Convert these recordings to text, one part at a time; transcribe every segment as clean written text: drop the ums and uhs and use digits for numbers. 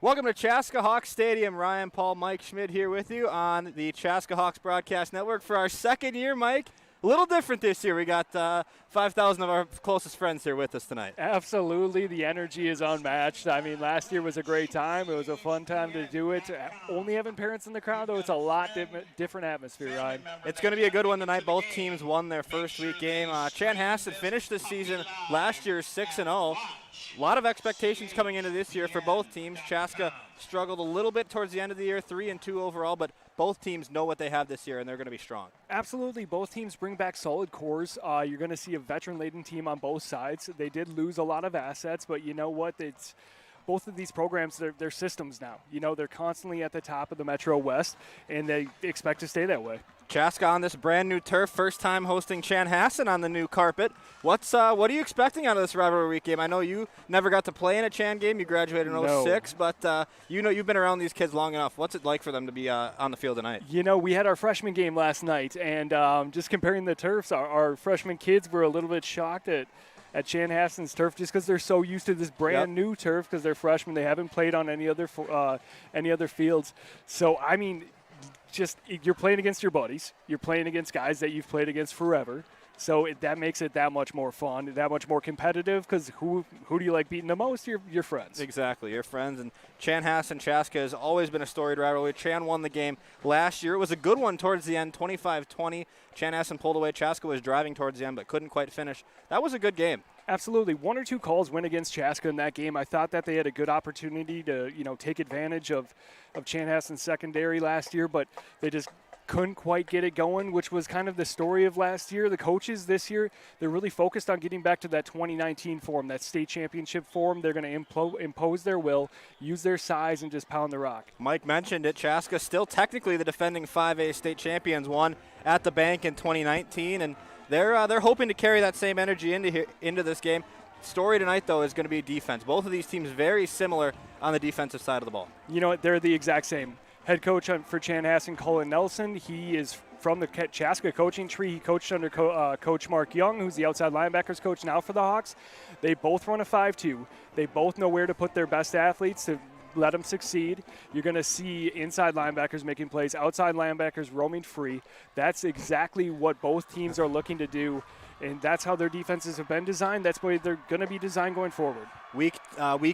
Welcome to Chaska Hawks Stadium. Ryan, Paul, Mike Schmidt here with you on the Chaska Hawks Broadcast Network for our second year, Mike. A little different this year. We got 5,000 of our closest friends here with us tonight. Absolutely. The energy is unmatched. I mean, last year was a great time. It was a fun time to do it. Only having parents in the crowd, though, it's a lot different atmosphere, Ryan. It's going to be a good one tonight. Both teams won their first week game. Chanhassen finished the season last year 6-0. A lot of expectations coming into this year for both teams. Chaska struggled a little bit towards the end of the year, 3-2 overall, but both teams know what they have this year, and they're going to be strong. Absolutely. Both teams bring back solid cores. You're going to see a veteran-laden team on both sides. They did lose a lot of assets, but you know what? It's both of these programs, they're systems now. You know, they're constantly at the top of the Metro West, and they expect to stay that way. Chaska on this brand new turf, first time hosting Chanhassen on the new carpet. What are you expecting out of this rivalry week game? I know you never got to play in a Chan game. You graduated in 06, but you've been around these kids long enough. What's it like for them to be on the field tonight? You know, we had our freshman game last night, and just comparing the turfs, our freshman kids were a little bit shocked at Chanhassen's turf just because they're so used to this brand new turf because they're freshmen. They haven't played on any other fields. So, I mean, just you're playing against your buddies. You're playing against guys that you've played against forever. So that makes it that much more fun, that much more competitive because who do you like beating the most? Your friends. Exactly, your friends. And Chanhassen Chaska has always been a storied rivalry. Chan won the game last year. It was a good one towards the end, 25-20. Chanhassen pulled away. Chaska was driving towards the end but couldn't quite finish. That was a good game. Absolutely. One or two calls went against Chaska in that game. I thought that they had a good opportunity to, take advantage of Chanhassen's secondary last year, but they just couldn't quite get it going, which was kind of the story of last year. The coaches this year, they're really focused on getting back to that 2019 form, that state championship form. They're going to impose their will, use their size, and just pound the rock. Mike mentioned it. Chaska still technically the defending 5A state champions, won at the bank in 2019, and they're hoping to carry that same energy into this game. Story tonight, though, is going to be defense. Both of these teams very similar on the defensive side of the ball. You know what? They're the exact same. Head coach for Chanhassen, Colin Nelson, he is from the Chaska coaching tree. He coached under Coach Mark Young, who's the outside linebackers coach now for the Hawks. They both run a 5-2. They both know where to put their best athletes to let them succeed. You're going to see inside linebackers making plays, outside linebackers roaming free. That's exactly what both teams are looking to do, and that's how their defenses have been designed. That's the way they're going to be designed going forward. Week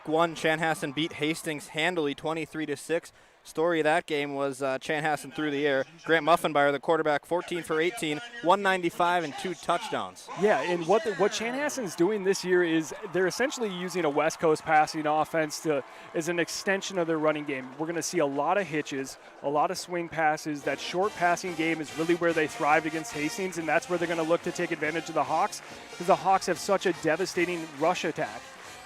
one, Chanhassen beat Hastings handily 23-6. Story of that game was Chanhassen through the air. Grant Muffenbauer, the quarterback, 14 for 18, 195 and 2 touchdowns. Yeah, and what Chanhassen's doing this year is they're essentially using a West Coast passing offense as an extension of their running game. We're going to see a lot of hitches, a lot of swing passes. That short passing game is really where they thrived against Hastings, and that's where they're going to look to take advantage of the Hawks because the Hawks have such a devastating rush attack.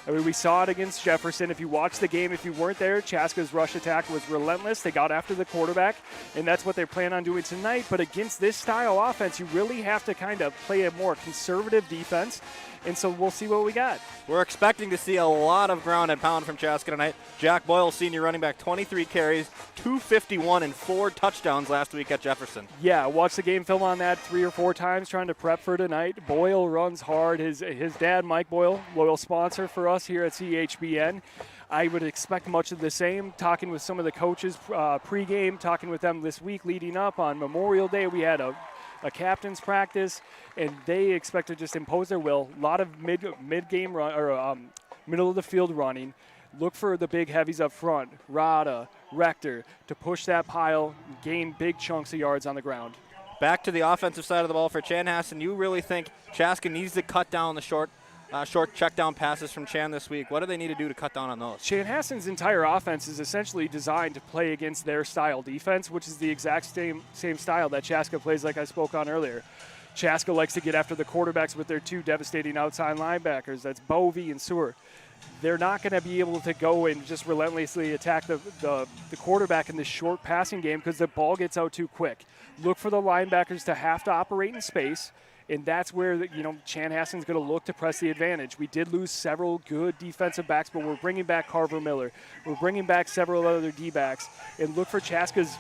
I mean, we saw it against Jefferson. If you watched the game, if you weren't there, Chaska's rush attack was relentless. They got after the quarterback, and that's what they plan on doing tonight. But against this style offense, you really have to kind of play a more conservative defense, and so we'll see what we got. We're expecting to see a lot of ground and pound from Chaska tonight. Jack Boyle, senior running back, 23 carries, 251 and 4 touchdowns last week at Jefferson. Yeah, watched the game film on that 3 or 4 times trying to prep for tonight. Boyle runs hard. His dad, Mike Boyle, loyal sponsor for us here at CHBN. I would expect much of the same. Talking with some of the coaches pregame, talking with them this week leading up on Memorial Day. We had a captain's practice, and they expect to just impose their will. A lot of mid-game run or middle of the field running. Look for the big heavies up front, Rada, Rector, to push that pile, gain big chunks of yards on the ground. Back to the offensive side of the ball for Chanhassen. You really think Chaska needs to cut down the short check down passes from Chan this week? What do they need to do to cut down on those? Chanhassen's entire offense is essentially designed to play against their style defense, which is the exact same style that Chaska plays, like I spoke on earlier. Chaska likes to get after the quarterbacks with their 2 devastating outside linebackers. That's Bovey and Sewer. They're not going to be able to go and just relentlessly attack the quarterback in this short passing game because the ball gets out too quick. Look for the linebackers to have to operate in space, and that's where Chanhassen's going to look to press the advantage. We did lose several good defensive backs, but we're bringing back Carver Miller. We're bringing back several other D-backs. And look for Chaska's,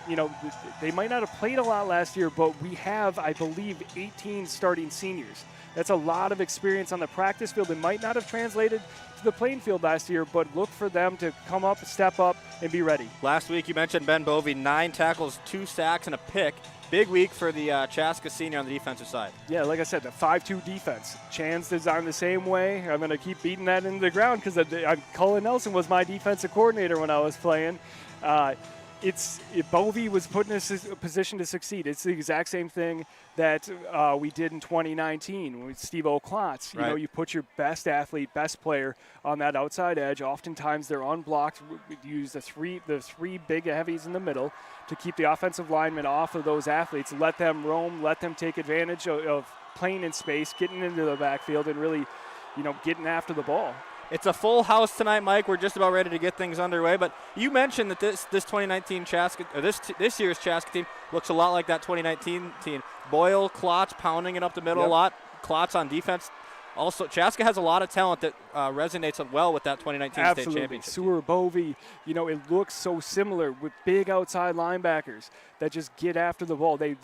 they might not have played a lot last year, but we have, I believe, 18 starting seniors. That's a lot of experience on the practice field. It might not have translated to the playing field last year, but look for them to come up, step up, and be ready. Last week you mentioned Ben Bovey, 9 tackles, 2 sacks, and a pick. Big week for the Chaska senior on the defensive side. Yeah, like I said, the 5-2 defense. Chan's designed the same way. I'm going to keep beating that into the ground because Cullen Nelson was my defensive coordinator when I was playing. Bovey was put in a position to succeed. It's the exact same thing that we did in 2019 with Steve O'Klotz. You know, you put your best athlete, best player on that outside edge. Oftentimes they're unblocked. We use the three big heavies in the middle to keep the offensive linemen off of those athletes. Let them roam, let them take advantage of playing in space, getting into the backfield, and really, getting after the ball. It's a full house tonight, Mike. We're just about ready to get things underway. But you mentioned that this 2019 Chaska, or this year's Chaska team looks a lot like that 2019 team. Boyle, Klotz pounding it up the middle a lot. Klotz on defense. Also, Chaska has a lot of talent that resonates well with that 2019 state championship. Sewer, Bovey, it looks so similar with big outside linebackers that just get after the ball. They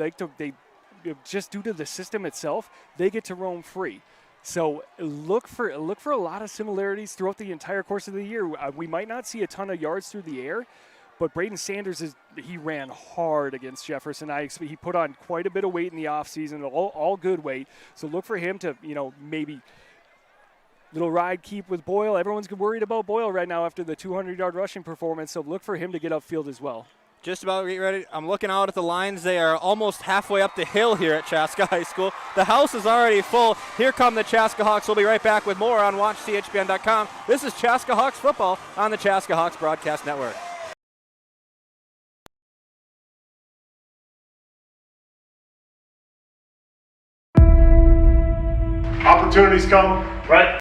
just due to the system itself, they get to roam free. So look for a lot of similarities throughout the entire course of the year. We might not see a ton of yards through the air, but Braden Sanders he ran hard against Jefferson. He put on quite a bit of weight in the offseason, all good weight. So look for him to maybe little ride keep with Boyle. Everyone's worried about Boyle right now after the 200-yard rushing performance. So look for him to get upfield as well. Just about ready. I'm looking out at the lines. They are almost halfway up the hill here at Chaska High School. The house is already full. Here come the Chaska Hawks. We'll be right back with more on WatchCHPN.com. This is Chaska Hawks Football on the Chaska Hawks Broadcast Network. Opportunities come, right?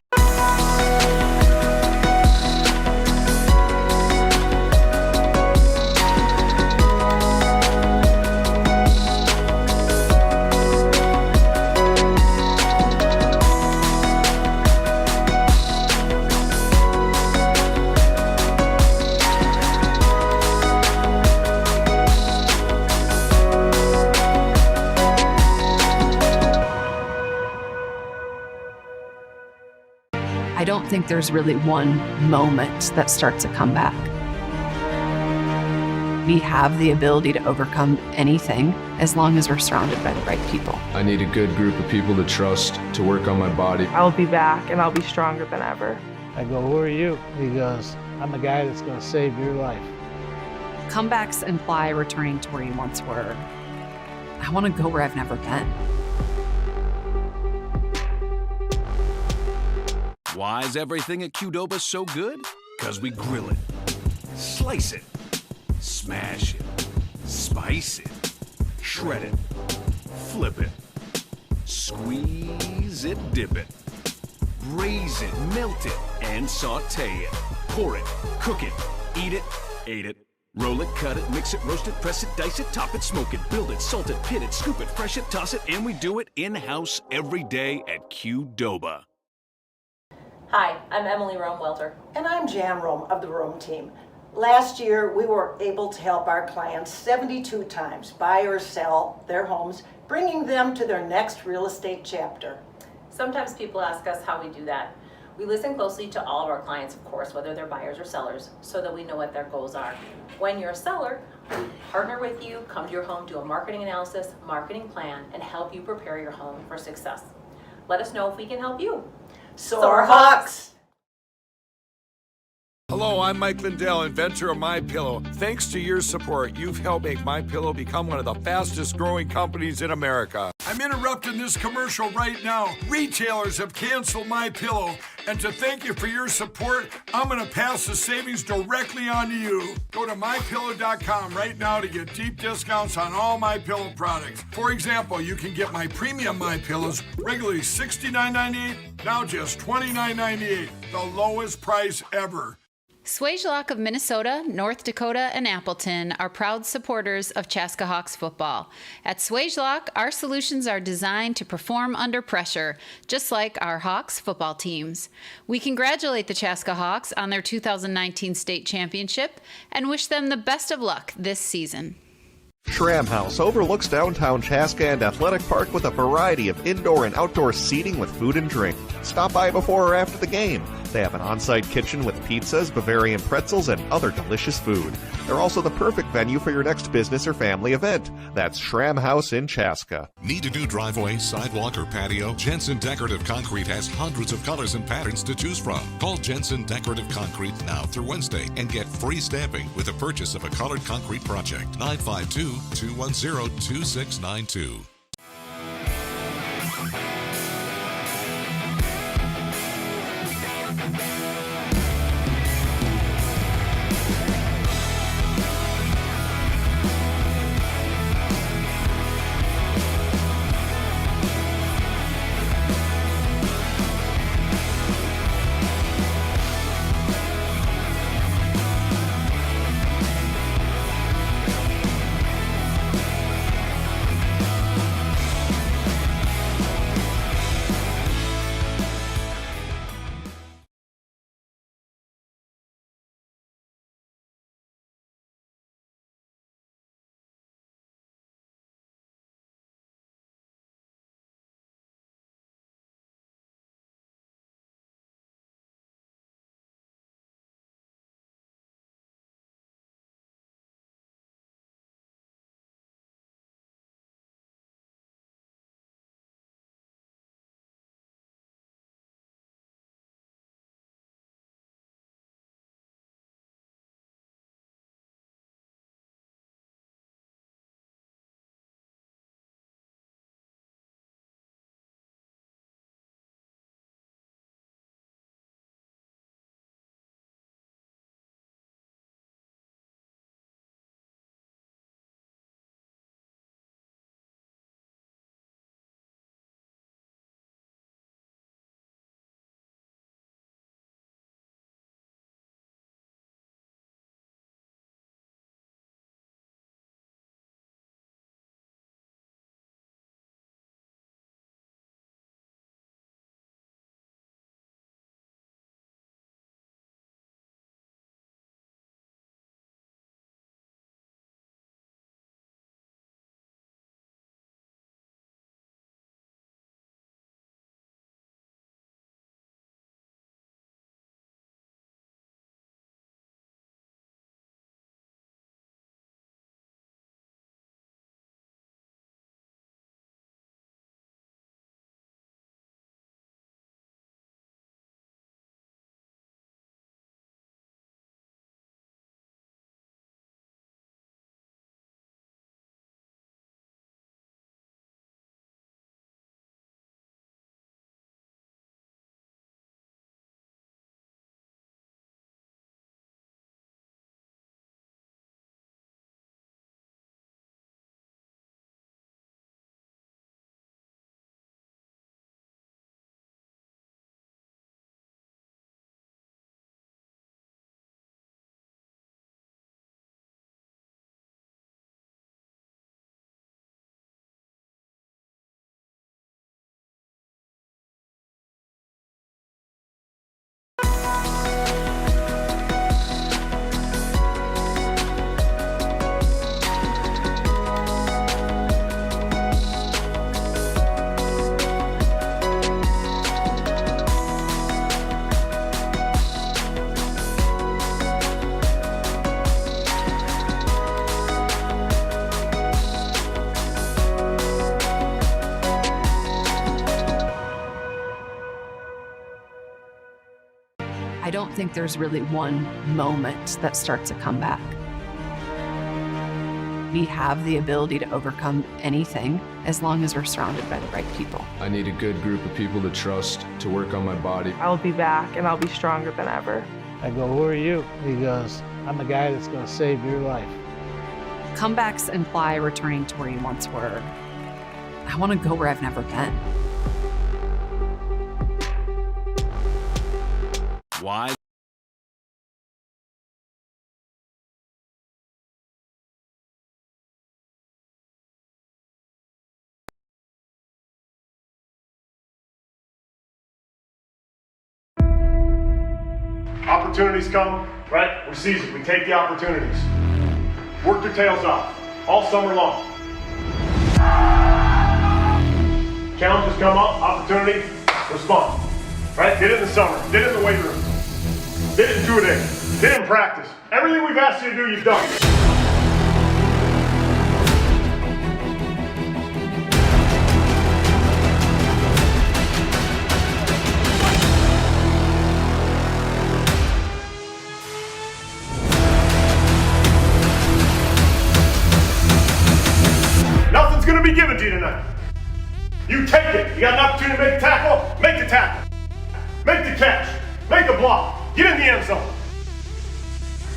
I don't think there's really one moment that starts a comeback. We have the ability to overcome anything as long as we're surrounded by the right people. I need a good group of people to trust, to work on my body. I'll be back and I'll be stronger than ever. I go, who are you? He goes, I'm the guy that's going to save your life. Comebacks imply returning to where you once were. I want to go where I've never been. Why is everything at Qdoba so good? Because we grill it, slice it, smash it, spice it, shred it, flip it, squeeze it, dip it, braise it, melt it, and saute it. Pour it, cook it, eat it, ate it. Roll it, cut it, mix it, roast it, press it, dice it, top it, smoke it, build it, salt it, pit it, scoop it, fresh it, toss it, and we do it in-house every day at Qdoba. Hi, I'm Emily Rome-Welter. And I'm Jan Rome of the Rome team. Last year, we were able to help our clients 72 times buy or sell their homes, bringing them to their next real estate chapter. Sometimes people ask us how we do that. We listen closely to all of our clients, of course, whether they're buyers or sellers, so that we know what their goals are. When you're a seller, we partner with you, come to your home, do a marketing analysis, marketing plan, and help you prepare your home for success. Let us know if we can help you. Soar Hawks! Hello, I'm Mike Lindell, inventor of MyPillow. Thanks to your support, you've helped make MyPillow become one of the fastest growing companies in America. I'm interrupting this commercial right now. Retailers have canceled MyPillow, and to thank you for your support, I'm going to pass the savings directly on to you. Go to MyPillow.com right now to get deep discounts on all MyPillow products. For example, you can get my premium MyPillows, regularly $69.98, now just $29.98, the lowest price ever. Swagelok of Minnesota, North Dakota, and Appleton are proud supporters of Chaska Hawks football. At Swagelok, our solutions are designed to perform under pressure, just like our Hawks football teams. We congratulate the Chaska Hawks on their 2019 state championship and wish them the best of luck this season. Schramm House overlooks downtown Chaska and Athletic Park with a variety of indoor and outdoor seating with food and drink. Stop by before or after the game. They have an on-site kitchen with pizzas, Bavarian pretzels, and other delicious food. They're also the perfect venue for your next business or family event. That's Schramm House in Chaska. Need a new driveway, sidewalk, or patio? Jensen Decorative Concrete has hundreds of colors and patterns to choose from. Call Jensen Decorative Concrete now through Wednesday and get free stamping with the purchase of a colored concrete project. 952-210-2692. I don't think there's really one moment that starts a comeback. We have the ability to overcome anything as long as we're surrounded by the right people. I need a good group of people to trust, to work on my body. I'll be back and I'll be stronger than ever. I go, who are you? He goes, I'm the guy that's going to save your life. Comebacks imply returning to where you once were. I want to go where I've never been. Why? Opportunities come, right? We seize it. We take the opportunities. Work your tails off. all summer long. Challenges come up, opportunity, respond. Right? Did it in the summer, did it in the weight room, did it in 2 days, did it in practice. Everything we've asked you to do, you've done. Nothing's going to be given to you tonight. You take it. You got an opportunity to make the tackle, make the tackle. Make the catch, make the block, get in the end zone.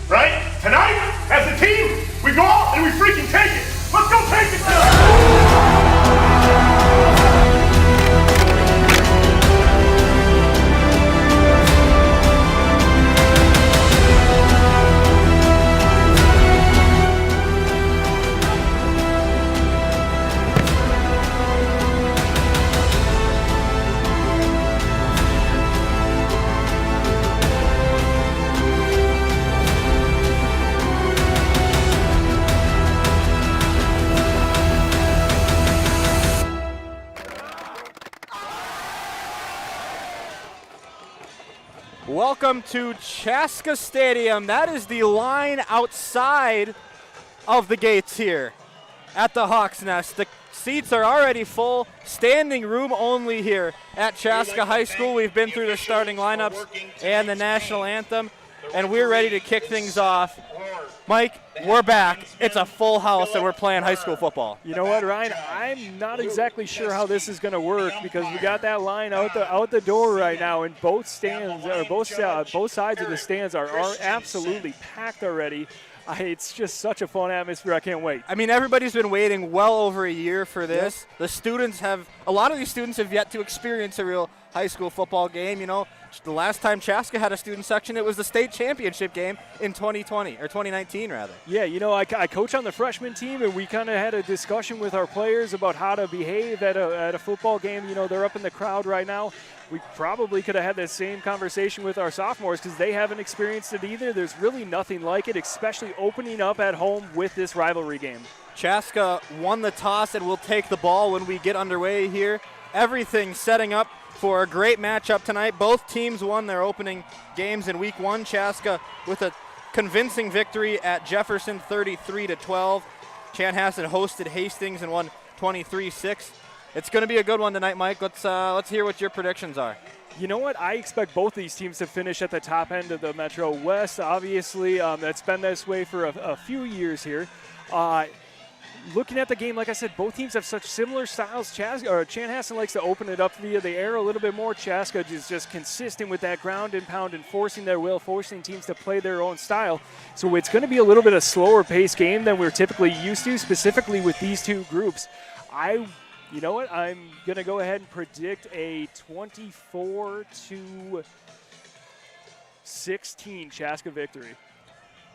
Right? Tonight, as a team, we go out and we freaking take it. Let's go take it. Welcome to Chaska Stadium. That is the line outside of the gates here at the Hawks Nest. The seats are already full, standing room only here at Chaska High School. We've been through the starting lineups and the national anthem, and we're ready to kick things off. Mike, we're back. It's a full house, and we're playing high school football. You know what, Ryan? I'm not exactly sure how this is going to work because we got that line out the door right now, and both stands or both sides of the stands are absolutely packed already. It's just such a fun atmosphere. I can't wait. I mean, everybody's been waiting well over a year for this. Yep. The students a lot of these students have yet to experience a real high school football game. You know, the last time Chaska had a student section, it was the state championship game in 2020, or 2019 rather. Yeah, you know, I coach on the freshman team, and we kind of had a discussion with our players about how to behave at a football game. You know, they're up in the crowd right now. We probably could have had the same conversation with our sophomores because they haven't experienced it either. There's really nothing like it, especially opening up at home with this rivalry game. Chaska won the toss and will take the ball when we get underway here. Everything setting up for a great matchup tonight. Both teams won their opening games in week 1. Chaska with a convincing victory at Jefferson 33-12. Chanhassen hosted Hastings and won 23-6. It's going to be a good one tonight, Mike. Let's hear what your predictions are. You know what? I expect both these teams to finish at the top end of the Metro West. Obviously, that's been this way for a few years here. Looking at the game, like I said, both teams have such similar styles. Chanhassen likes to open it up via the air a little bit more. Chaska is just consistent with that ground and pound and forcing their will, forcing teams to play their own style. So it's going to be a little bit of a slower paced game than we're typically used to, specifically with these two groups. You know what? I'm going to go ahead and predict a 24-16 Chaska victory.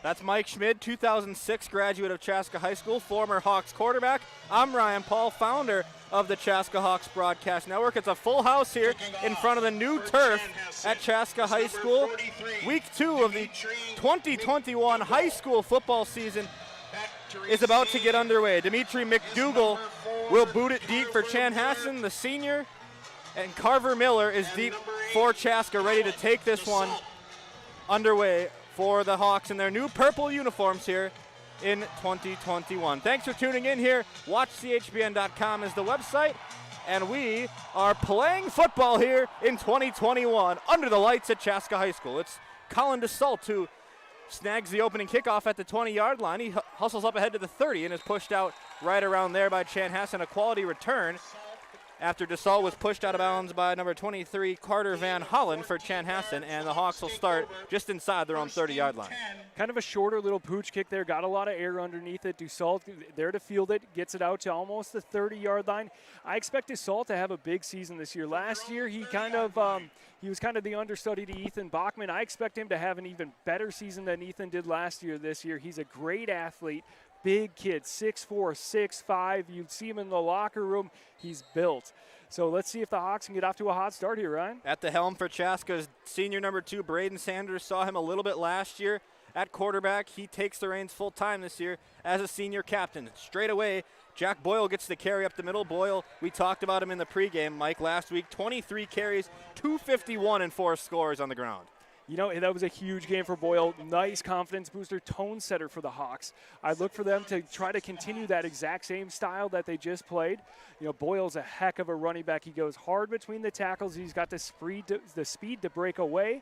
That's Mike Schmid, 2006 graduate of Chaska High School, former Hawks quarterback. I'm Ryan Paul, founder of the Chaska Hawks Broadcast Network. It's a full house here in front of the new turf at Chaska High School. Week 2 of the 2021 high school football season is about to get underway. Dimitri McDougall will boot it deep for Chanhassen, the senior, and Carver Miller is deep for Chaska, ready to take this one underway for the Hawks in their new purple uniforms here in 2021. Thanks for tuning in here. WatchCHBN.com is the website, and we are playing football here in 2021 under the lights at Chaska High School. It's Colin DeSalt who snags the opening kickoff at the 20-yard line. He hustles up ahead to the 30 and is pushed out right around there by Chanhassen. A quality return after DeSalt was pushed out of bounds by number 23, Carter Van Hollen for Chanhassen, and the Hawks will start just inside their own 30-yard line. Kind of a shorter little pooch kick there, got a lot of air underneath it. DeSalt there to field it, gets it out to almost the 30-yard line. I expect DeSalt to have a big season this year. Last year, he was kind of the understudy to Ethan Bachman. I expect him to have an even better season than Ethan did last year this year. He's a great athlete. Big kid, 6'4", 6'5". You'd see him in the locker room. He's built. So let's see if the Hawks can get off to a hot start here, Ryan. At the helm for Chaska's senior number 2, Braden Sanders. Saw him a little bit last year at quarterback. He takes the reins full time this year as a senior captain. Straight away, Jack Boyle gets the carry up the middle. Boyle, we talked about him in the pregame, Mike, last week. 23 carries, 251 and 4 scores on the ground. You know, that was a huge game for Boyle. Nice confidence booster, tone setter for the Hawks. I look for them to try to continue that exact same style that they just played. You know, Boyle's a heck of a running back. He goes hard between the tackles. He's got the speed to break away.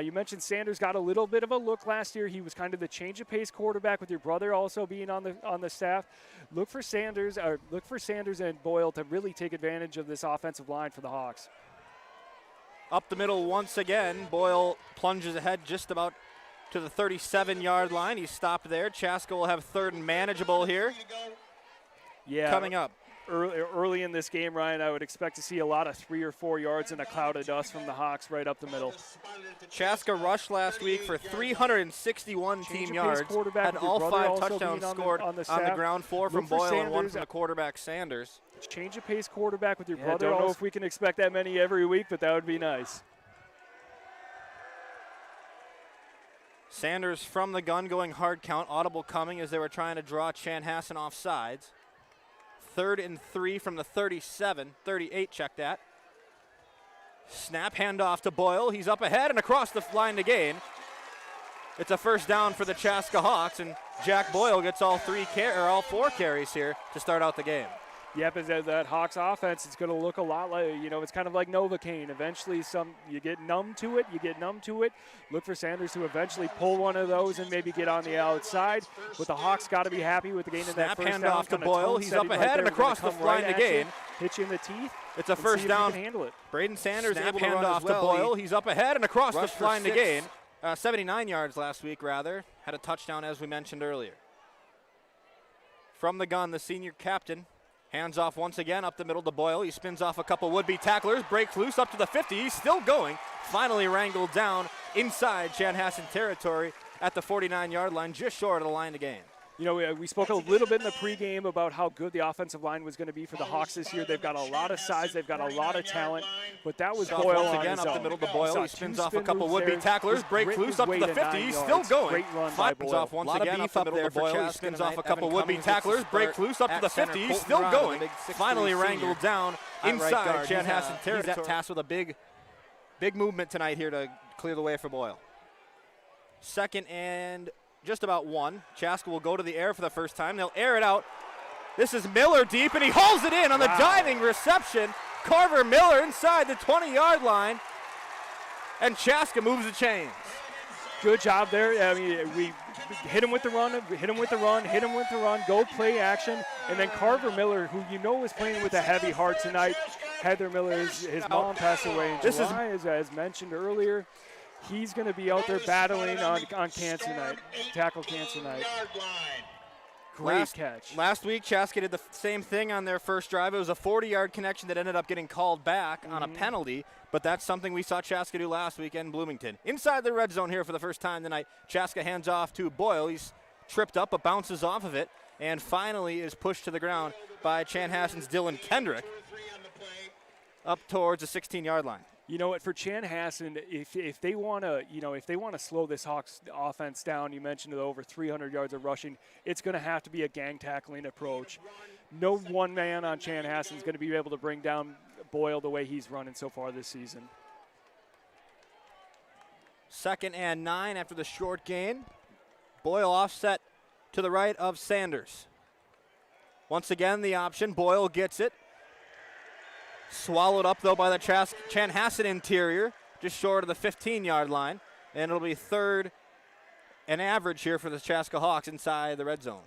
You mentioned Sanders got a little bit of a look last year. He was kind of the change of pace quarterback with your brother also being on the staff. Look for Sanders and Boyle to really take advantage of this offensive line for the Hawks. Up the middle once again. Boyle plunges ahead just about to the 37-yard line. He's stopped there. Chaska will have third and manageable here. Yeah. Coming up. Early in this game, Ryan, I would expect to see a lot of 3 or 4 yards in a cloud of dust from the Hawks right up the middle. Chaska rushed last week for 361 team yards. Had all 5 touchdowns scored on the ground, 4 from Boyle and 1 from the quarterback Sanders. Change of pace quarterback with your brother. I don't know if we can expect that many every week, but that would be nice. Sanders from the gun going hard count. Audible coming as they were trying to draw Chanhassen off sides. 3rd and 3 from the 37. 38, check that. Snap, handoff to Boyle. He's up ahead and across the line to gain. It's a first down for the Chaska Hawks, and Jack Boyle gets all 4 carries here to start out the game. Yep, as that Hawks offense, it's going to look a lot like, you know, it's kind of like Novocaine. Eventually, you get numb to it. Look for Sanders to eventually pull one of those and maybe get on the outside. But the Hawks got to be happy with the gain in that first down. Snap, handoff to Boyle. He's up ahead and across the line to gain. Hit you in the teeth. It's a first down. Handle it. Braden Sanders able to run off to Boyle. He's up ahead and across the line to gain. 79 yards last week, rather. Had a touchdown, as we mentioned earlier. From the gun, the senior captain. Hands off once again up the middle to Boyle. He spins off a couple would-be tacklers, breaks loose up to the 50. He's still going. Finally wrangled down inside Chanhassen territory at the 49-yard line, just short of the line to gain. You know, we spoke a little bit in the pregame about how good the offensive line was going to be for the Hawks this year. They've got a lot of size. They've got a lot of talent. But that was Boyle once again up the middle to Boyle. He spins off a couple would-be tacklers, breaks loose up to the 50. He's still going. Spins off once again up the middle to Boyle. He spins off a couple would-be tacklers, breaks loose up to the 50. He's still going. Finally wrangled down inside Chanhassen territory. He's at task with a big movement tonight here to clear the way for Boyle. 2nd and just about 1. Chaska will go to the air for the first time. They'll air it out. This is Miller deep, and he hauls it in on the diving reception. Carver Miller inside the 20-yard line, and Chaska moves the chains. Good job there. I mean, we hit him with the run, go play action, and then Carver Miller, who you know is playing with a heavy heart tonight. Heather Miller, his mom passed away in July, as mentioned earlier. He's going to be out there battling on cancer night, tackle cancer night. Great catch. Last week, Chaska did the same thing on their first drive. It was a 40-yard connection that ended up getting called back on a penalty, but that's something we saw Chaska do last weekend in Bloomington. Inside the red zone here for the first time tonight, Chaska hands off to Boyle. He's tripped up but bounces off of it, and finally is pushed to the ground by Chanhassen's Dylan Kendrick up towards the 16-yard line. You know what, for Chanhassen, if they want to slow this Hawks offense down, you mentioned over 300 yards of rushing, it's going to have to be a gang tackling approach. No one man on Chanhassen is going to be able to bring down Boyle the way he's running so far this season. 2nd and 9 after the short gain. Boyle offset to the right of Sanders. Once again, the option. Boyle gets it. Swallowed up, though, by the Chanhassen interior, just short of the 15-yard line. And it'll be 3rd and average here for the Chaska Hawks inside the red zone.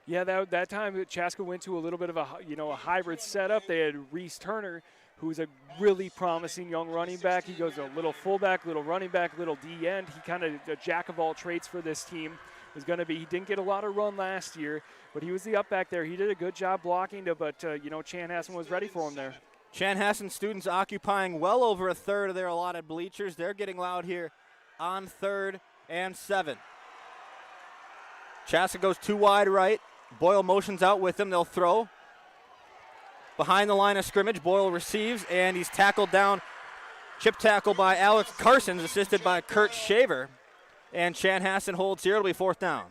Yeah, that time Chaska went to a little bit of a hybrid setup. They had Reese Turner, who's a really promising young running back. He goes a little fullback, little running back, little D end. He kind of a jack of all trades for this team. He didn't get a lot of run last year, but he was the up back there. He did a good job blocking, but Chanhassen was ready for him there. Chanhassen students occupying well over a third of their allotted bleachers. They're getting loud here on 3rd and 7. Chaska goes 2 wide right. Boyle motions out with him. They'll throw. Behind the line of scrimmage, Boyle receives, and he's tackled down. Chip tackle by Alex Carsons, assisted by Kurt Shaver. and Chanhassen holds here. It'll be 4th down.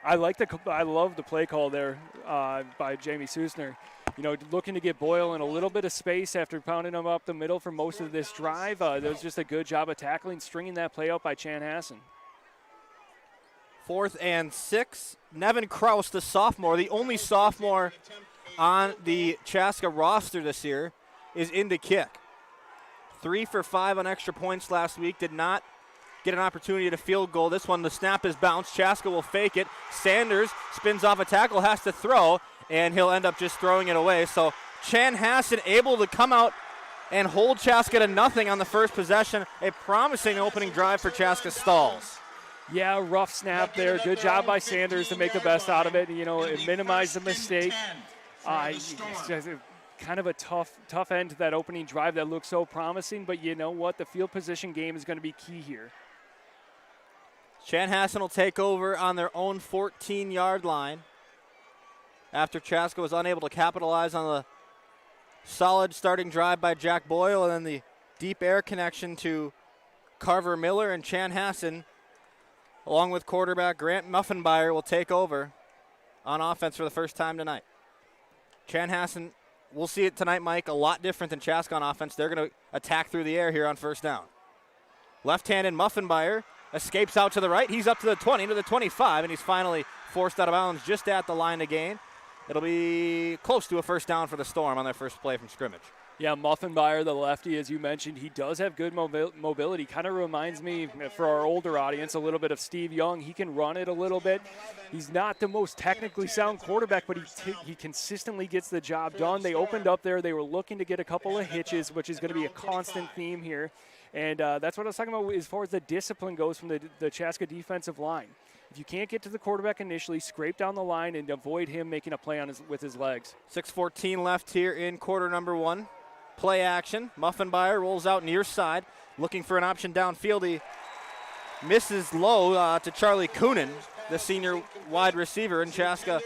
I love the play call there by Jamie Susner. You know, looking to get Boyle in a little bit of space after pounding him up the middle for most of this drive. That was just a good job of tackling, stringing that play out by Chanhassen. 4th and 6. Nevin Kraus, the sophomore, the only sophomore on the Chaska roster this year, is in to kick. 3 for 5 on extra points last week. Did not get an opportunity to field goal. This one, the snap is bounced. Chaska will fake it. Sanders spins off a tackle, has to throw, and he'll end up just throwing it away. So Chanhassen able to come out and hold Chaska to nothing on the first possession. A promising opening drive for Chaska stalls. Yeah, rough snap there. Good job by Sanders to make the best out of it. You know, it minimized the mistake. It's just kind of a tough end to that opening drive that looked so promising, but you know what? The field position game is going to be key here. Chanhassen will take over on their own 14-yard line after Chaska was unable to capitalize on the solid starting drive by Jack Boyle, and then the deep air connection to Carver Miller, and Chanhassen, along with quarterback Grant Muffenbeyer, will take over on offense for the first time tonight. Chanhassen, we'll see it tonight, Mike, a lot different than Chaska on offense. They're going to attack through the air here on first down. Left-handed Muffenbeyer escapes out to the right. He's up to the 20, to the 25, and he's finally forced out of bounds just at the line of gain. It'll be close to a first down for the Storm on their first play from scrimmage. Yeah, Muffenbeyer, the lefty, as you mentioned, he does have good mobility. Kind of reminds me, for our older audience, a little bit of Steve Young. He can run it a little bit. He's not the most technically sound quarterback, but he consistently gets the job done. They opened up there. They were looking to get a couple of hitches, which is going to be a constant theme here. And that's what I was talking about as far as the discipline goes from the Chaska defensive line. If you can't get to the quarterback initially, scrape down the line and avoid him making a play with his legs. 6:14 left here in quarter number 1. Play action. Muffenbeyer rolls out near side, looking for an option downfield. He misses low to Charlie Coonan, the senior wide receiver in Chaska.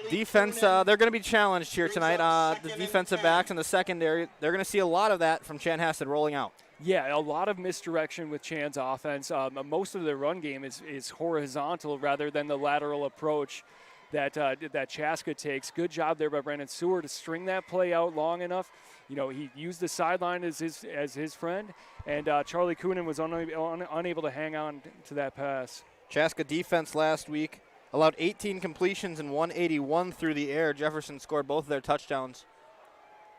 Defense, they're going to be challenged here tonight. The defensive backs in the secondary, they're going to see a lot of that from Chanhassen rolling out. Yeah, a lot of misdirection with Chan's offense. Most of their run game is horizontal rather than the lateral approach that Chaska takes. Good job there by Brandon Seward to string that play out long enough. You know, he used the sideline as his friend, and Charlie Coonan was unable to hang on to that pass. Chaska defense last week allowed 18 completions and 181 through the air. Jefferson scored both of their touchdowns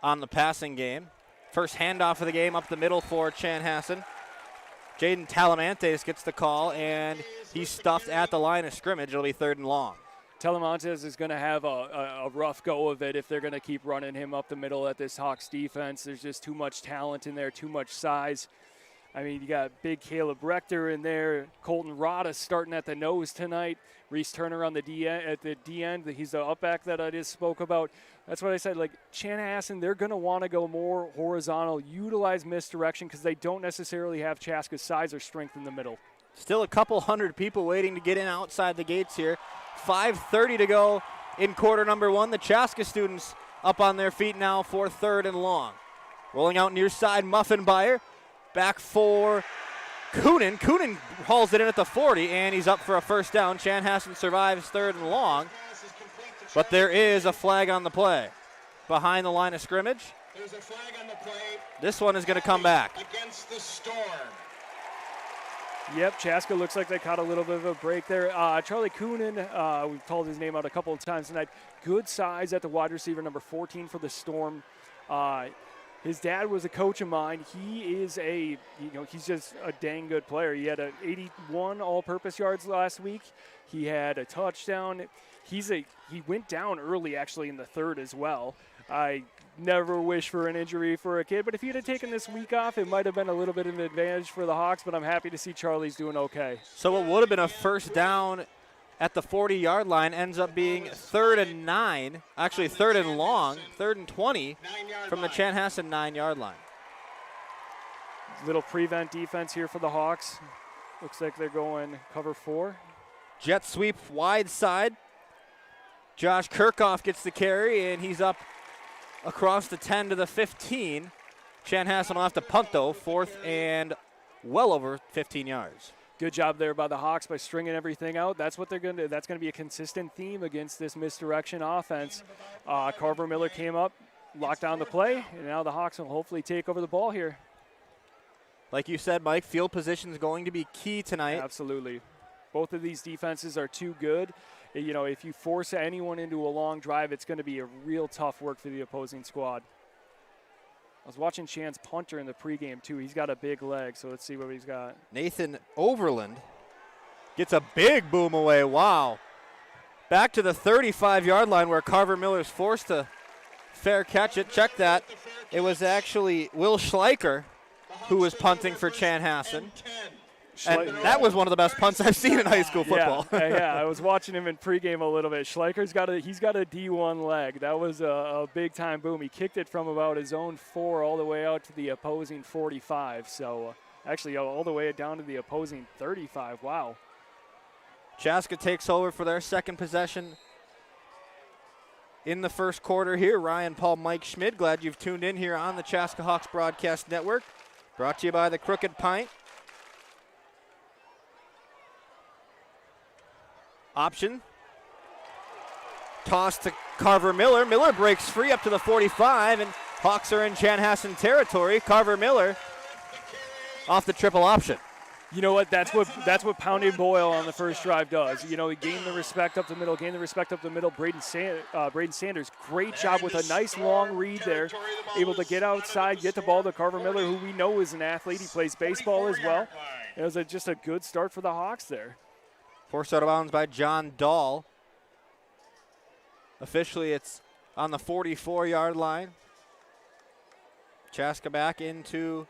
on the passing game. First handoff of the game up the middle for Chanhassen. Jaden Talamantes gets the call, and he's stuffed at the line of scrimmage. It'll be 3rd and long. Talamantes is going to have a rough go of it if they're going to keep running him up the middle at this Hawks defense. There's just too much talent in there, too much size. I mean, you got big Caleb Rector in there. Colton Rada starting at the nose tonight. Reese Turner on the at the D end. He's the up back that I just spoke about. That's what I said. Like, Chanhassen, they're going to want to go more horizontal, utilize misdirection because they don't necessarily have Chaska's size or strength in the middle. Still a couple hundred people waiting to get in outside the gates here. 5:30 to go in quarter number 1. The Chaska students up on their feet now for 3rd and long. Rolling out near side, Muffenbeyer. Back for Coonan. Coonan hauls it in at the 40, and he's up for a first down. Chanhassen survives 3rd and long, but there is a flag on the play. Behind the line of scrimmage. There's a flag on the play. This one is going to come back. Against the Storm. Yep, Chaska looks like they caught a little bit of a break there. Charlie Coonan, we've called his name out a couple of times tonight. Good size at the wide receiver, number 14 for the Storm. His dad was a coach of mine. He is he's just a dang good player. He had 81 all-purpose yards last week. He had a touchdown. He went down early, actually, in the 3rd as well. I never wish for an injury for a kid, but if he'd have taken this week off, it might have been a little bit of an advantage for the Hawks, but I'm happy to see Charlie's doing okay. So what would have been a first down at the 40-yard line ends up being 3rd and 9, actually 3rd and long, 3rd and 20 from the Chanhassen 9-yard line. Little prevent defense here for the Hawks. Looks like they're going cover 4. Jet sweep wide side. Josh Kirchhoff gets the carry, and he's up across the 10 to the 15. Chanhassen will have to punt, though. 4th and well over 15 yards. Good job there by the Hawks by stringing everything out. That's what they're going to do. That's going to be a consistent theme against this misdirection offense. Carver Miller came up, locked down the play, and now the Hawks will hopefully take over the ball here. Like you said, Mike, field position is going to be key tonight. Absolutely. Both of these defenses are too good. You know, if you force anyone into a long drive, it's going to be a real tough work for the opposing squad. I was watching Chan's punter in the pregame, too. He's got a big leg, so let's see what he's got. Nathan Overland gets a big boom away. Wow. Back to the 35-yard line where Carver Miller's forced to fair catch it. Check that. It was actually Will Schleicher who was punting for Chanhassen. And that was one of the best punts I've seen in high school football. Yeah, I was watching him in pregame a little bit. Schleicher's got a D1 leg. That was a big-time boom. He kicked it from about his own 4 all the way out to the opposing 45. So actually all the way down to the opposing 35. Wow. Chaska takes over for their second possession in the first quarter here. Ryan, Paul, Mike Schmidt, glad you've tuned in here on the Chaska Hawks Broadcast Network. Brought to you by the Crooked Pint. Option. Toss to Carver Miller. Miller breaks free up to the 45, and Hawks are in Chanhassen territory. Carver Miller off the triple option. You know what? That's what pounding Boyle on the first drive does. You know, he gained the respect up the middle, Braden Sanders, great job with a nice long read there. Able to get outside, get the ball to Carver Miller, who we know is an athlete. He plays baseball as well. It was just a good start for the Hawks there. Forced out of bounds by John Dahl. Officially, it's on the 44-yard line. Chaska back into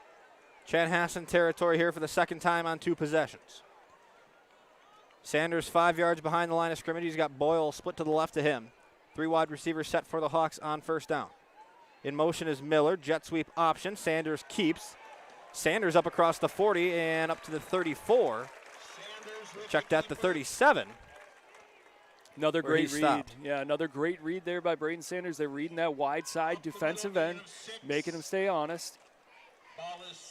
Chanhassen territory here for the second time on 2 possessions. Sanders 5 yards behind the line of scrimmage. He's got Boyle split to the left of him. 3 wide receivers set for the Hawks on first down. In motion is Miller. Jet sweep option. Sanders keeps. Sanders up across the 40 and up to the 34. Checked at the 37. Another great read. Yeah, another great read there by Braden Sanders. They're reading that wide side defensive end, making him stay honest.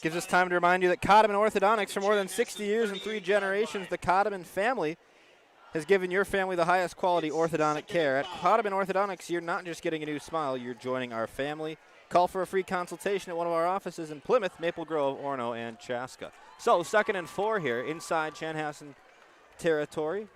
Gives us time to remind you that Codman Orthodontics, for more than 60 years and 3 generations, the Codman family has given your family the highest quality orthodontic care. At Codman Orthodontics, you're not just getting a new smile, you're joining our family. Call for a free consultation at one of our offices in Plymouth, Maple Grove, Orono, and Chaska. So 2nd and 4 here inside Chanhassen territory.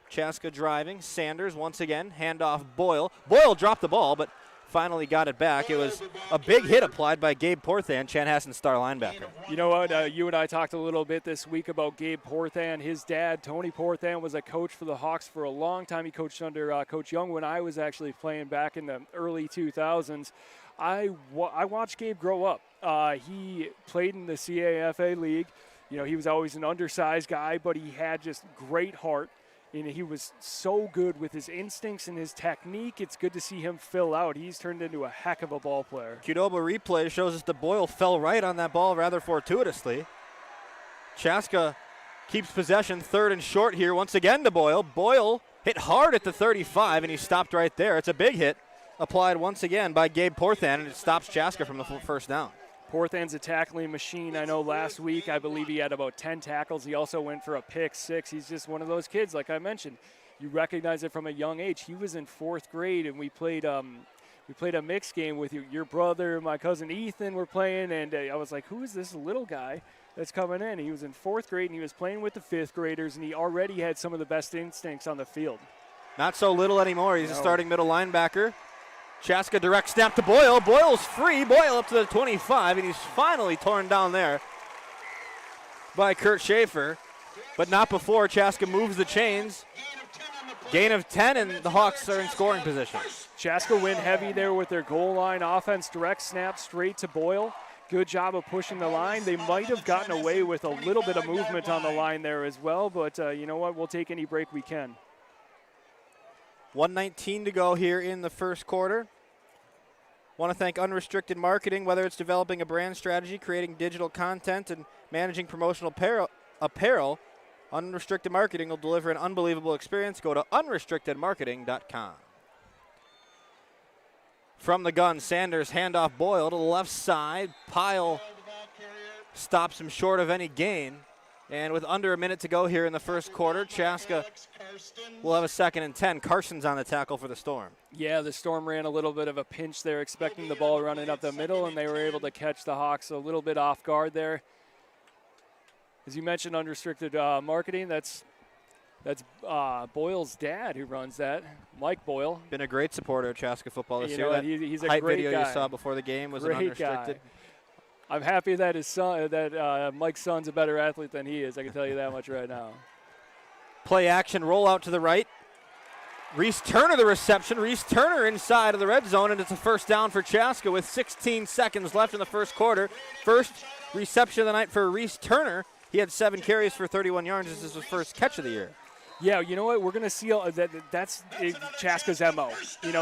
Chaska driving. Sanders once again. Handoff Boyle. Boyle dropped the ball, but finally got it back. It was a big hit applied by Gabe Porthan, Chanhassen's star linebacker. You know what? You and I talked a little bit this week about Gabe Porthan. His dad, Tony Porthan, was a coach for the Hawks for a long time. He coached under Coach Young when I was actually playing back in the early 2000s. I watched Gabe grow up. He played in the CAFA league. You know, he was always an undersized guy, but he had just great heart. And he was so good with his instincts and his technique. It's good to see him fill out. He's turned into a heck of a ball player. Qdoba replay shows us that Boyle fell right on that ball rather fortuitously. Chaska keeps possession, 3rd and short here once again to Boyle. Boyle hit hard at the 35, and he stopped right there. It's a big hit applied once again by Gabe Porthan, and it stops Chaska from the first down. Porthan's a tackling machine. I know last week, I believe he had about 10 tackles. He also went for a pick 6. He's just one of those kids, like I mentioned. You recognize it from a young age. He was in 4th grade, and we played a mixed game with your brother, my cousin Ethan were playing, and I was like, who is this little guy that's coming in? He was in 4th grade, and he was playing with the 5th graders, and he already had some of the best instincts on the field. Not so little anymore. He's a starting middle linebacker. Chaska direct snap to Boyle. Boyle's free. Boyle up to the 25, and he's finally torn down there by Kurt Schaefer, but not before Chaska moves the chains. Gain of 10, and the Hawks are in scoring position. Chaska went heavy there with their goal line offense. Direct snap straight to Boyle. Good job of pushing the line. They might have gotten away with a little bit of movement on the line there as well, but you know what? We'll take any break we can. 1:19 to go here in the first quarter. Want to thank Unrestricted Marketing, whether it's developing a brand strategy, creating digital content, and managing promotional apparel. Unrestricted Marketing will deliver an unbelievable experience. Go to unrestrictedmarketing.com. From the gun, Sanders handoff Boyle to the left side. Pile stops him short of any gain. And with under a minute to go here in the first quarter, Chaska will have a 2nd and 10. Carson's on the tackle for the Storm. Yeah, the Storm ran a little bit of a pinch there, expecting the ball running up the middle, and they were able to catch the Hawks a little bit off guard there. As you mentioned, unrestricted marketing, that's Boyle's dad who runs that, Mike Boyle. Been a great supporter of Chaska football this year. That he's a hype great video guy. you saw before the game was Great an unrestricted. Guy. I'm happy that his son, Mike's son's a better athlete than he is. I can tell you that much right now. Play action, roll out to the right. Reese Turner the reception. Reese Turner inside of the red zone, and it's a first down for Chaska with 16 seconds left in the first quarter. First reception of the night for Reese Turner. He had 7 carries for 31 yards. This is his first catch of the year. Yeah, you know what? We're going to see that's Chaska's MO.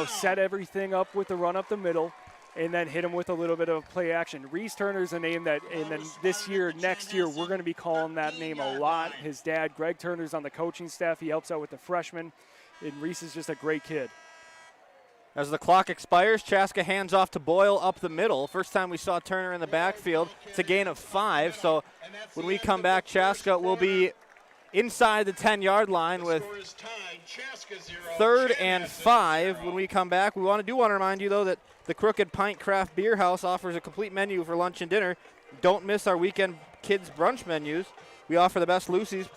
Set everything up with the run up the middle, and then hit him with a little bit of play action. Reese Turner's a name that, and then next year, we're going to be calling that name a lot. His dad, Greg Turner's on the coaching staff. He helps out with the freshmen, and Reese is just a great kid. As the clock expires, Chaska hands off to Boyle up the middle. First time we saw Turner in the backfield. It's a gain of 5, so when we come back, Chaska will be inside the 10-yard line with 3rd and 5 when we come back. We want to remind you, though, that the Crooked Pint Craft Beer House offers a complete menu for lunch and dinner. Don't miss our weekend kids brunch menus. We offer the best Lucy's,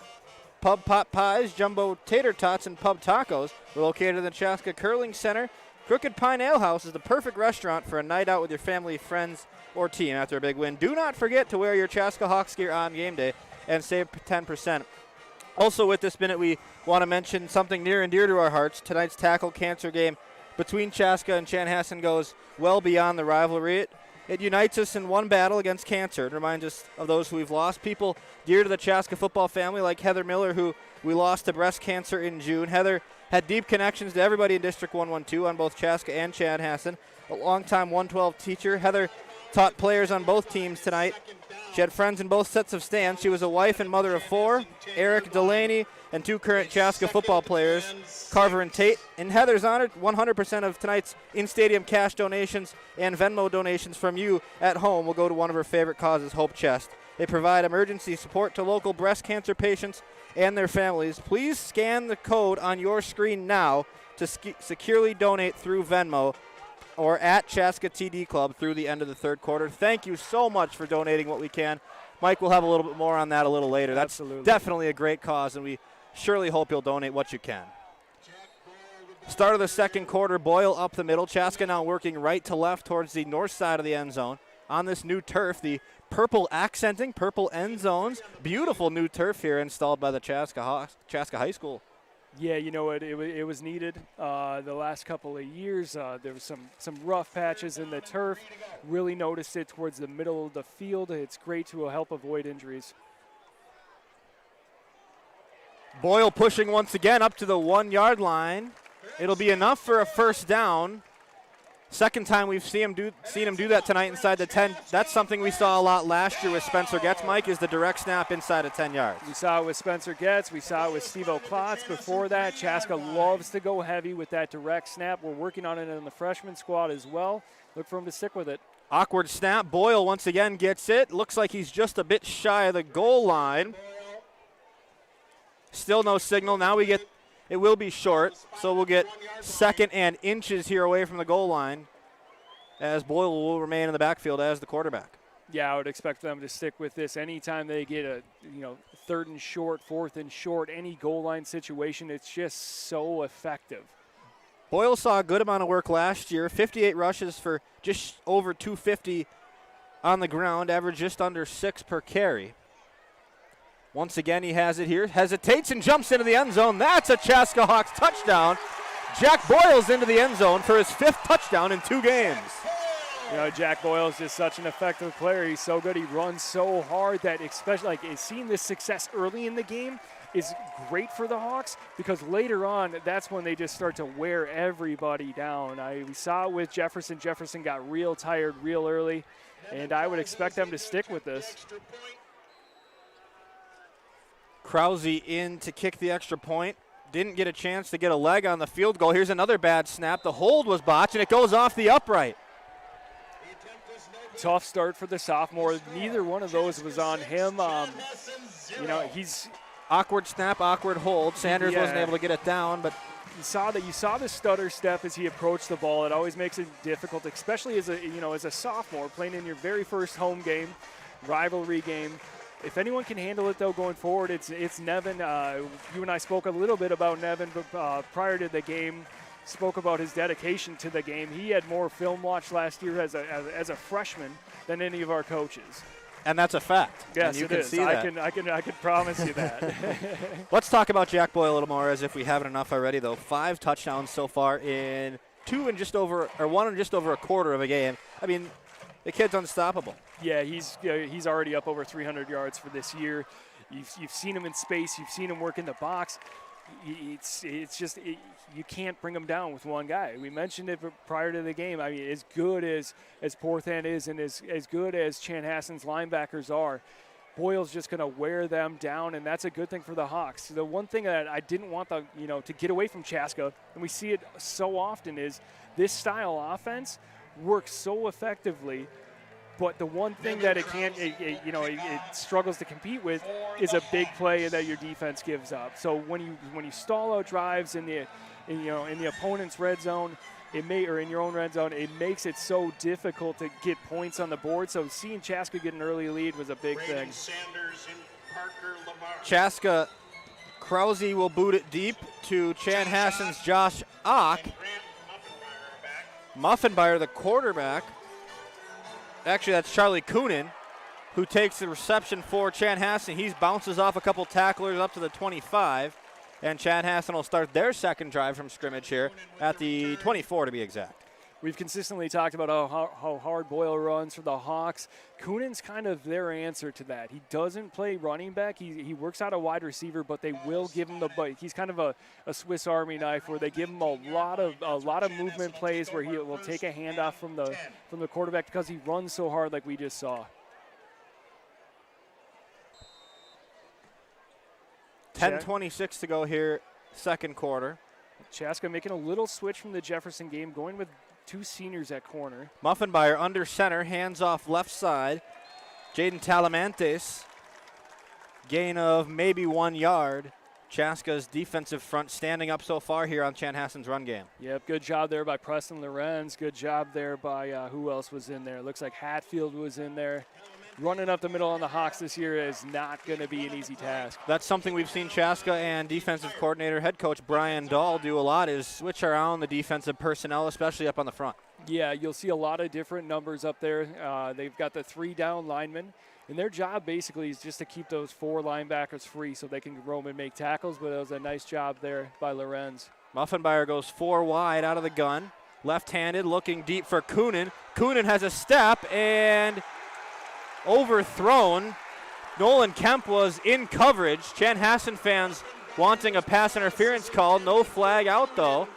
pub pot pies, jumbo tater tots, and pub tacos. We're located in the Chaska Curling Center. Crooked Pine Ale House is the perfect restaurant for a night out with your family, friends, or team after a big win. Do not forget to wear your Chaska Hawks gear on game day and save 10%. Also with this minute, we want to mention something near and dear to our hearts. Tonight's tackle cancer game between Chaska and Chanhassen goes well beyond the rivalry. It unites us in one battle against cancer. It reminds us of those who we've lost. People dear to the Chaska football family, like Heather Miller, who we lost to breast cancer in June. Heather had deep connections to everybody in District 112 on both Chaska and Chanhassen. A longtime 112 teacher. Heather taught players on both teams tonight. She had friends in both sets of stands. She was a wife and mother of 4, Eric Delaney, and 2 current Chaska football players, Carver and Tate. In Heather's honor, 100% of tonight's in-stadium cash donations and Venmo donations from you at home will go to one of her favorite causes, Hope Chest. They provide emergency support to local breast cancer patients and their families. Please scan the code on your screen now to securely donate through Venmo or at Chaska TD Club through the end of the third quarter. Thank you so much for donating what we can. Mike will have a little bit more on that a little later. That's definitely a great cause, and we surely hope you'll donate what you can. Start of the second quarter, Boyle up the middle. Chaska now working right to left towards the north side of the end zone. On this new turf, the purple accenting, purple end zones. Beautiful new turf here installed by the Chaska Hawks, Chaska High School. Yeah, you know, it was needed the last couple of years. There was some rough patches in the turf. Really noticed it towards the middle of the field. It's great to help avoid injuries. Boyle pushing once again up to the 1-yard line. It'll be enough for a first down. Second time we've seen him do that tonight inside the 10. That's something we saw a lot last year with Spencer Getz, Mike, is the direct snap inside of 10 yards. We saw it with Spencer Getz. We saw it with Steve O'Klotz before that. Chaska loves to go heavy with that direct snap. We're working on it in the freshman squad as well. Look for him to stick with it. Awkward snap. Boyle once again gets it. Looks like he's just a bit shy of the goal line. Still no signal. Now we get, it will be short, so we'll get 2nd and inches here away from the goal line as Boyle will remain in the backfield as the quarterback. Yeah, I would expect them to stick with this. Anytime they get a 3rd and short, 4th and short, any goal line situation, it's just so effective. Boyle saw a good amount of work last year, 58 rushes for just over 250 on the ground, average just under 6 per carry. Once again, he has it here, hesitates and jumps into the end zone. That's a Chaska Hawks touchdown. Jack Boyle's into the end zone for his 5th touchdown in 2 games. You know, Jack Boyle is just such an effective player. He's so good. He runs so hard that, especially seeing this success early in the game is great for the Hawks, because later on, that's when they just start to wear everybody down. We saw it with Jefferson. Jefferson got real tired real early, and I would expect them to stick with this. Krause in to kick the extra point. Didn't get a chance to get a leg on the field goal. Here's another bad snap. The hold was botched, and it goes off the upright. Tough start for the sophomore. Neither one of those was on him. He's awkward snap, awkward hold. Sanders wasn't able to get it down, but you saw the stutter step as he approached the ball. It always makes it difficult, especially as a sophomore playing in your very first home game, rivalry game. If anyone can handle it, though, going forward, it's Nevin. You and I spoke a little bit about Nevin prior to the game, spoke about his dedication to the game. He had more film watch last year as a freshman than any of our coaches. And that's a fact. Yes, and you it can is. see that. I can promise you that. Let's talk about Jack Boyle a little more, as if we haven't enough already, though. 5 touchdowns so far in one and just over a quarter of a game. I mean, the kid's unstoppable. Yeah, he's already up over 300 yards for this year. You've seen him in space. You've seen him work in the box. It's just you can't bring him down with one guy. We mentioned it prior to the game. I mean, as good as Porthan is and as good as Chanhassen's linebackers are, Boyle's just going to wear them down, and that's a good thing for the Hawks. The one thing that I didn't want to get away from Chaska, and we see it so often, is this style offense works so effectively. But the one thing that it struggles to compete with is a big play that your defense gives up. So when you stall out drives in the opponent's red zone, in your own red zone, it makes it so difficult to get points on the board. So seeing Chaska get an early lead was a big thing. Chaska, Krause will boot it deep to Chanhassen's Josh Ock. Muffenbeyer, the quarterback. Actually, that's Charlie Coonan, who takes the reception for Chanhassen. He bounces off a couple tacklers up to the 25, and Chanhassen will start their second drive from scrimmage here at the 24 to be exact. We've consistently talked about how hard Boyle runs for the Hawks. Coonan's kind of their answer to that. He doesn't play running back. He works out a wide receiver, but they will give him the bite. He's kind of a Swiss Army knife where they give him a lot of movement plays where he will take a handoff from the quarterback because he runs so hard like we just saw. 10:26 to go here, second quarter. Chaska making a little switch from the Jefferson game, going with 2 seniors at corner. Muffenbeyer under center, hands off left side. Jaden Talamantes, gain of maybe 1 yard. Chaska's defensive front standing up so far here on Chanhassen's run game. Yep, good job there by Preston Lorenz. Good job there by who else was in there? Looks like Hatfield was in there. Running up the middle on the Hawks this year is not going to be an easy task. That's something we've seen Chaska and defensive coordinator, head coach Brian Dahl do a lot, is switch around the defensive personnel, especially up on the front. Yeah, you'll see a lot of different numbers up there. They've got the 3 down linemen, and their job basically is just to keep those 4 linebackers free so they can roam and make tackles, but it was a nice job there by Lorenz. Muffenbeyer goes 4 wide out of the gun. Left-handed, looking deep for Coonan. Coonan has a step and overthrown. Nolan Kemp was in coverage. Chanhassen fans wanting a pass interference call. No flag out, though.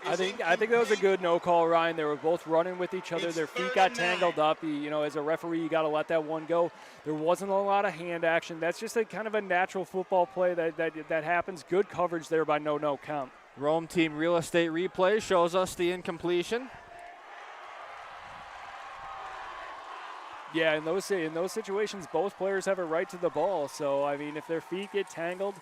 I think that was a good no call, Ryan. They were both running with each other. Their feet got tangled up. As a referee, you got to let that one go. There wasn't a lot of hand action. That's just a kind of a natural football play that happens. Good coverage there by no Kemp. Rome Team Real Estate replay shows us the incompletion. Yeah, in those situations, both players have a right to the ball. So, I mean, if their feet get tangled,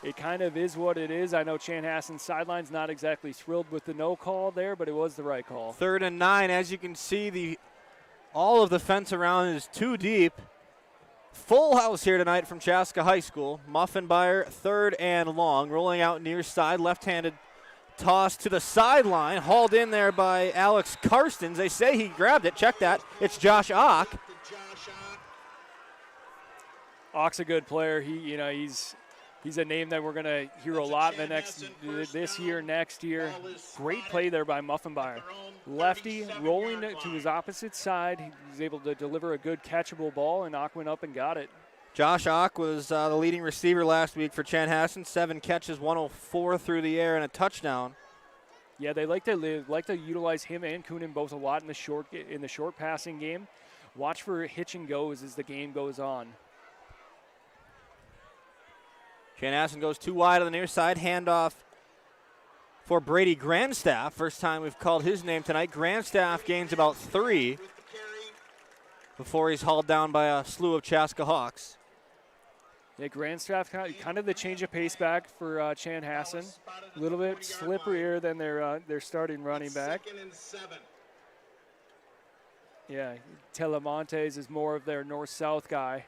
it kind of is what it is. I know Chanhassen's sideline's not exactly thrilled with the no call there, but it was the right call. 3rd and 9. As you can see, all of the fence around is too deep. Full house here tonight from Chaska High School. Muffenbeyer, 3rd and long, rolling out near side, left-handed toss to the sideline, hauled in there by Alex Karstens. They say he grabbed it. Check that. It's Josh Ock. Ock's a good player. He's a name that we're going to hear a lot in this year, next year. Great play there by Muffenbeyer. Lefty rolling to his opposite side. He was able to deliver a good catchable ball, and Ock went up and got it. Josh Ock was the leading receiver last week for Chanhassen. 7 catches, 104 through the air, and a touchdown. Yeah, they like to utilize him and Coonan both a lot in the short passing game. Watch for hitch and goes as the game goes on. Chanhassen goes 2 wide on the near side. Handoff for Brady Grandstaff. First time we've called his name tonight. Grandstaff gains about 3. before he's hauled down by a slew of Chaska Hawks. Yeah, Grandstraff kind of the change of pace back for Chanhassen. A little bit slipperier than their starting running back. Yeah, Telemontes is more of their north-south guy.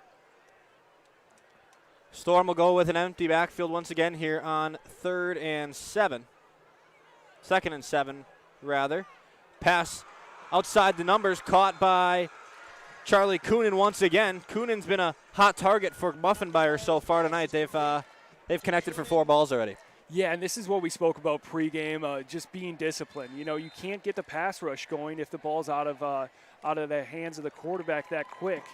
Storm will go with an empty backfield once again here on 2nd and 7. 2nd and 7, rather. Pass outside the numbers, caught by Charlie Coonan once again. Coonan's been a hot target for Muffenmeyer so far tonight. They've connected for 4 balls already. Yeah, and this is what we spoke about pregame, just being disciplined. You know, you can't get the pass rush going if the ball's out of the hands of the quarterback that quick.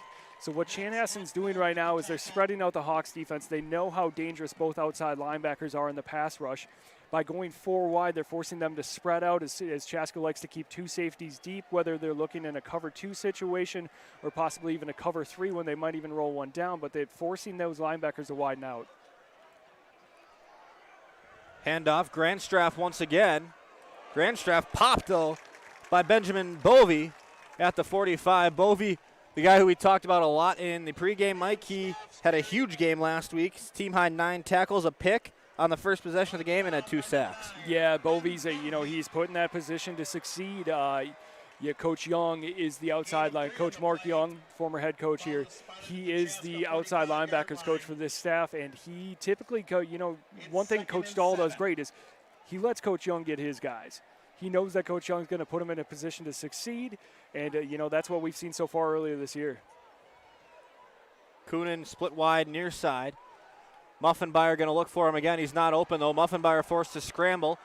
So what Chanhassen's doing right now is they're spreading out the Hawks defense. They know how dangerous both outside linebackers are in the pass rush. By going 4 wide, they're forcing them to spread out as Chaska likes to keep 2 safeties deep, whether they're looking in a cover 2 situation or possibly even a cover 3 when they might even roll one down, but they're forcing those linebackers to widen out. Handoff, Grandstraff once again. Grandstraff popped, though, by Benjamin Bovey at the 45. Bovey, the guy who we talked about a lot in the pregame, Mike, he had a huge game last week. His team high 9 tackles, a pick on the first possession of the game, and had 2 sacks. Yeah, Bovey's he's put in that position to succeed. Coach Young is the outside line. Coach Mark Young, former head coach here, he is the outside linebackers coach for this staff, and he typically, one thing Coach Stahl does great is he lets Coach Young get his guys. He knows that Coach Young's going to put him in a position to succeed, and that's what we've seen so far earlier this year. Coonan split wide near side. Muffenmeyer going to look for him again. He's not open, though. Muffenmeyer forced to scramble,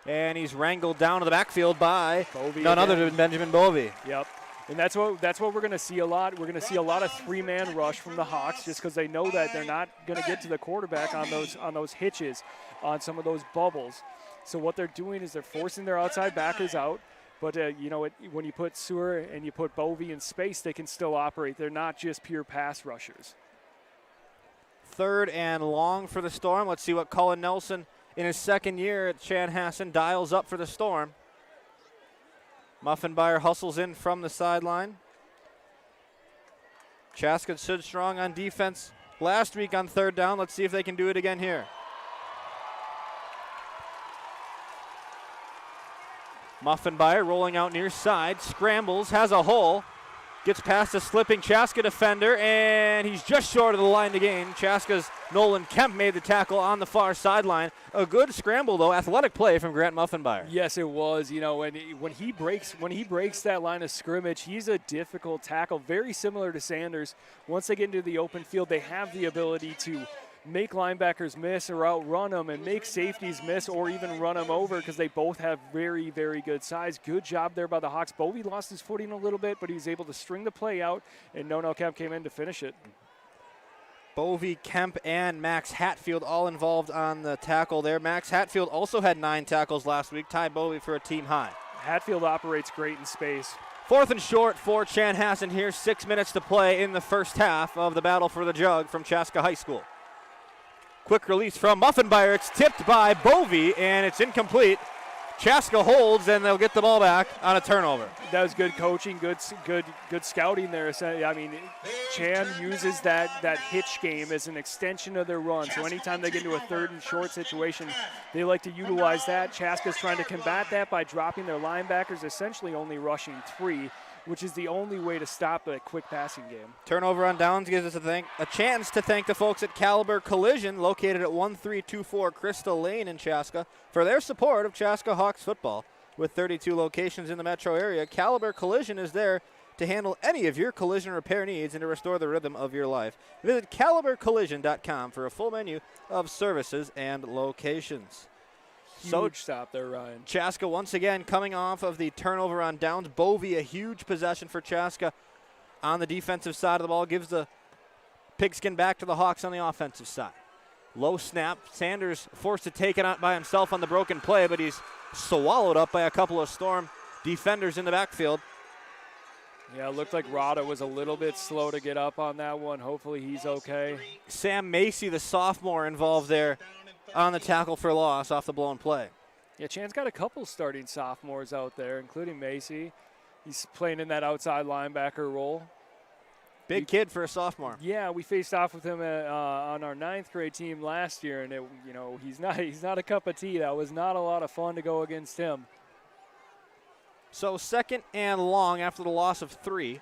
and he's wrangled down to the backfield by none other than Benjamin Bovey. Yep, and that's what we're going to see a lot. We're going to see a lot of 3-man rush from the Hawks just because they know that they're not going to get to the quarterback on those hitches, on some of those bubbles. So what they're doing is they're forcing their outside backers out. But, when you put Sewer and you put Bovey in space, they can still operate. They're not just pure pass rushers. 3rd and long for the Storm. Let's see what Cullen Nelson, in his 2nd year at Chanhassen, dials up for the Storm. Muffenmeyer hustles in from the sideline. Chaska stood strong on defense last week on 3rd down. Let's see if they can do it again here. Muffenmeyer rolling out near side, scrambles, has a hole, gets past a slipping Chaska defender, and he's just short of the line to gain. Chaska's Nolan Kemp made the tackle on the far sideline. A good scramble, though, athletic play from Grant Muffenmeyer. Yes, it was. When he breaks that line of scrimmage, he's a difficult tackle, very similar to Sanders. Once they get into the open field, they have the ability to make linebackers miss or outrun them and make safeties miss or even run them over because they both have very, very good size. Good job there by the Hawks. Bovey lost his footing a little bit, but he was able to string the play out, and Nono Kemp came in to finish it. Bovey, Kemp, and Max Hatfield all involved on the tackle there. Max Hatfield also had 9 tackles last week, tied Bovey for a team high. Hatfield operates great in space. 4th and short for Chanhassen here. 6 minutes to play in the first half of the battle for the jug from Chaska High School. Quick release from Muffenmeyer. It's tipped by Bovey, and it's incomplete. Chaska holds, and they'll get the ball back on a turnover. That was good coaching, good scouting there. I mean, Chan uses that hitch game as an extension of their run. So anytime they get into a 3rd and short situation, they like to utilize that. Chaska's trying to combat that by dropping their linebackers, essentially only rushing 3, which is the only way to stop a quick passing game. Turnover on downs gives us a chance to thank the folks at Caliber Collision, located at 1324 Crystal Lane in Chaska, for their support of Chaska Hawks football. With 32 locations in the metro area, Caliber Collision is there to handle any of your collision repair needs and to restore the rhythm of your life. Visit calibercollision.com for a full menu of services and locations. Huge stop there, Ryan. Chaska once again coming off of the turnover on downs. Bovey, a huge possession for Chaska on the defensive side of the ball, gives the pigskin back to the Hawks on the offensive side. Low snap. Sanders forced to take it out by himself on the broken play, but he's swallowed up by a couple of Storm defenders in the backfield. Yeah, it looked like Rada was a little bit slow to get up on that one. Hopefully he's okay. Sam Macy, the sophomore, involved there on the tackle for loss off the blown play. Yeah, Chan's got a couple starting sophomores out there, including Macy. He's playing in that outside linebacker role. Big kid for a sophomore. Yeah, we faced off with him on our 9th grade team last year, and he's not a cup of tea. That was not a lot of fun to go against him. So 2nd and long after the loss of 3.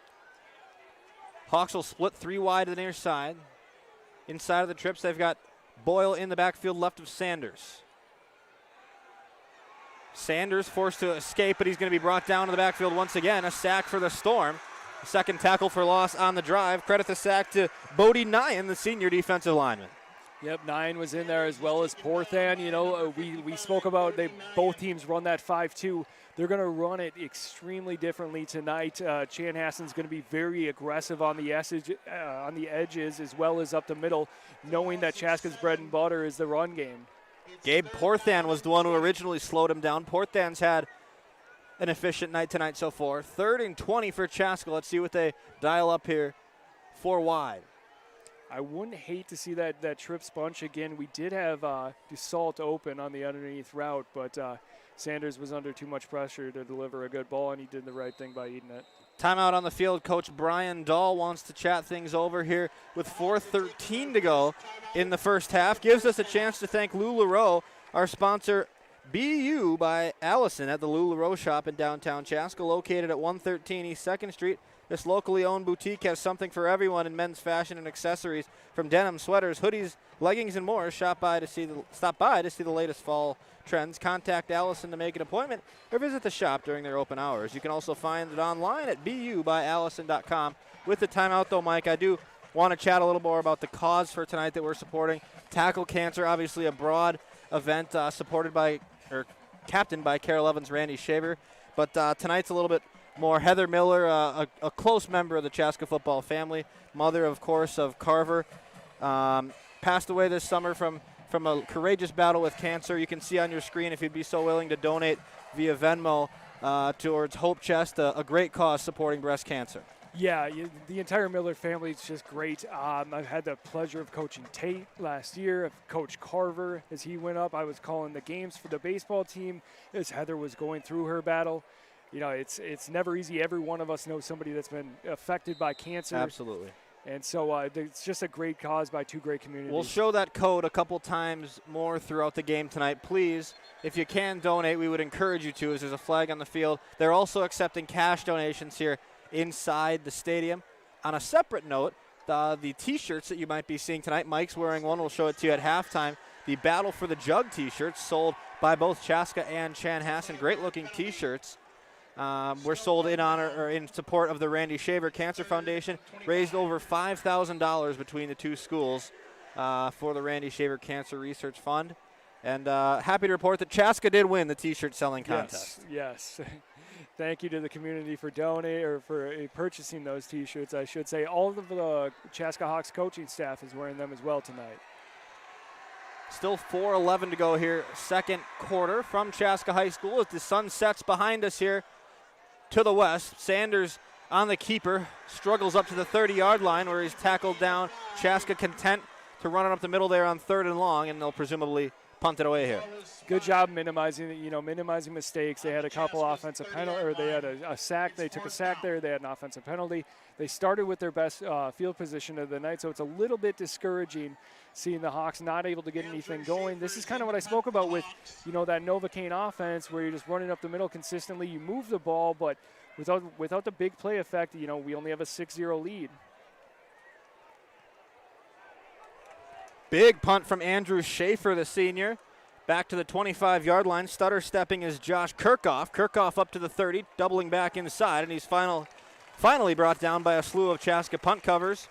Hawks will split 3 wide to the near side. Inside of the trips, they've got Boyle in the backfield left of Sanders. Sanders forced to escape, but he's going to be brought down to the backfield once again. A sack for the Storm. Second tackle for loss on the drive. Credit the sack to Bodie Nyan, the senior defensive lineman. Yep, Nyan was in there as well as Porthan. We spoke about both teams run that 5-2. They're going to run it extremely differently tonight. Chanhassen's going to be very aggressive on the edges as well as up the middle, knowing that Chaska's bread and butter is the run game. Gabe Porthan was the one who originally slowed him down. Porthan's had an efficient night tonight so far. 3rd and 20 for Chaska. Let's see what they dial up here. 4 wide. I wouldn't hate to see that trips bunch again. We did have DeSalt open on the underneath route, but Sanders was under too much pressure to deliver a good ball, and he did the right thing by eating it. Timeout on the field. Coach Brian Dahl wants to chat things over here with 4:13 to go in the first half. Gives us a chance to thank LuLaRoe, our sponsor, BU by Allison at the LuLaRoe shop in downtown Chaska, located at 113 East 2nd Street. This locally owned boutique has something for everyone in men's fashion and accessories, from denim, sweaters, hoodies, leggings, and more. Stop by to see the latest fall trends. Contact Allison to make an appointment or visit the shop during their open hours. You can also find it online at bubyallison.com. With the timeout, though, Mike, I do want to chat a little more about the cause for tonight that we're supporting. Tackle Cancer, obviously a broad event captained by Carol Evans, Randy Shaver. But tonight's a little bit more. Heather Miller, a close member of the Chaska football family, mother, of course, of Carver, passed away this summer from a courageous battle with cancer. You can see on your screen, if you'd be so willing to donate via Venmo towards Hope Chest, a great cause supporting breast cancer. Yeah, the entire Miller family is just great. I've had the pleasure of coaching Tate last year. I've coached Carver as he went up. I was calling the games for the baseball team as Heather was going through her battle. It's never easy. Every one of us knows somebody that's been affected by cancer. Absolutely. And so it's just a great cause by 2 great communities. We'll show that code a couple times more throughout the game tonight. Please, if you can donate, we would encourage you to, as there's a flag on the field. They're also accepting cash donations here inside the stadium. On a separate note, the T-shirts that you might be seeing tonight, Mike's wearing one. We'll show it to you at halftime. The Battle for the Jug T-shirts sold by both Chaska and Chanhassen. Great-looking T-shirts. We're sold in honor or in support of the Randy Shaver Cancer Foundation. Raised over $5,000 between the 2 schools for the Randy Shaver Cancer Research Fund. And happy to report that Chaska did win the T-shirt selling contest. Yes. Thank you to the community for donating or for purchasing those T-shirts. I should say all of the Chaska Hawks coaching staff is wearing them as well tonight. Still 4:11 to go here, second quarter from Chaska High School as the sun sets behind us here to the west. Sanders on the keeper, struggles up to the 30-yard line where he's tackled down. Chaska content to run it up the middle there on 3rd and long, and they'll presumably punt it away here. Good job minimizing mistakes. They had a couple offensive penalties, or they had a sack. They took a sack there. They had an offensive penalty. They started with their best field position of the night, so it's a little bit discouraging seeing the Hawks not able to get anything going. This is kind of what I spoke about with, that Novocaine offense where you're just running up the middle consistently. You move the ball, but without the big play effect, we only have a 6-0 lead. Big punt from Andrew Schaefer, the senior. Back to the 25-yard line. Stutter stepping is Josh Kirchhoff. Kirchhoff up to the 30, doubling back inside, and he's finally brought down by a slew of Chaska punt covers.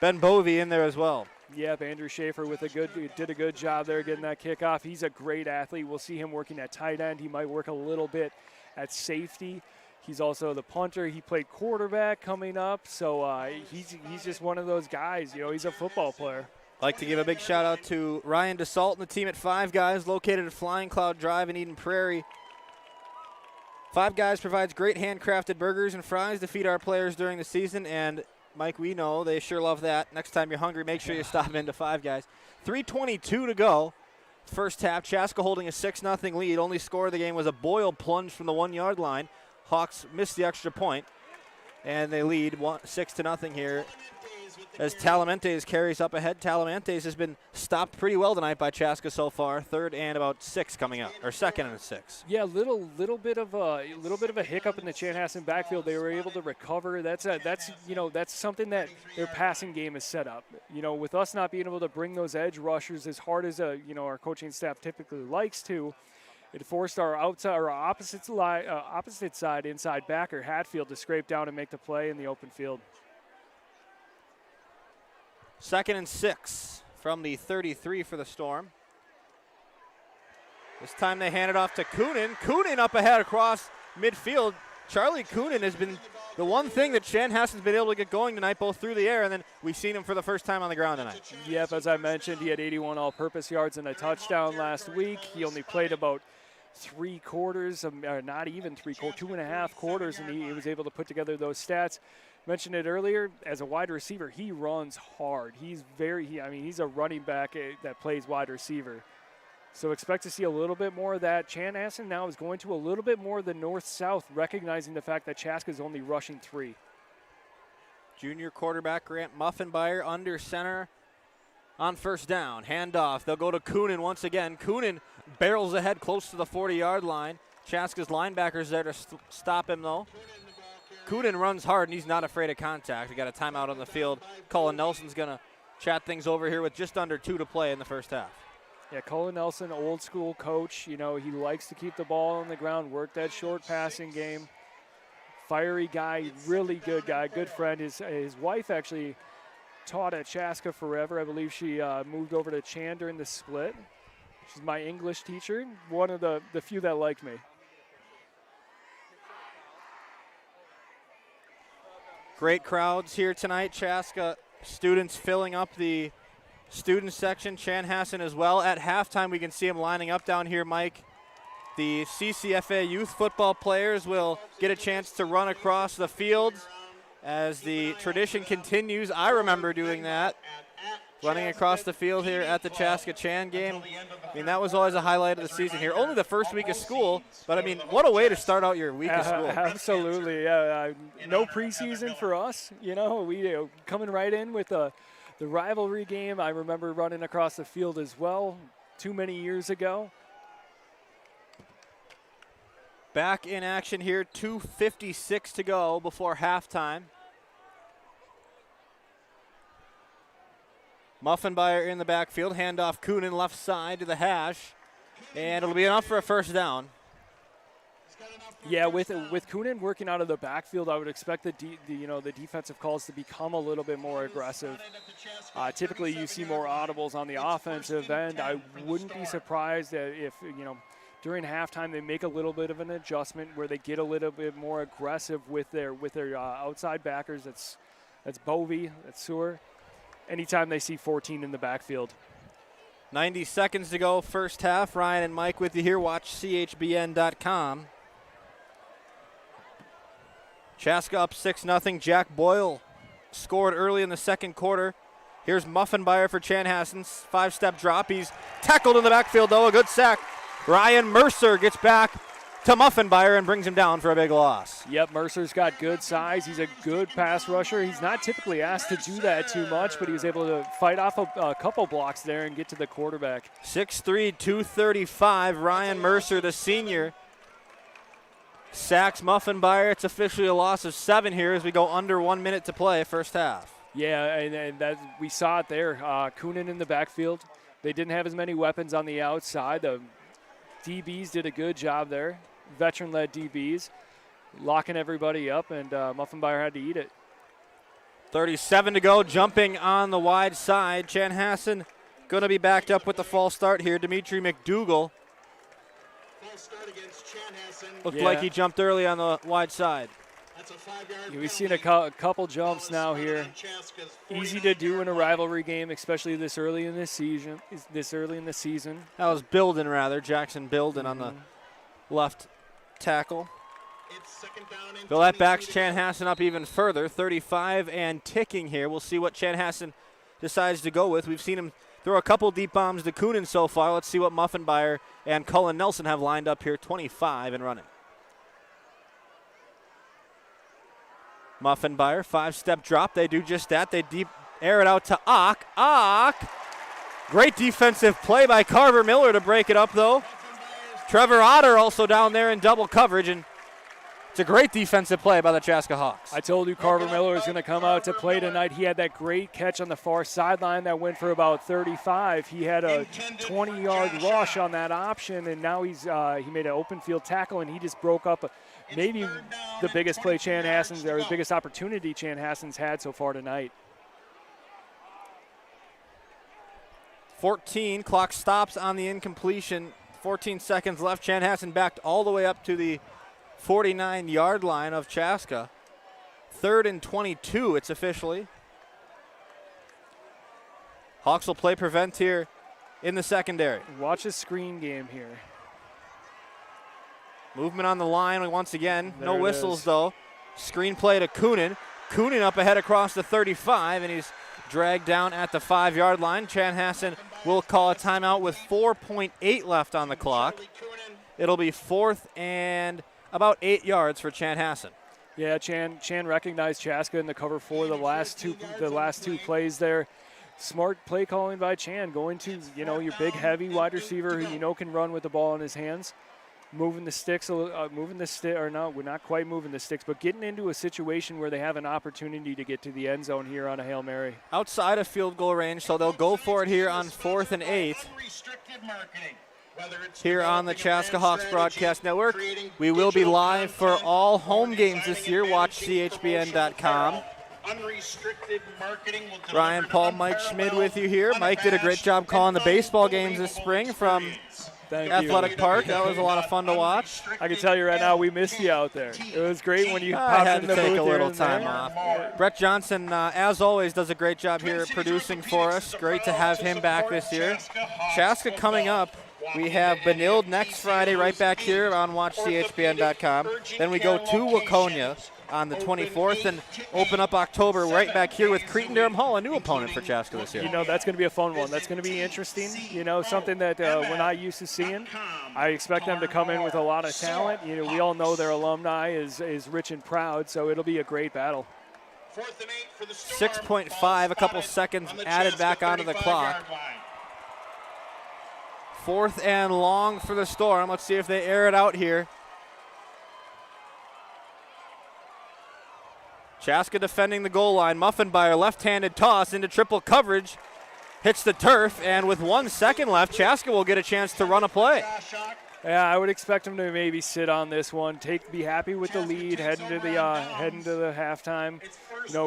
Ben Bovey in there as well. Yep, Andrew Schaefer did a good job there getting that kickoff. He's a great athlete. We'll see him working at tight end. He might work a little bit at safety. He's also the punter. He played quarterback coming up, so he's just one of those guys. He's a football player. Like to give a big shout out to Ryan DeSalt and the team at Five Guys, located at Flying Cloud Drive in Eden Prairie. Five Guys provides great handcrafted burgers and fries to feed our players during the season, and Mike, we know they sure love that. Next time you're hungry, make sure you stop into Five Guys. 3:22 to go. First half, Chaska holding a 6-0 lead. Only score of the game was a Boyle plunge from the 1-yard line. Hawks missed the extra point. and they lead 6-0 here as Talamentes carries up ahead. Talamentes has been stopped pretty well tonight by Chaska so far. 3rd and about 6 coming up, or 2nd and 6. Yeah, little bit of a hiccup in the Chanhassen backfield. They were able to recover. That's something that their passing game is set up. With us not being able to bring those edge rushers as hard as our coaching staff typically likes to, it forced our opposite side inside backer Hatfield to scrape down and make the play in the open field. 2nd and 6 from the 33 for the Storm. This time they hand it off to Coonan. Coonan up ahead across midfield. Charlie Coonan has been the one thing that Chanhassen's been able to get going tonight, both through the air, and then we've seen him for the first time on the ground tonight. Yep, as I mentioned, he had 81 all-purpose yards and a touchdown last week. He only played about 3 quarters, or not even 3 quarters, 2.5 quarters, and he was able to put together those stats. Mentioned it earlier, as a wide receiver, he runs hard. He's a running back that plays wide receiver. So expect to see a little bit more of that. Chanhassen now is going to a little bit more of the north-south, recognizing the fact that Chaska is only rushing 3. Junior quarterback Grant Muffenbeyer under center on 1st down. Handoff. They'll go to Coonan once again. Coonan barrels ahead close to the 40-yard line. Chaska's linebackers there to stop him, though. Coonan runs hard, and he's not afraid of contact. We got a timeout on the field. Colin Nelson's going to chat things over here with just under 2 to play in the first half. Yeah, Colin Nelson, old school coach. He likes to keep the ball on the ground, work that short passing game. Fiery guy, really good guy, good friend. His wife actually taught at Chaska forever. I believe she moved over to Chan during the split. She's my English teacher, one of the few that liked me. Great crowds here tonight. Chaska students filling up the student section. Chanhassen as well. At halftime, we can see them lining up down here, Mike. The CCFA youth football players will get a chance to run across the field as the tradition continues. I remember doing that, running across the field here at the Chaska Chan game. That was always a highlight of the season here. Only the first week of school, but what a way to start out your week of school. Absolutely, no preseason for us. We coming right in with the rivalry game. I remember running across the field as well too many years ago. Back in action here, 2:56 to go before halftime. Muffenbeyer in the backfield, handoff Coonan left side to the hash, and it'll be enough for a 1st down. Yeah, with Coonan working out of the backfield, I would expect the defensive calls to become a little bit more aggressive. Typically, you see more audibles on the offensive end. I wouldn't be surprised if during halftime they make a little bit of an adjustment where they get a little bit more aggressive with their outside backers. That's Bovey, that's Sewer. Anytime they see 14 in the backfield. 90 seconds to go, first half. Ryan and Mike with you here. Watch chbn.com. Chaska up 6-0. Jack Boyle scored early in the second quarter. Here's Muffenbeyer for Chanhassen's 5-step drop. He's tackled in the backfield, though. A good sack. Ryan Mercer gets back to Muffenbeyer and brings him down for a big loss. Yep, Mercer's got good size. He's a good pass rusher. He's not typically asked to do that too much, but he was able to fight off a couple blocks there and get to the quarterback. 6'3", 235. Ryan Mercer, the senior, sacks Muffenbeyer. It's officially a loss of 7 here as we go under 1 minute to play first half. Yeah, and that we saw it there. Coonan in the backfield. They didn't have as many weapons on the outside. The DBs did a good job there. Veteran-led DBs, locking everybody up, and Muffenbeyer had to eat it. 37 to go, jumping on the wide side. Chanhassen going to be backed up with the false start here. Dimitri McDougall. Looked like he jumped early on the wide side. We've seen a couple jumps now here. Easy to do in a rivalry game, especially this early in the season. That was Bilden, rather. Jackson Bilden on the left tackle. Bill, that backs Chanhassen up even further. 35 and ticking here. We'll see what Chanhassen decides to go with. We've seen him throw a couple deep bombs to Coonan so far. Let's see what Muffenbeyer and Cullen Nelson have lined up here. 25 and running. Muffenbauer, 5-step drop. They do just that. They deep air it out to Ock. Ock. Great defensive play by Carver Miller to break it up, though. Trevor Otter also down there in double coverage, and it's a great defensive play by the Chaska Hawks. I told you Carver Miller was going to come out to play tonight. He had that great catch on the far sideline that went for about 35. He had a 20-yard rush on that option, and now he made an open field tackle, and he just broke up maybe the biggest play Chanhassen's, or the biggest opportunity Chanhassen's had so far tonight. 14, clock stops on the incompletion. 14 seconds left. Chanhassen backed all the way up to the 49-yard line of Chaska. 3rd and 22, it's officially. Hawks will play prevent here in the secondary. Watch a screen game here. Movement on the line once again. There no it whistles, is. though. Screen play to Coonan. Coonan up ahead across the 35, and he's dragged down at the 5-yard line. Chanhassen will call a timeout with 4.8 left on the clock. It'll be 4th and about 8 yards for Chanhassen. Yeah, Chan recognized Chaska in the cover 4 the last two plays there. Smart play calling by Chan, going to your big heavy wide receiver who can run with the ball in his hands. Moving the sticks, or no, we're not quite moving the sticks, but getting into a situation where they have an opportunity to get to the end zone here on a Hail Mary. Outside of field goal range, so they'll go for it here on 4th and 8. Here on the Chaska Hawks Broadcast Network. We will be live for all home games this year. Watch chbn.com. Ryan Paul, Mike Schmid with you here. Mike did a great job calling the baseball games this spring from Athletic Park. That was a lot of fun to watch. I can tell you right now, we missed you out there. It was great when you I popped had in to the take booth a here little and time there. off. Brett Johnson, as always, does a great job here producing for us. Great to have him back this year. Chaska coming up. We have Benilde next Friday right back here on WatchCHBN.com. Then we go to Waconia on the 24th and open up October right back here with Cretin-Derham Hall, a new opponent for Chaska this year. That's going to be a fun one. That's going to be interesting. Something that we're not used to seeing. I expect them to come in with a lot of talent. We all know their alumni is rich and proud, so it'll be a great battle. 6.5, a couple seconds added back onto the clock. 4th and long for the Storm. Let's see if they air it out here. Chaska defending the goal line. Muffenbauer, left-handed toss into triple coverage. Hits the turf, and with 1 second left, Chaska will get a chance to run a play. Yeah, I would expect them to maybe sit on this one, be happy with the lead, head into the halftime,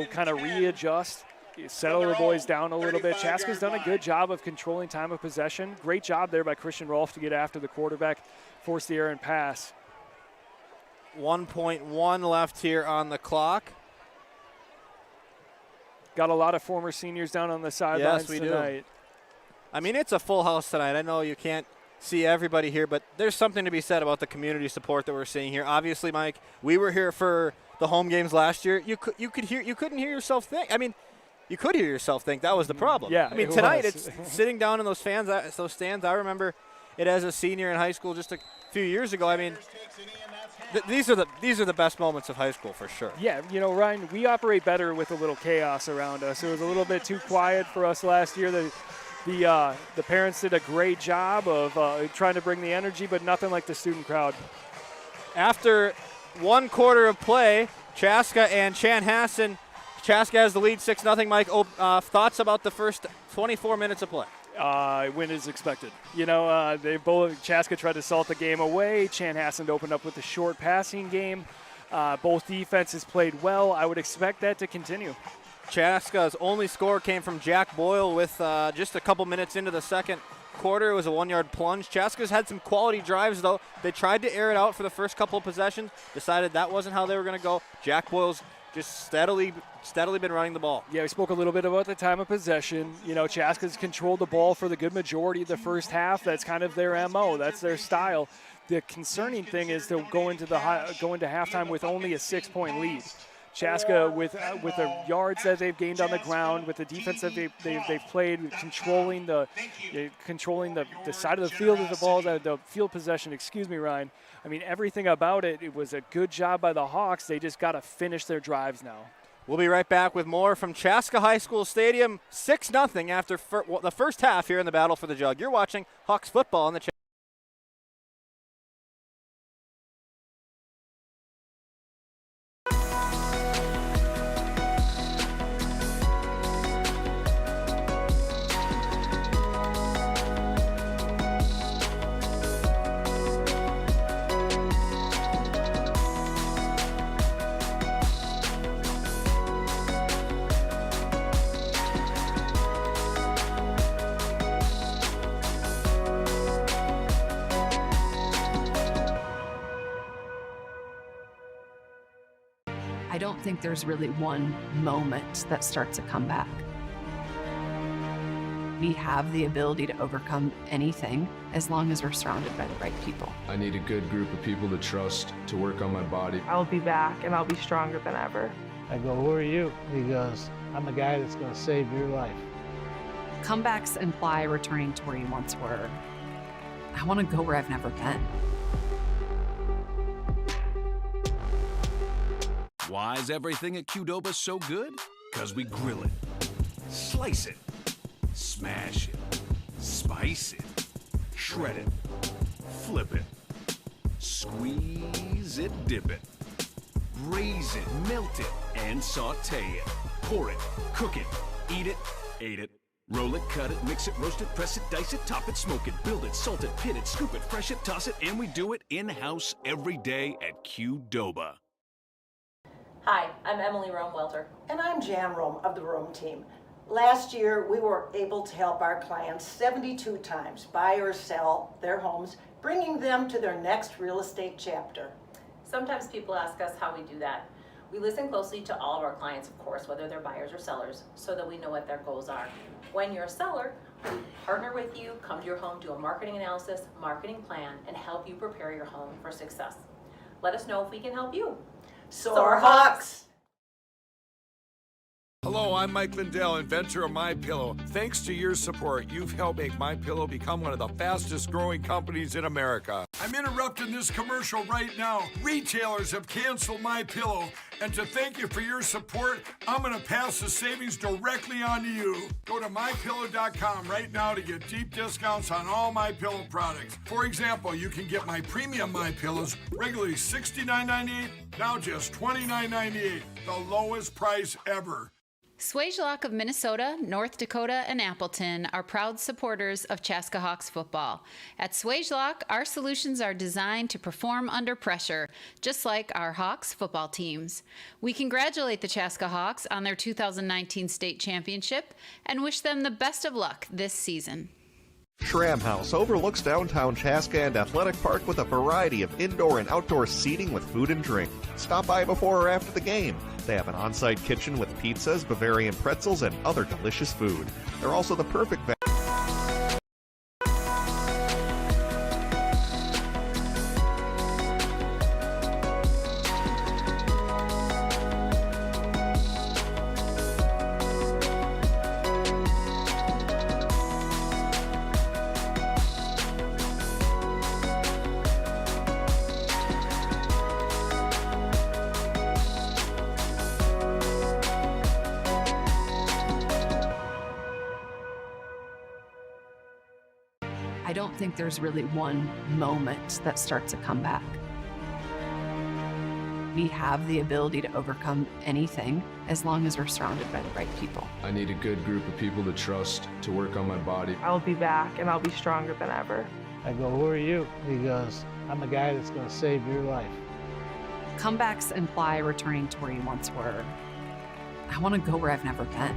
kind of readjust. Settle the boys down a little bit. Chaska's done a good job of controlling time of possession. Great job there by Christian Rolfe to get after the quarterback, force the errant pass. 1.1 left here on the clock. Got a lot of former seniors down on the sidelines tonight. Do. I mean, it's a full house tonight. I know you can't see everybody here, but there's something to be said about the community support that we're seeing here. Obviously, Mike, we were here for the home games last year. You couldn't hear yourself think. I mean, you could hear yourself think that was the problem. Yeah, I mean, tonight it's sitting down in those stands. I remember it as a senior in high school just a few years ago. I mean, these are the best moments of high school for sure. Yeah, Ryan, we operate better with a little chaos around us. It was a little bit too quiet for us last year. The parents did a great job of trying to bring the energy, but nothing like the student crowd. After 1 quarter of play, Chaska and Chanhassen. Chaska has the lead 6-0. Mike, thoughts about the first 24 minutes of play? Win is expected. Chaska tried to salt the game away. Chanhassen opened up with a short passing game. Both defenses played well. I would expect that to continue. Chaska's only score came from Jack Boyle with just a couple minutes into the second quarter. It was a 1-yard plunge. Chaska's had some quality drives, though. They tried to air it out for the first couple of possessions, decided that wasn't how they were going to go. Jack Boyle's just steadily been running the ball. Yeah, we spoke a little bit about the time of possession. Chaska's controlled the ball for the good majority of the first half. That's kind of their MO. That's their style. The concerning thing is to go into halftime with only a 6-point lead. Chaska, with the yards that they've gained on the ground, with the defense that they've played, controlling the side of the field of the ball, the field possession. Excuse me, Ryan. I mean, everything about it. It was a good job by the Hawks. They just got to finish their drives now. We'll be right back with more from Chaska High School Stadium, 6-0 after the first half here in the battle for the jug. You're watching Hawks football on the I don't think there's really one moment that starts a comeback. We have the ability to overcome anything as long as we're surrounded by the right people. I need a good group of people to trust, to work on my body. I'll be back and I'll be stronger than ever. I go, who are you? He goes, I'm the guy that's going to save your life. Comebacks imply returning to where you once were. I want to go where I've never been. Why is everything at Qdoba so good? Because we grill it, slice it, smash it, spice it, shred it, flip it, squeeze it, dip it, braise it, melt it, and saute it. Pour it, cook it, eat it, ate it. Roll it, cut it, mix it, roast it, press it, dice it, top it, smoke it, build it, salt it, pit it, scoop it, fresh it, toss it, and we do it in-house every day at Qdoba. Hi, I'm Emily Rome-Welter. And I'm Jan Rome of the Rome team. Last year, we were able to help our clients 72 times buy or sell their homes, bringing them to their next real estate chapter. Sometimes people ask us how we do that. We listen closely to all of our clients, of course, whether they're buyers or sellers, so that we know what their goals are. When you're a seller, we partner with you, come to your home, do a marketing analysis, marketing plan, and help you prepare your home for success. Let us know if we can help you. Soar Hawks! Hello, I'm Mike Lindell, inventor of MyPillow. Thanks to your support, you've helped make MyPillow become one of the fastest growing companies in America. I'm interrupting this commercial right now. Retailers have canceled MyPillow, and to thank you for your support, I'm going to pass the savings directly on to you. Go to MyPillow.com right now to get deep discounts on all MyPillow products. For example, you can get my premium MyPillows, regularly $69.98, now just $29.98, the lowest price ever. Swagelock of Minnesota, North Dakota, and Appleton are proud supporters of Chaska Hawks football. At Swagelock, our solutions are designed to perform under pressure, just like our Hawks football teams. We congratulate the Chaska Hawks on their 2019 state championship and wish them the best of luck this season. Schramm House overlooks downtown Chaska and Athletic Park with a variety of indoor and outdoor seating with food and drink. Stop by before or after the game. They have an on-site kitchen with pizzas, Bavarian pretzels, and other delicious food. They're also the perfect I don't think there's really one moment that starts a comeback. We have the ability to overcome anything as long as we're surrounded by the right people. I need a good group of people to trust, to work on my body. I'll be back and I'll be stronger than ever. I go, who are you? He goes, I'm the guy that's going to save your life. Comebacks imply returning to where you once were. I want to go where I've never been.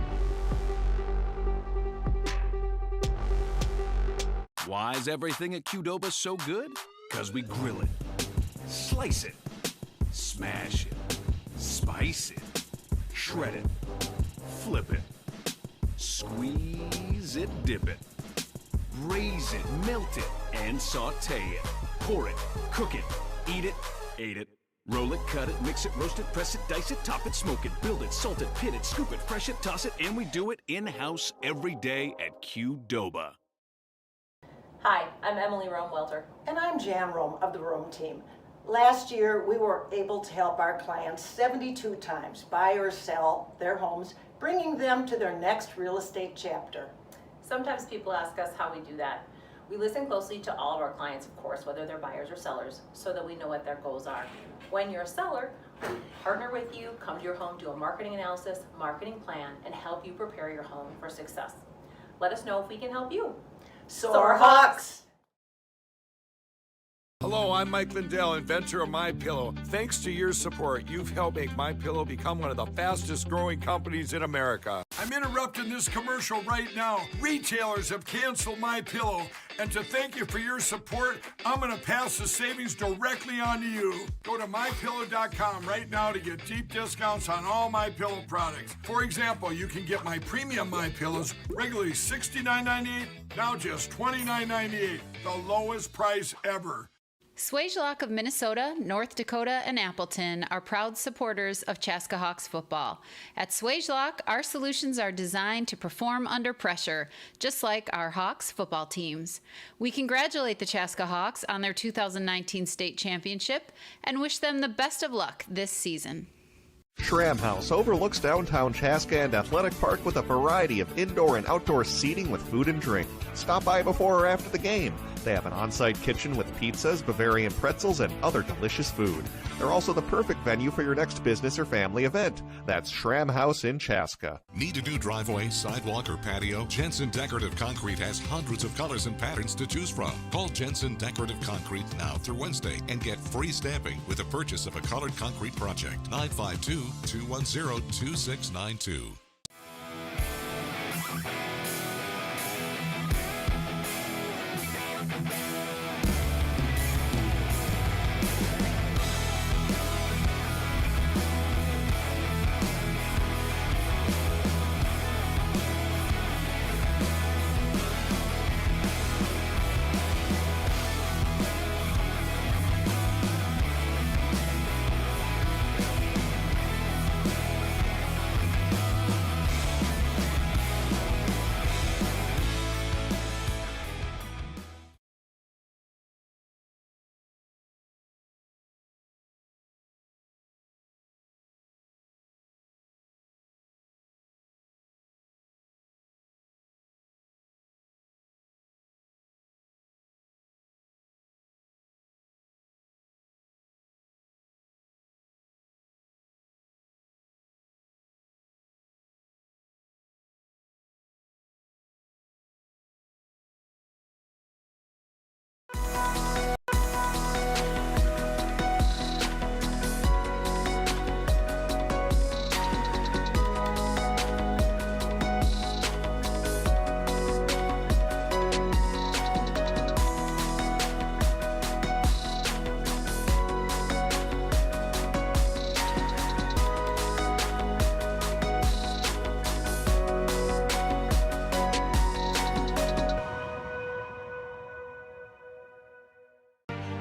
Why is everything at Qdoba so good? Because we grill it, slice it, smash it, spice it, shred it, flip it, squeeze it, dip it, braise it, melt it, and saute it. Pour it, cook it, eat it, ate it. Roll it, cut it, mix it, roast it, press it, dice it, top it, smoke it, build it, salt it, pit it, scoop it, fresh it, toss it, and we do it in-house every day at Qdoba. Hi, I'm Emily Rome-Welter. And I'm Jan Rome of the Rome team. Last year, we were able to help our clients 72 times buy or sell their homes, bringing them to their next real estate chapter. Sometimes people ask us how we do that. We listen closely to all of our clients, of course, whether they're buyers or sellers, so that we know what their goals are. When you're a seller, we partner with you, come to your home, do a marketing analysis, marketing plan, and help you prepare your home for success. Let us know if we can help you. Soar Hawks! Hello, I'm Mike Lindell, inventor of MyPillow. Thanks to your support, you've helped make MyPillow become one of the fastest growing companies in America. I'm interrupting this commercial right now. Retailers have canceled MyPillow, and to thank you for your support, I'm going to pass the savings directly on to you. Go to MyPillow.com right now to get deep discounts on all MyPillow products. For example, you can get my premium MyPillows, regularly $69.98, now just $29.98, the lowest price ever. Swagelock of Minnesota, North Dakota, and Appleton are proud supporters of Chaska Hawks Football. At Swagelock, our solutions are designed to perform under pressure, just like our Hawks football teams. We congratulate the Chaska Hawks on their 2019 state championship and wish them the best of luck this season. Schramm House overlooks downtown Chaska and Athletic Park with a variety of indoor and outdoor seating with food and drink. Stop by before or after the game. They have an on-site kitchen with pizzas, Bavarian pretzels, and other delicious food. They're also the perfect venue for your next business or family event. That's Schramm House in Chaska. Need a new driveway, sidewalk, or patio? Jensen Decorative Concrete has hundreds of colors and patterns to choose from. Call Jensen Decorative Concrete now through Wednesday and get free stamping with the purchase of a colored concrete project. 952-210-2692.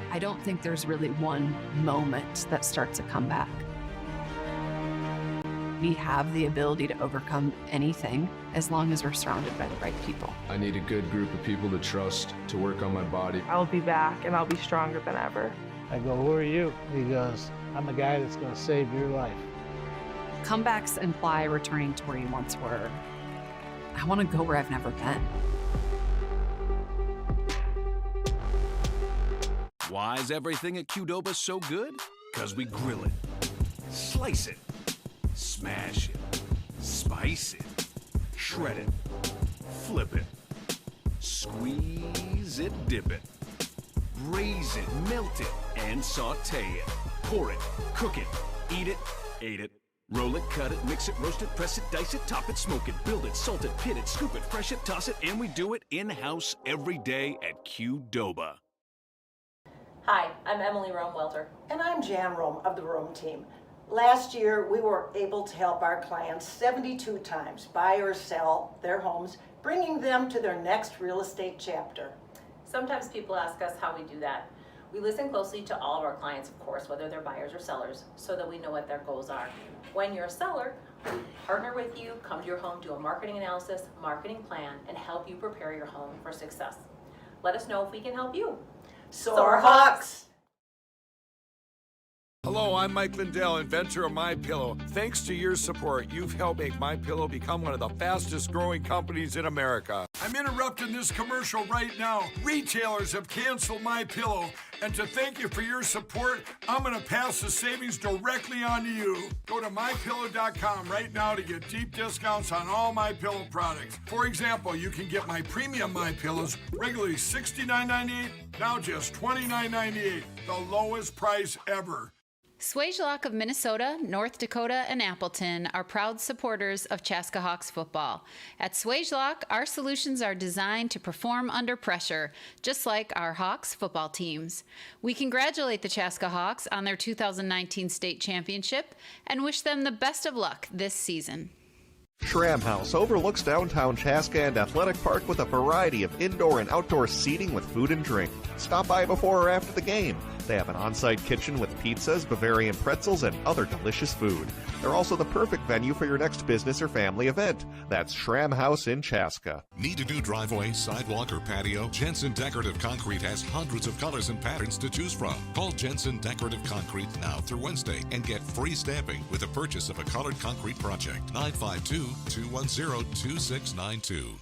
I don't think there's really one moment that starts a comeback. We have the ability to overcome anything as long as we're surrounded by the right people. I need a good group of people to trust, to work on my body. I'll be back and I'll be stronger than ever. I go, who are you? He goes, I'm the guy that's going to save your life. Comebacks imply returning to where you once were. I want to go where I've never been. Why is everything at Qdoba so good? Because we grill it, slice it, smash it, spice it, shred it, flip it, squeeze it, dip it, braise it, melt it, and saute it. Pour it, cook it, eat it, ate it. Roll it, cut it, mix it, roast it, press it, dice it, top it, smoke it, build it, salt it, pit it, scoop it, fresh it, toss it, and we do it in-house every day at Qdoba. Hi, I'm Emily Rome-Welter. And I'm Jan Rome of the Rome team. Last year, we were able to help our clients 72 times buy or sell their homes, bringing them to their next real estate chapter. Sometimes people ask us how we do that. We listen closely to all of our clients, of course, whether they're buyers or sellers, so that we know what their goals are. When you're a seller, we partner with you, come to your home, do a marketing analysis, marketing plan, and help you prepare your home for success. Let us know if we can help you. Soar Hawks! Hello, I'm Mike Lindell, inventor of MyPillow. Thanks to your support, you've helped make MyPillow become one of the fastest growing companies in America. I'm interrupting this commercial right now. Retailers have canceled MyPillow, and to thank you for your support, I'm going to pass the savings directly on to you. Go to MyPillow.com right now to get deep discounts on all MyPillow products. For example, you can get my premium MyPillows, regularly $69.98, now just $29.98, the lowest price ever. Swagelock of Minnesota, North Dakota, and Appleton are proud supporters of Chaska Hawks Football. At Swagelock, our solutions are designed to perform under pressure, just like our Hawks football teams. We congratulate the Chaska Hawks on their 2019 state championship and wish them the best of luck this season. Schramm House overlooks downtown Chaska and Athletic Park with a variety of indoor and outdoor seating with food and drink. Stop by before or after the game. They have an on-site kitchen with pizzas, Bavarian pretzels, and other delicious food. They're also the perfect venue for your next business or family event. That's Schramm House in Chaska. Need a new driveway, sidewalk, or patio? Jensen Decorative Concrete has hundreds of colors and patterns to choose from. Call Jensen Decorative Concrete now through Wednesday and get free stamping with the purchase of a colored concrete project. 952-210-2692.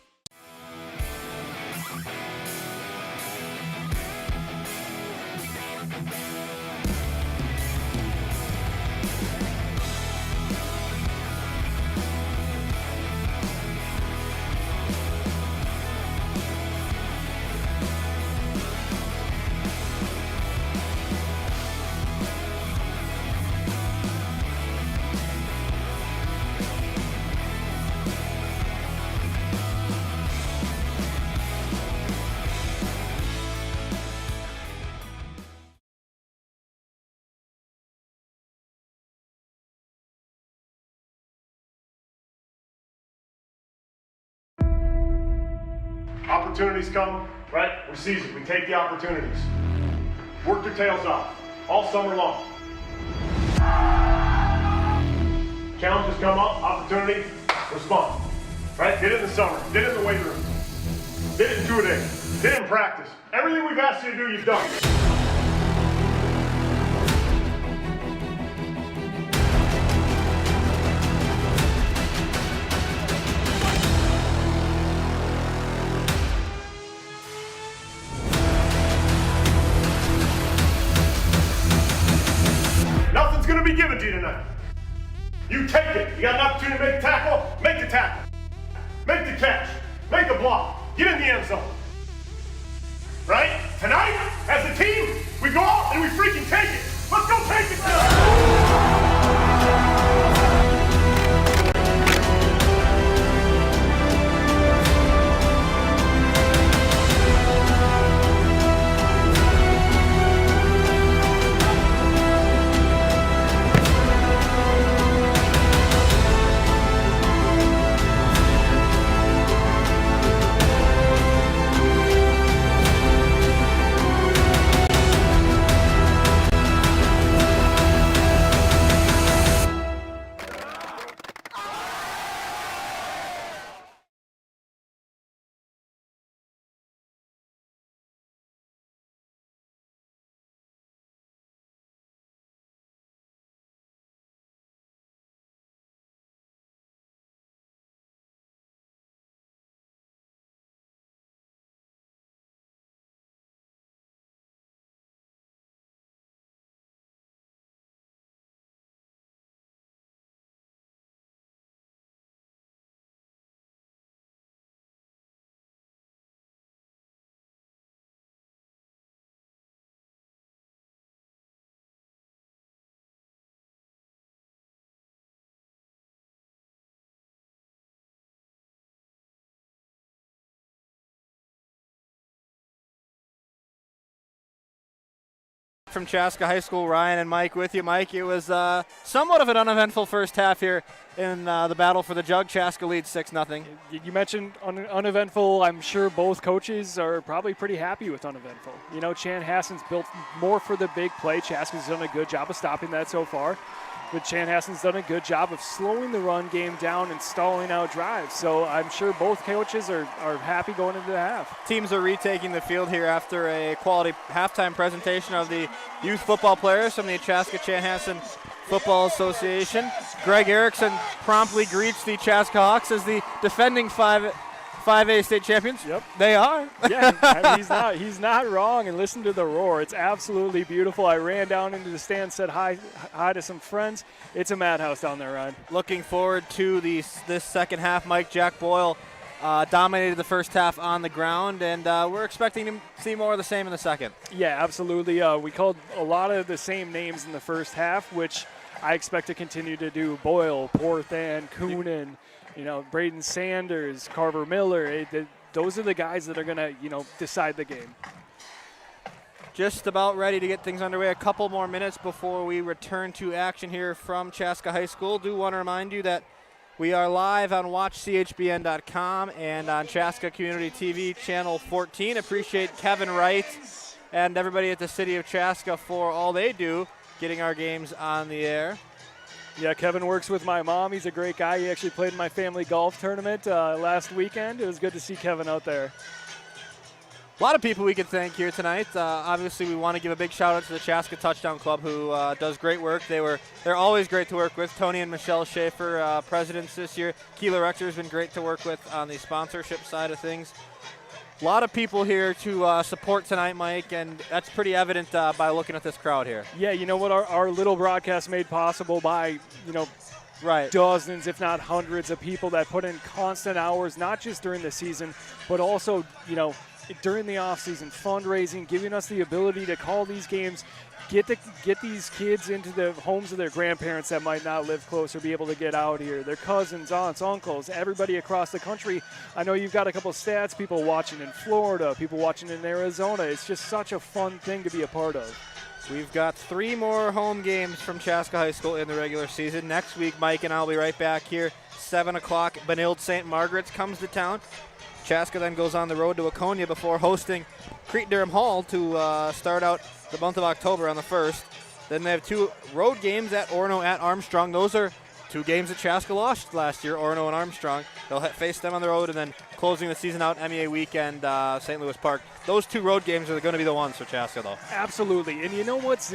Opportunities come, right? We seize it. We take the opportunities. Work your tails off all summer long. Challenges come up, opportunity, respond. Right? Did it in the summer, did it in the weight room, did it in 2 days, did it in practice. Everything we've asked you to do, you've done. Nothing's going to be given to you tonight. You take it. You got an opportunity to make a tackle, make the tackle. Make the catch. Make the block. Get in the end zone. Right? Tonight, as a team, we go out and we freaking take it. Let's go take it. from Chaska High School. Ryan and Mike with you. Mike, it was somewhat of an uneventful first half here in the battle for the jug. Chaska leads 6-0. You mentioned uneventful. I'm sure both coaches are probably pretty happy with uneventful. You know, Chanhassen's built more for the big play. Chaska's done a good job of stopping that so far. But Chanhassen's done a good job of slowing the run game down and stalling out drives. So I'm sure both coaches are happy going into the half. Teams are retaking the field here after a quality halftime presentation of the youth football players from the Chaska Chanhassen Football Association. Greg Erickson promptly greets the Chaska Hawks as the defending 5A state champions. Yep. They are. Yeah, I mean, he's not wrong, and listen to the roar. It's absolutely beautiful. I ran down into the stand, said hi to some friends. It's a madhouse down there, Ryan. Looking forward to this second half. Mike Jack Boyle dominated the first half on the ground, and we're expecting to see more of the same in the second. Yeah, absolutely. We called a lot of the same names in the first half, which I expect to continue to do. Boyle, Porthan, Coonan, Braden Sanders, Carver Miller. Those are the guys that are going to, decide the game. Just about ready to get things underway. A couple more minutes before we return to action here from Chaska High School. Do want to remind you that we are live on WatchCHBN.com and on Chaska Community TV Channel 14. Appreciate Kevin Wright and everybody at the City of Chaska for all they do getting our games on the air. Yeah, Kevin works with my mom. He's a great guy. He actually played in my family golf tournament last weekend. It was good to see Kevin out there. A lot of people we could thank here tonight. Obviously, we want to give a big shout out to the Chaska Touchdown Club, who does great work. They're always great to work with. Tony and Michelle Schaefer, presidents this year. Keeler Rector has been great to work with on the sponsorship side of things. A lot of people here to support tonight, Mike, and that's pretty evident by looking at this crowd here. Yeah, you know what? Our little broadcast made possible by, right, dozens, if not hundreds of people that put in constant hours, not just during the season, but also, during the off-season, fundraising, giving us the ability to call these games, get these kids into the homes of their grandparents that might not live close or be able to get out here, their cousins, aunts, uncles, everybody across the country. I know you've got a couple stats, people watching in Florida, people watching in Arizona. It's just such a fun thing to be a part of. We've got 3 more home games from Chaska High School in the regular season. Next week, Mike and I will be right back here, 7 o'clock. Benilde St. Margaret's comes to town. Chaska then goes on the road to Waconia before hosting Crete Durham Hall to start out the month of October on the 1st. Then they have 2 road games at Orono at Armstrong. Those are 2 games that Chaska lost last year, Orono and Armstrong. They'll face them on the road, and then closing the season out, MEA weekend, St. Louis Park. Those 2 road games are going to be the ones for Chaska, though. Absolutely. And you know what's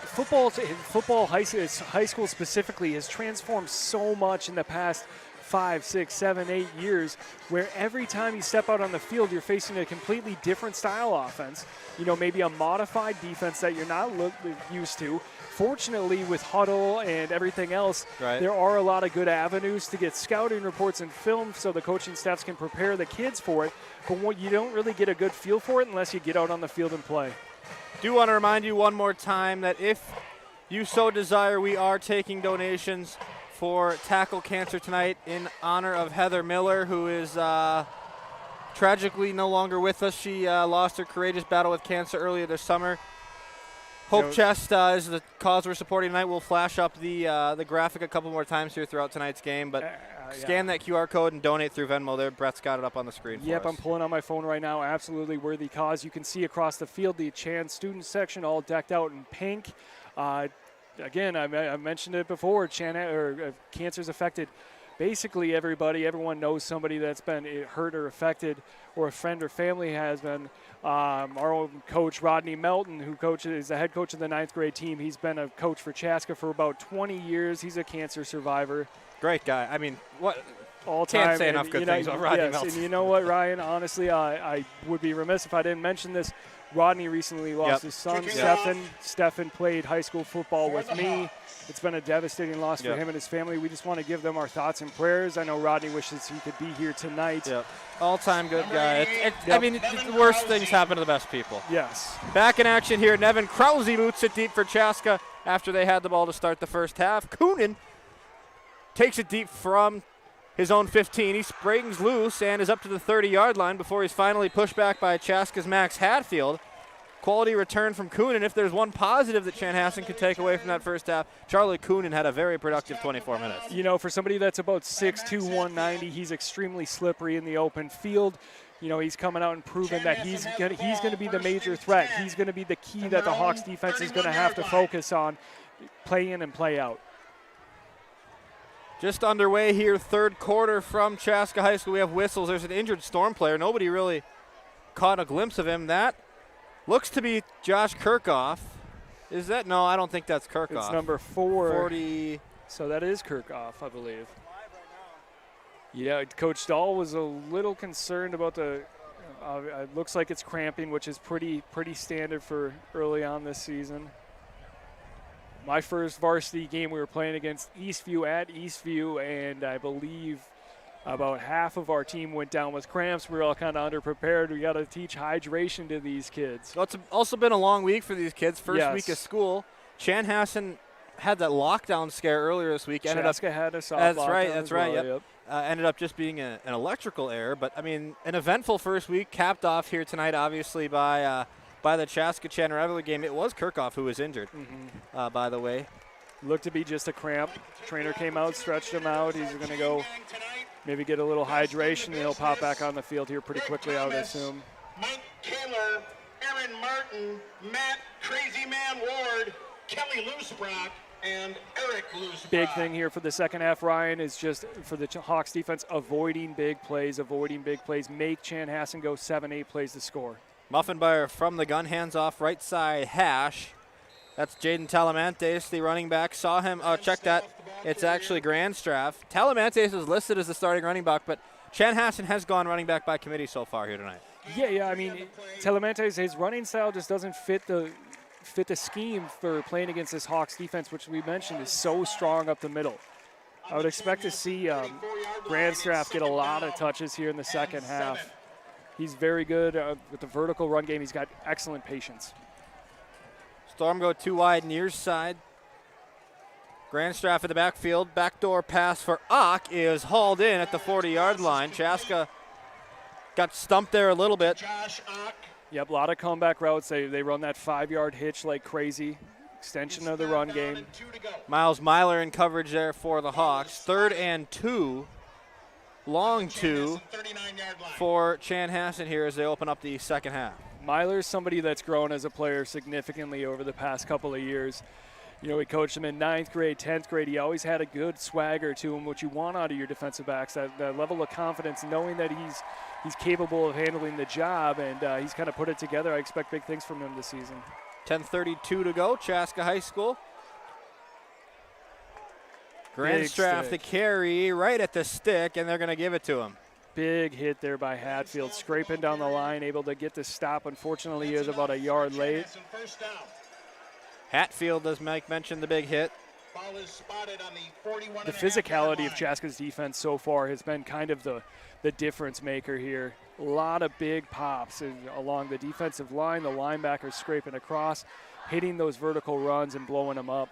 football high school specifically has transformed so much in the past 5, 6, 7, 8 years, where every time you step out on the field, you're facing a completely different style offense. Maybe a modified defense that you're not used to. Fortunately, with huddle and everything else, right, there are a lot of good avenues to get scouting reports and film so the coaching staffs can prepare the kids for it. But you don't really get a good feel for it unless you get out on the field and play. Do want to remind you one more time that if you so desire, we are taking donations for tackle cancer tonight in honor of Heather Miller, who is tragically no longer with us. She lost her courageous battle with cancer earlier this summer. Hope Chest is the cause we're supporting tonight. We'll flash up the graphic a couple more times here throughout tonight's game, but scan that QR code and donate through Venmo there. Brett's got it up on the screen for us. I'm pulling on my phone right now. Absolutely worthy cause. You can see across the field the Chan student section all decked out in pink. Again, I mentioned it before, cancer's affected basically everybody. Everyone knows somebody that's been hurt or affected, or a friend or family has been. Our own coach, Rodney Melton, who is the head coach of the 9th grade team, he's been a coach for Chaska for about 20 years. He's a cancer survivor. Great guy. I mean, what? All time. Can't say enough good things about Rodney Melton. And you know what, Ryan? Honestly, I would be remiss if I didn't mention this. Rodney recently lost his son, Stefan. Stefan played high school football with me. It's been a devastating loss for him and his family. We just want to give them our thoughts and prayers. I know Rodney wishes he could be here tonight. All-time good guy. I mean, the worst things happen to the best people. Yes. Back in action here. Nevin Krause boots it deep for Chaska after they had the ball to start the first half. Coonan takes it deep from his own 15. He springs loose and is up to the 30-yard line before he's finally pushed back by Chaska's Max Hadfield. quality return from Coonan. If there's one positive that Chanhassen could take away from that first half, Charlie Coonan had a very productive 24 minutes. You know, for somebody that's about 6'2", 190, he's extremely slippery in the open field. You know, he's coming out and proving that he's going to be the major threat. He's going to be the key that the Hawks defense is going to have to focus on, play in and play out. Just underway here, third quarter from Chaska High School. We have whistles. There's an injured Storm player. Nobody really caught a glimpse of him. That looks to be Josh Kirkhoff. Is that? No, I don't think that's Kirkhoff. It's number 4. 40. So that is Kirkhoff, I believe. Yeah, Coach Dahl was a little concerned about the it looks like it's cramping, which is pretty standard for early on this season. My first varsity game, we were playing against Eastview at Eastview, and I believe about half of our team went down with cramps. We were all kind of underprepared. We got to teach hydration to these kids. Well, it's also been a long week for these kids. First week of school. Chanhassen had that lockdown scare earlier this week. Chaska had a soft That's lockdown right. That's as right. well, Yep. Ended up just being an electrical error, but I mean, an eventful first week, capped off here tonight, obviously by the Chaska Chan rivalry game. It was Kirkhoff who was injured, by the way. Looked to be just a cramp. Trainer came out, stretched him out. He's going to go maybe get a little hydration, and he'll pop back on the field here pretty quickly, I would assume. Mike Kaler, Aaron Martin, Matt Crazy Man Ward, Kelly Loosebrock, and Eric Loosebrock. Big thing here for the second half, Ryan, is just for the Hawks defense, avoiding big plays. Make Chanhassen go 7-8 plays to score. Muffenbauer from the gun, hands off right side hash. That's Jaden Talamantes, the running back. Saw him, check that. It's actually Grandstraff. Talamantes is listed as the starting running back, but Chanhassen has gone running back by committee so far here tonight. Yeah, I mean, Talamantes, his running style just doesn't fit the scheme for playing against this Hawks defense, which we mentioned is so strong up the middle. I would expect to see Grandstraff get a lot of touches here in the second half. He's very good with the vertical run game. He's got excellent patience. Storm go 2 wide near side. Grandstraff in the backfield. Backdoor pass for Ock is hauled in at the 40-yard line. Chaska got stumped there a little bit. Yep, a lot of comeback routes. They run that 5-yard hitch like crazy. Extension of the run game. Miles Myler in coverage there for the Hawks. 3rd and 2. Long 2 for Chanhassen here as they open up the second half. Myler's somebody that's grown as a player significantly over the past couple of years. You know, we coached him in 9th grade, 10th grade. He always had a good swagger to him, what you want out of your defensive backs, that level of confidence, knowing that he's capable of handling the job, and he's kind of put it together. I expect big things from him this season. 10:32 to go, Chaska High School. Grandstraff the carry right at the stick, and they're going to give it to him. Big hit there by Hatfield, scraping down the line, able to get the stop. Unfortunately, he is about a yard late. Hatfield, as Mike mentioned, the big hit. The physicality of Chaska's defense so far has been kind of the difference maker here. A lot of big pops along the defensive line. The linebackers scraping across, hitting those vertical runs and blowing them up.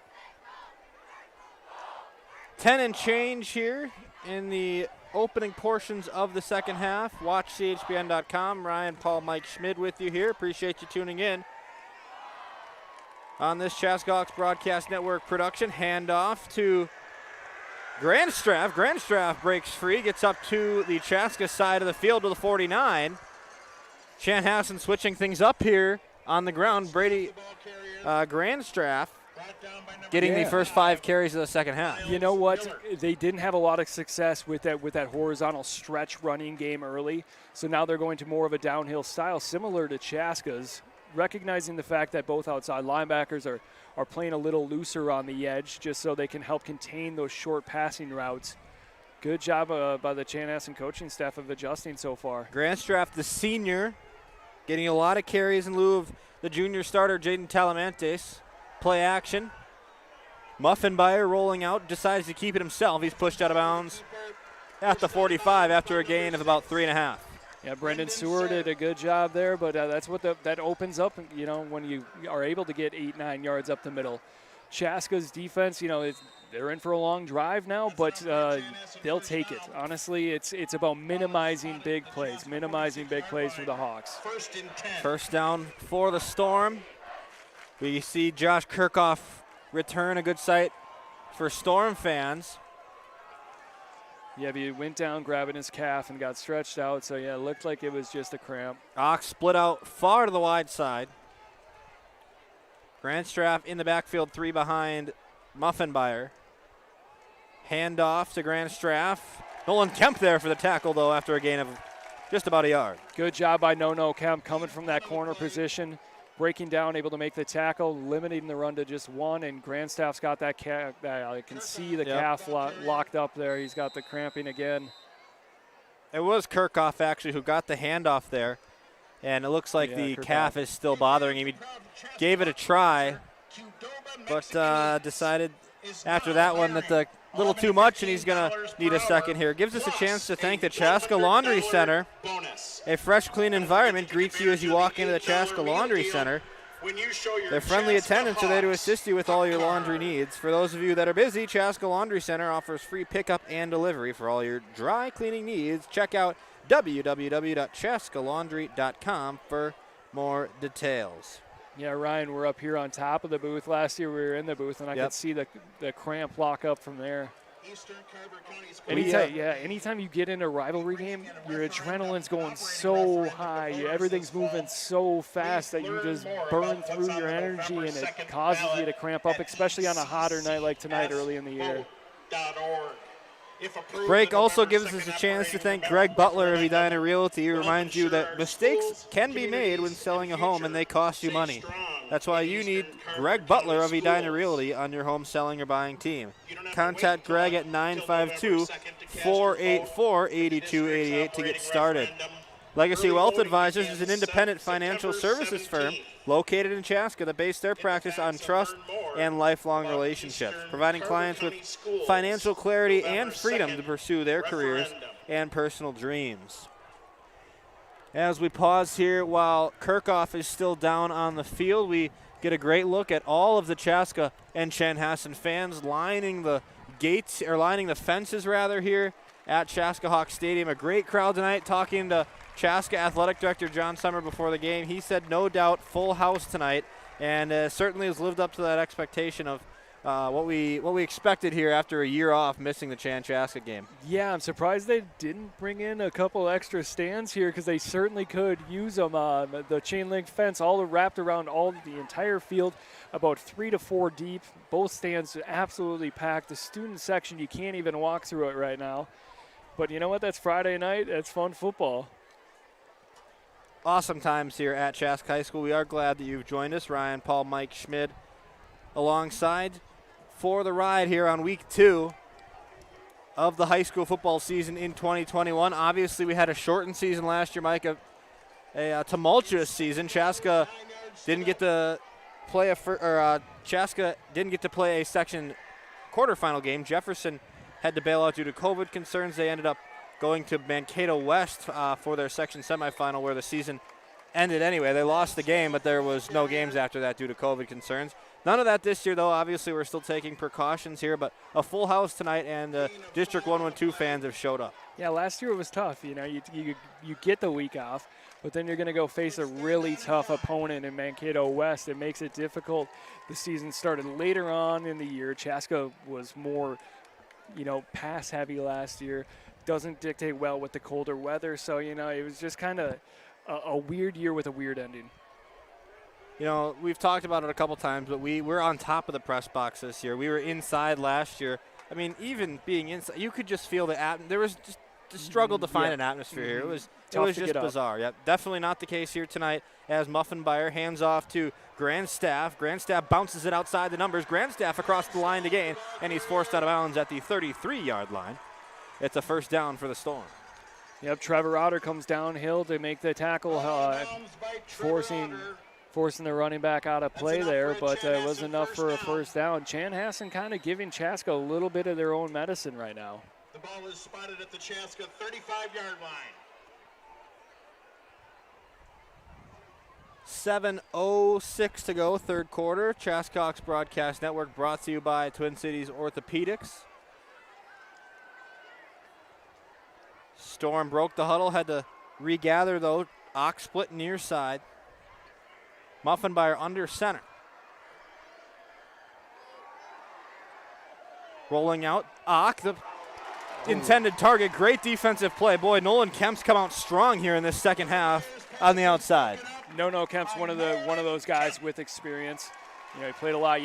10 and change here in the opening portions of the second half. Watch CHBN.com. Ryan, Paul, Mike Schmid with you here. Appreciate you tuning in on this Chaska Hawks Broadcast Network production. Handoff to Grandstraff. Grandstraff breaks free, gets up to the Chaska side of the field to the 49. Chanhassen switching things up here on the ground. Brady Grandstraff getting the first 5 carries of the second half. You know what? They didn't have a lot of success with that horizontal stretch running game early, so now they're going to more of a downhill style, similar to Chaska's, recognizing the fact that both outside linebackers are playing a little looser on the edge just so they can help contain those short passing routes. Good job by the Chanhassen coaching staff of adjusting so far. Grandstraff, the senior, getting a lot of carries in lieu of the junior starter, Jaden Talamantes. Play action. Muffenbauer rolling out, decides to keep it himself. He's pushed out of bounds at the 45 after a gain of about 3.5. Yeah, Brendan Seward did a good job there, but that's what that opens up, you know, when you are able to get 8-9 yards up the middle. Chaska's defense, they're in for a long drive now, but they'll take it. Honestly, it's about minimizing big plays for the Hawks. First down for the Storm. We see Josh Kirchhoff return, a good sight for Storm fans. Yeah, but he went down grabbing his calf and got stretched out, so yeah, it looked like it was just a cramp. Ox split out far to the wide side. Grandstraff in the backfield, 3 behind Muffenbeyer. Handoff to Grandstraff. Nolan Kemp there for the tackle, though, after a gain of just about a yard. Good job by No Kemp coming from that corner position, breaking down, able to make the tackle, limiting the run to just 1, and Grandstaff's got that calf. I can see the calf locked up there. He's got the cramping again. It was Kirchhoff, actually, who got the handoff there, and it looks like the calf is still bothering him. He gave it a try, but decided after that one that the little too much, and he's going to need a second here. Gives us a chance to thank the Chaska Laundry Center. A fresh, clean environment greets you as you walk into the Chaska Laundry Center. Their friendly attendants are there to assist you with all your laundry needs. For those of you that are busy, Chaska Laundry Center offers free pickup and delivery for all your dry cleaning needs. Check out www.chaskalaundry.com for more details. Yeah, Ryan, we're up here on top of the booth. Last year we were in the booth, and I could see the cramp lock up from there. Anytime you get in a rivalry game, your adrenaline's going so high. Everything's moving so fast that you just burn through your energy, and it causes you to cramp up, especially on a hotter night like tonight early in the year. Break also gives us a chance to thank Greg Butler of Edina Realty. He reminds you that mistakes can be made when selling a home and they cost you money. That's why you need Greg Butler of Edina Realty on your home selling or buying team. Contact Greg at 952-484-8288 to get started. Legacy Wealth Advisors is an independent financial services firm located in Chaska that base their practice on trust and lifelong relationships, providing clients with financial clarity and freedom to pursue their careers and personal dreams. As we pause here while Kirchhoff is still down on the field, we get a great look at all of the Chaska and Chanhassen fans lining the gates, or lining the fences rather, here at Chaska Hawks Stadium. A great crowd tonight. Talking to Chaska Athletic Director John Summer before the game, he said no doubt full house tonight, and certainly has lived up to that expectation of what we expected here after a year off missing the Chaska game. Yeah, I'm surprised they didn't bring in a couple extra stands here, because they certainly could use them. The chain link fence all wrapped around the entire field, about 3 to 4 deep. Both stands absolutely packed. The student section, you can't even walk through it right now. But you know what? That's Friday night. That's fun football. Awesome times here at Chaska High School. We are glad that you've joined us. Ryan, Paul, Mike Schmid alongside for the ride here on week 2 of the high school football season in 2021. Obviously, we had a shortened season last year, Mike, a tumultuous season. Chaska didn't get to play Chaska didn't get to play a section quarterfinal game. Jefferson had to bail out due to COVID concerns. They ended up going to Mankato West for their section semifinal, where the season ended anyway. They lost the game, but there was no games after that due to COVID concerns. None of that this year, though. Obviously, we're still taking precautions here, but a full house tonight, and District 112 fans have showed up. Yeah, last year it was tough. You get the week off, but then you're going to go face a really tough opponent in Mankato West. It makes it difficult. The season started later on in the year. Chaska was more, pass heavy last year. Doesn't dictate well with the colder weather, so it was just kind of a weird year with a weird ending. We've talked about it a couple times, but we're on top of the press box this year. We were inside last year. I mean, even being inside, you could just feel the there was just a struggle to find an atmosphere here. It was just bizarre. Yeah, definitely not the case here tonight, as Muffenbeyer hands off to Grandstaff. Grandstaff bounces it outside the numbers. Grandstaff across the line to gain, and he's forced out of bounds at the 33-yard line. It's a first down for the Storm. Yep, Trevor Otter comes downhill to make the tackle, forcing the running back out of play there, but it wasn't enough for a first down. Chanhassen kind of giving Chaska a little bit of their own medicine right now. The ball is spotted at the Chaska 35-yard line. 7:06 to go, third quarter. Chaska Hawks Broadcast Network brought to you by Twin Cities Orthopedics. Storm broke the huddle, had to regather though. Ock split near side. Muffenbauer under center. Rolling out, Ock, the intended target. Great defensive play. Boy, Nolan Kemp's come out strong here in this second half on the outside. No, Kemp's one of those guys with experience. You know, he played a lot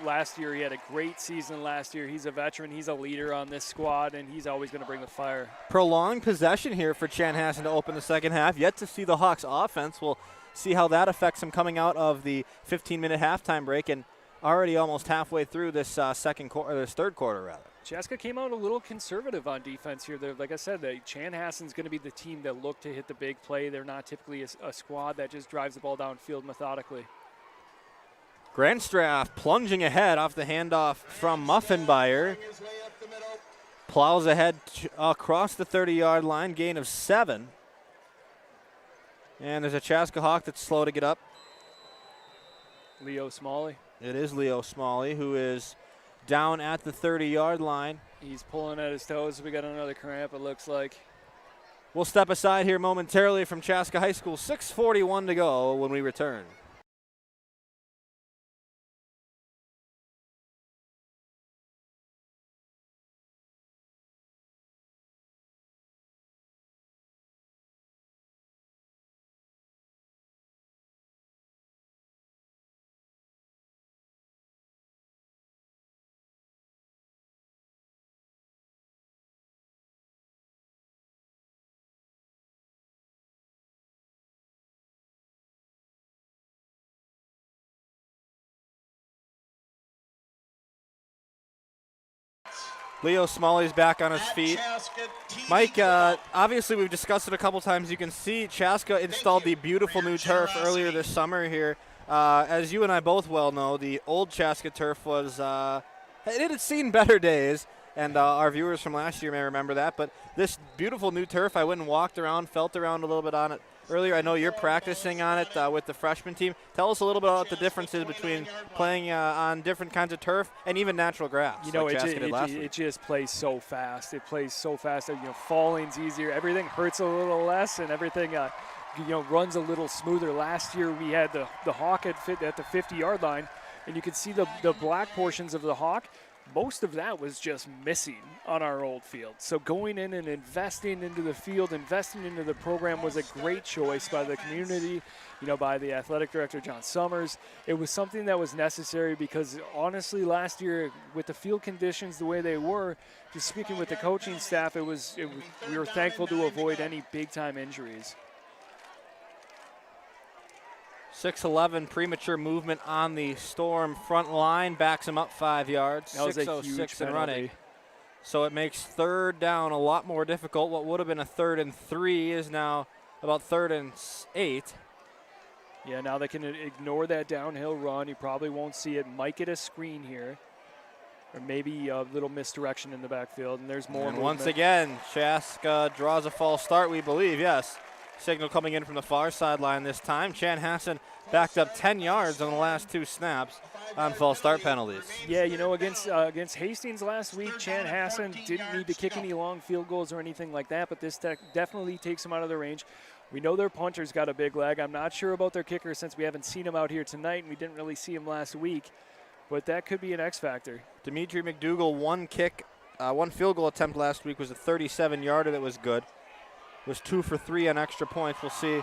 last year. He had a great season last year. He's a veteran. He's a leader on this squad, and he's always going to bring the fire. Prolonged possession here for Chanhassen to open the second half. Yet to see the Hawks offense. We'll see how that affects them coming out of the 15-minute halftime break and already almost halfway through this third quarter, rather. Chaska came out a little conservative on defense here. Like I said, Chanhassen's going to be the team that look to hit the big play. They're not typically a squad that just drives the ball downfield methodically. Grandstraff plunging ahead off the handoff from Muffenbauer. Plows ahead across the 30-yard line, gain of 7. And there's a Chaska Hawk that's slow to get up. Leo Smalley. It is Leo Smalley, who is down at the 30-yard line. He's pulling at his toes. We got another cramp, it looks like. We'll step aside here momentarily from Chaska High School. 6:41 to go when we return. Leo Smalley's back on his feet. Mike, obviously we've discussed it a couple times. You can see Chaska installed the beautiful new turf earlier this summer here. As you and I both well know, the old Chaska turf was, it had seen better days, and our viewers from last year may remember that. But this beautiful new turf, I went and walked around, felt around a little bit on it earlier. I know you're practicing on it with the freshman team. Tell us a little bit about the differences between playing on different kinds of turf and even natural grass. You know, like it just plays so fast. It plays so fast that, falling's easier. Everything hurts a little less, and everything, runs a little smoother. Last year we had the Hawk at the 50-yard line, and you could see the black portions of the Hawk. Most of that was just missing on our old field. So going in and investing into the field, investing into the program was a great choice by the community, by the athletic director, John Summers. It was something that was necessary because, honestly, last year, with the field conditions the way they were, just speaking with the coaching staff, we were thankful to avoid any big-time injuries. 6'11", premature movement on the Storm front line, backs him up 5 yards. That was a huge and running. So it makes third down a lot more difficult. What would have been a 3rd and 3 is now about 3rd and 8. Yeah, now they can ignore that downhill run. You probably won't see it. Might get a screen here, or maybe a little misdirection in the backfield. And there's more. And movement. once again, Chaska draws a false start, we believe, yes. Signal coming in from the far sideline this time. Chanhassen backed up 10 yards on the last 2 snaps on false start penalties. Yeah, against Hastings last week, Chanhassen didn't need to kick any long field goals or anything like that, but this definitely takes them out of the range. We know their punter's got a big leg. I'm not sure about their kicker since we haven't seen him out here tonight, and we didn't really see him last week, but that could be an X factor. Dimitri McDougall, one field goal attempt last week was a 37-yarder that was good. Was 2 for 3 on extra points. We'll see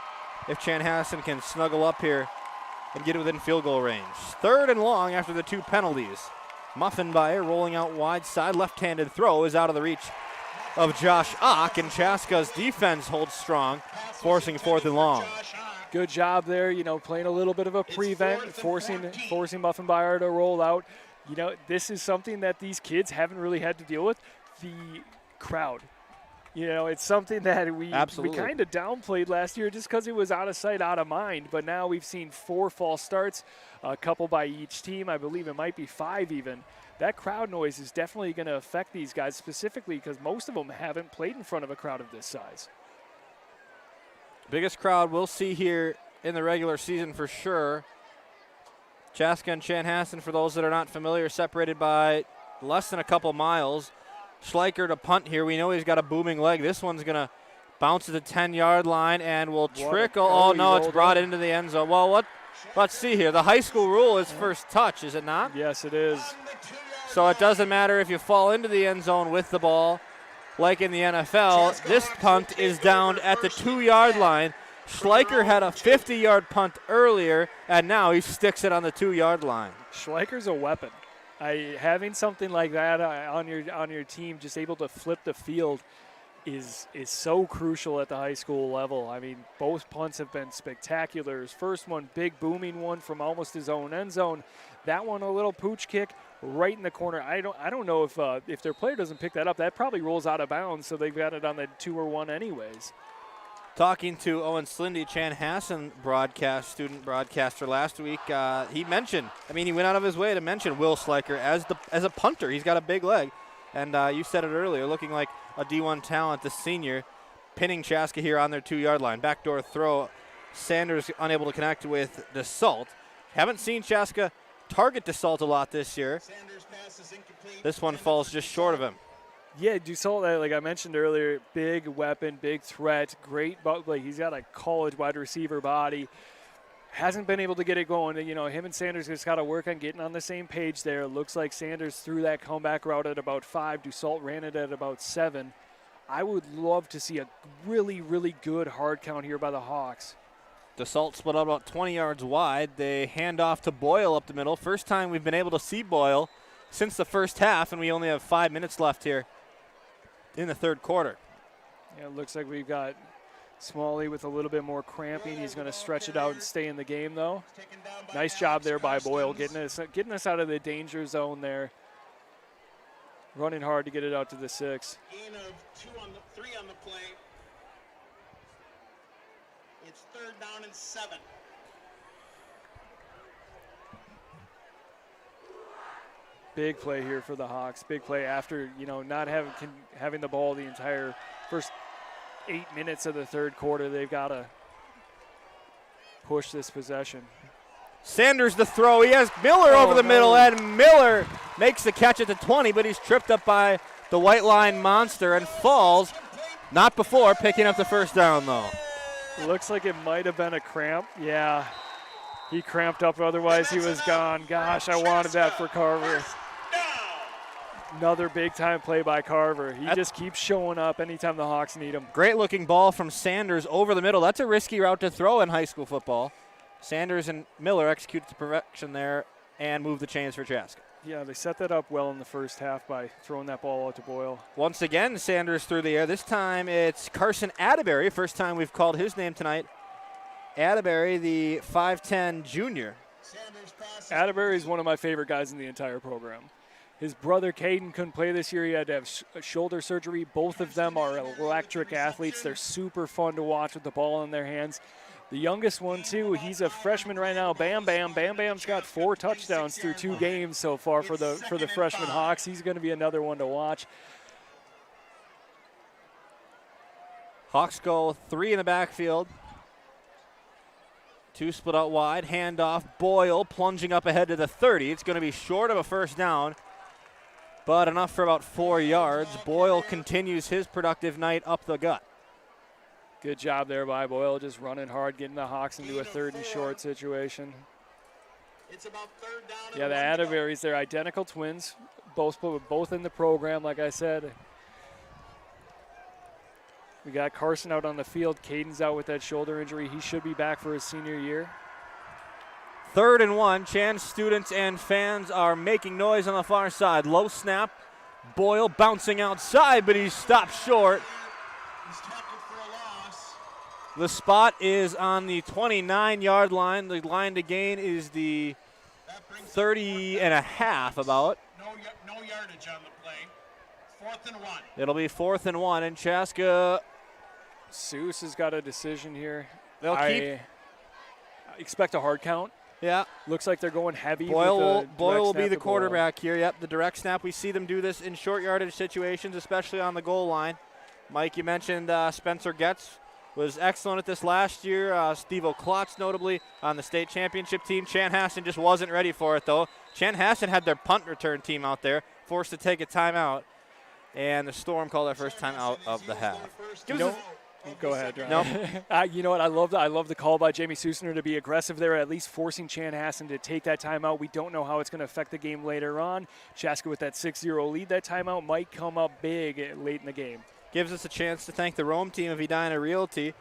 if Chanhassen can snuggle up here and get it within field goal range. 3rd and long after the 2 penalties. Muffenbauer rolling out wide side. Left-handed throw is out of the reach of Josh Ock, and Chaska's defense holds strong, forcing 4th and long. Good job there, playing a little bit of a prevent, forcing Muffenbauer to roll out. This is something that these kids haven't really had to deal with. The crowd. It's something that we kind of downplayed last year just because it was out of sight, out of mind. But now we've seen 4 false starts, a couple by each team. I believe it might be 5 even. That crowd noise is definitely going to affect these guys specifically because most of them haven't played in front of a crowd of this size. Biggest crowd we'll see here in the regular season for sure. Chaska and Chanhassen, for those that are not familiar, separated by less than a couple miles. Schleicher to punt here. We know he's got a booming leg. This one's going to bounce to the 10-yard line and will trickle. Oh, no, it's brought into the end zone. Well, let's see here. The high school rule is first touch, is it not? Yes, it is. So it doesn't matter if you fall into the end zone with the ball. Like in the NFL, this punt is down at the 2-yard line. Schleicher had a 50-yard punt earlier, and now he sticks it on the 2-yard line. Schleicher's a weapon. Having something like that on your team, just able to flip the field, is so crucial at the high school level. I mean, both punts have been spectacular. His first one, big booming one from almost his own end zone. That one, a little pooch kick right in the corner. I don't know if their player doesn't pick that up, that probably rolls out of bounds, so they've got it on the 2 or 1 anyways. Talking to Owen Slindy, Chanhassen student broadcaster last week, he mentioned, he went out of his way to mention Will Schleicher as a punter. He's got a big leg. And you said it earlier, looking like a D1 talent, the senior, pinning Chaska here on their 2-yard line. Backdoor throw. Sanders unable to connect with DeSalt. Haven't seen Chaska target DeSalt a lot this year. This one falls just short of him. Yeah, DeSalt, like I mentioned earlier, big weapon, big threat, great. Like he's got a college wide receiver body. Hasn't been able to get it going. Him and Sanders just got to work on getting on the same page there. Looks like Sanders threw that comeback route at about 5. DeSalt ran it at about 7. I would love to see a really, really good hard count here by the Hawks. DeSalt split out about 20 yards wide. They hand off to Boyle up the middle. First time we've been able to see Boyle since the first half, and we only have 5 minutes left here in the third quarter. Yeah, it looks like we've got Smalley with a little bit more cramping. He's going to stretch it out and stay in the game, though. Nice job there by Boyle, getting us out of the danger zone there. Running hard to get it out to the 6. Gain of 3 on the play. It's 3rd down and 7. Big play here for the Hawks. Big play after, not having the ball the entire first 8 minutes of the third quarter. They've got to push this possession. Sanders the throw. He has Miller over the middle, and Miller makes the catch at the 20, but he's tripped up by the white line monster and falls. Not before picking up the first down, though. Looks like it might have been a cramp. Yeah, he cramped up. Otherwise, he was gone. Gosh, I wanted that for Carver. Another big-time play by Carver. He just keeps showing up anytime the Hawks need him. Great-looking ball from Sanders over the middle. That's a risky route to throw in high school football. Sanders and Miller execute to perfection there and move the chains for Chaska. Yeah, they set that up well in the first half by throwing that ball out to Boyle. Once again, Sanders through the air. This time it's Carson Atterbury. First time we've called his name tonight. Atterbury, the 5'10 junior. Atterbury is one of my favorite guys in the entire program. His brother, Caden, couldn't play this year. He had to have shoulder surgery. Both of them are electric athletes. They're super fun to watch with the ball in their hands. The youngest one, too, he's a freshman right now. Bam Bam. Bam Bam's got 4 touchdowns through 2 games so far for the freshman Hawks. He's going to be another one to watch. Hawks go 3 in the backfield. 2 split out wide. Handoff. Boyle plunging up ahead to the 30. It's going to be short of a first down, but enough for about 4 yards. Boyle continues his productive night up the gut. Good job there by Boyle, just running hard, getting the Hawks into a 3rd and short situation. It's about 3rd down. Yeah, the Atterburys, they're identical twins, both in the program, like I said. We got Carson out on the field. Caden's out with that shoulder injury. He should be back for his senior year. 3rd and 1. Chan students and fans are making noise on the far side. Low snap. Boyle bouncing outside, but he's stopped short. The spot is on the 29-yard line. The line to gain is the 30 and a half about. No yardage on the play. 4th and 1. It'll be 4th and 1, and Chaska. Seuss has got a decision here. I expect a hard count. Yeah. Looks like they're going heavy. Boyle will be the quarterback here. Yep, the direct snap. We see them do this in short yardage situations, especially on the goal line. Mike, you mentioned Spencer Getz was excellent at this last year. Steve O'Klotz notably on the state championship team. Chanhassen just wasn't ready for it, though. Chanhassen had their punt return team out there, forced to take a timeout, and the Storm called their first timeout of the half. Go ahead, Ryan. Nope. You know what? I love the call by Jamie Susner to be aggressive there, at least forcing Chanhassen to take that timeout. We don't know how it's going to affect the game later on. Chaska with that 6-0 lead, that timeout might come up big late in the game. Gives us a chance to thank the Rome team of Edina Realty.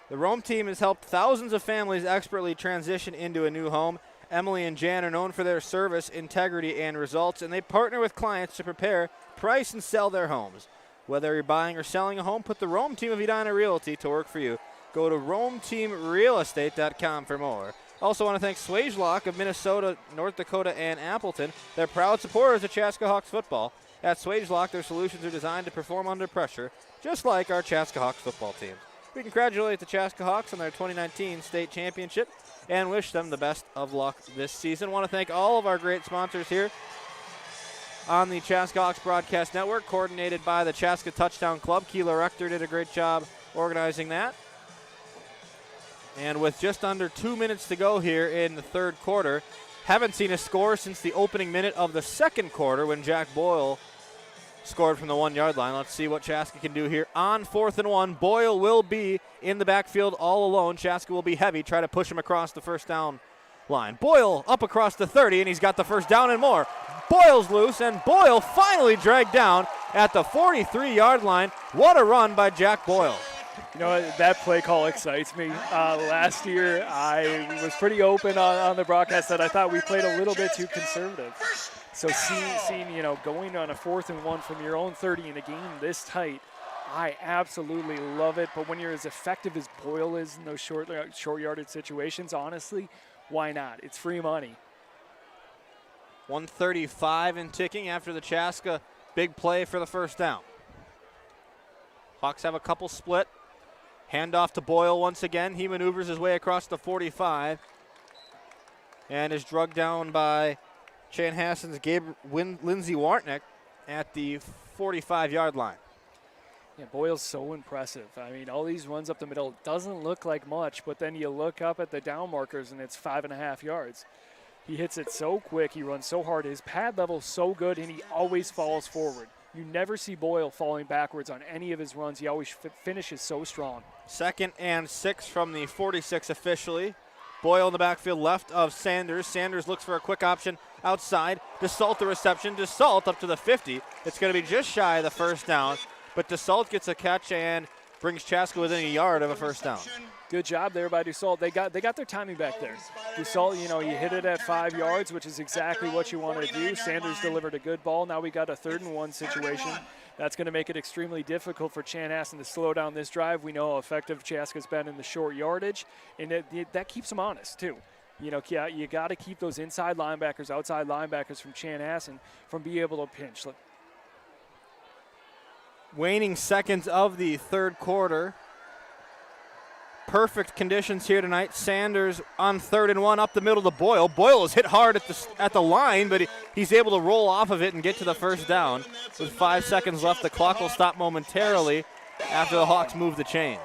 The Rome team has helped thousands of families expertly transition into a new home. Emily and Jan are known for their service, integrity, and results, and they partner with clients to prepare, price, and sell their homes. Whether you're buying or selling a home, put the Rome team of Edina Realty to work for you. Go to RomeTeamRealEstate.com for more. Also want to thank Swagelock of Minnesota, North Dakota, and Appleton. They're proud supporters of Chaska Hawks football. At Swagelock, their solutions are designed to perform under pressure, just like our Chaska Hawks football team. We congratulate the Chaska Hawks on their 2019 state championship and wish them the best of luck this season. Want to thank all of our great sponsors here on the Chaska Hawks Broadcast Network, coordinated by the Chaska Touchdown Club. Keela Rector did a great job organizing that. And with just under 2 minutes to go here in the third quarter, haven't seen a score since the opening minute of the second quarter when Jack Boyle scored from the 1-yard line. Let's see what Chaska can do here on 4th and 1. Boyle will be in the backfield all alone. Chaska will be heavy, try to push him across the first down line. Boyle up across the 30, and he's got the first down and more. Boyle's loose, and Boyle finally dragged down at the 43-yard line. What a run by Jack Boyle. You know what, that play call excites me. Last year, I was pretty open on the broadcast that I thought we played a little bit too conservative. So seeing going on a 4th and 1 from your own 30 in a game this tight, I absolutely love it. But when you're as effective as Boyle is in those short yardage situations, honestly, why not? It's free money. 1:35 and ticking after the Chaska big play for the first down. Hawks have a couple split. Handoff to Boyle once again. He maneuvers his way across the 45 and is drugged down by Chanhassen's Lindsey Wartnick at the 45-yard line. Yeah, Boyle's so impressive. I mean, all these runs up the middle doesn't look like much, but then you look up at the down markers and it's 5.5 yards. He hits it so quick, he runs so hard, his pad level's so good, and he always falls forward. You never see Boyle falling backwards on any of his runs. He always finishes so strong. 2nd and 6 from the 46 officially. Boyle in the backfield left of Sanders. Sanders looks for a quick option outside. DeSalt the reception. DeSalt up to the 50. It's going to be just shy of the first down, but DeSalt gets a catch and brings Chaska within a yard of a first down. Good job there by DeSalt. They got their timing back there. DeSalt, you hit it at 5 yards, which is exactly what you want to do. Sanders delivered a good ball. Now we got a 3rd and 1 situation. That's going to make it extremely difficult for Chanhassen to slow down this drive. We know how effective Chaska's been in the short yardage, and that keeps them honest too. You got to keep those inside linebackers, outside linebackers from Chanhassen from being able to pinch. Waning seconds of the third quarter. Perfect conditions here tonight. Sanders on 3rd and 1 up the middle to Boyle. Boyle is hit hard at the line, but he's able to roll off of it and get to the first down. With 5 seconds left, the clock will stop momentarily after the Hawks move the chains.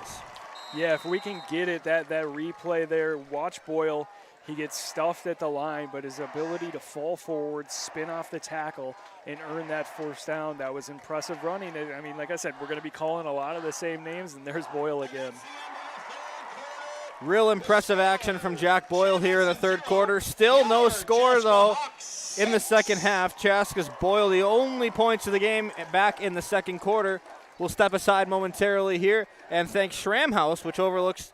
Yeah, if we can get it, that replay there, watch Boyle. He gets stuffed at the line, but his ability to fall forward, spin off the tackle, and earn that first down, that was impressive running. I mean, like I said, we're going to be calling a lot of the same names, and there's Boyle again. Real impressive action from Jack Boyle here in the third quarter. Still no score, though, in the second half. Chaska's Boyle, the only points of the game back in the second quarter. We'll step aside momentarily here and thank Schramm House, which overlooks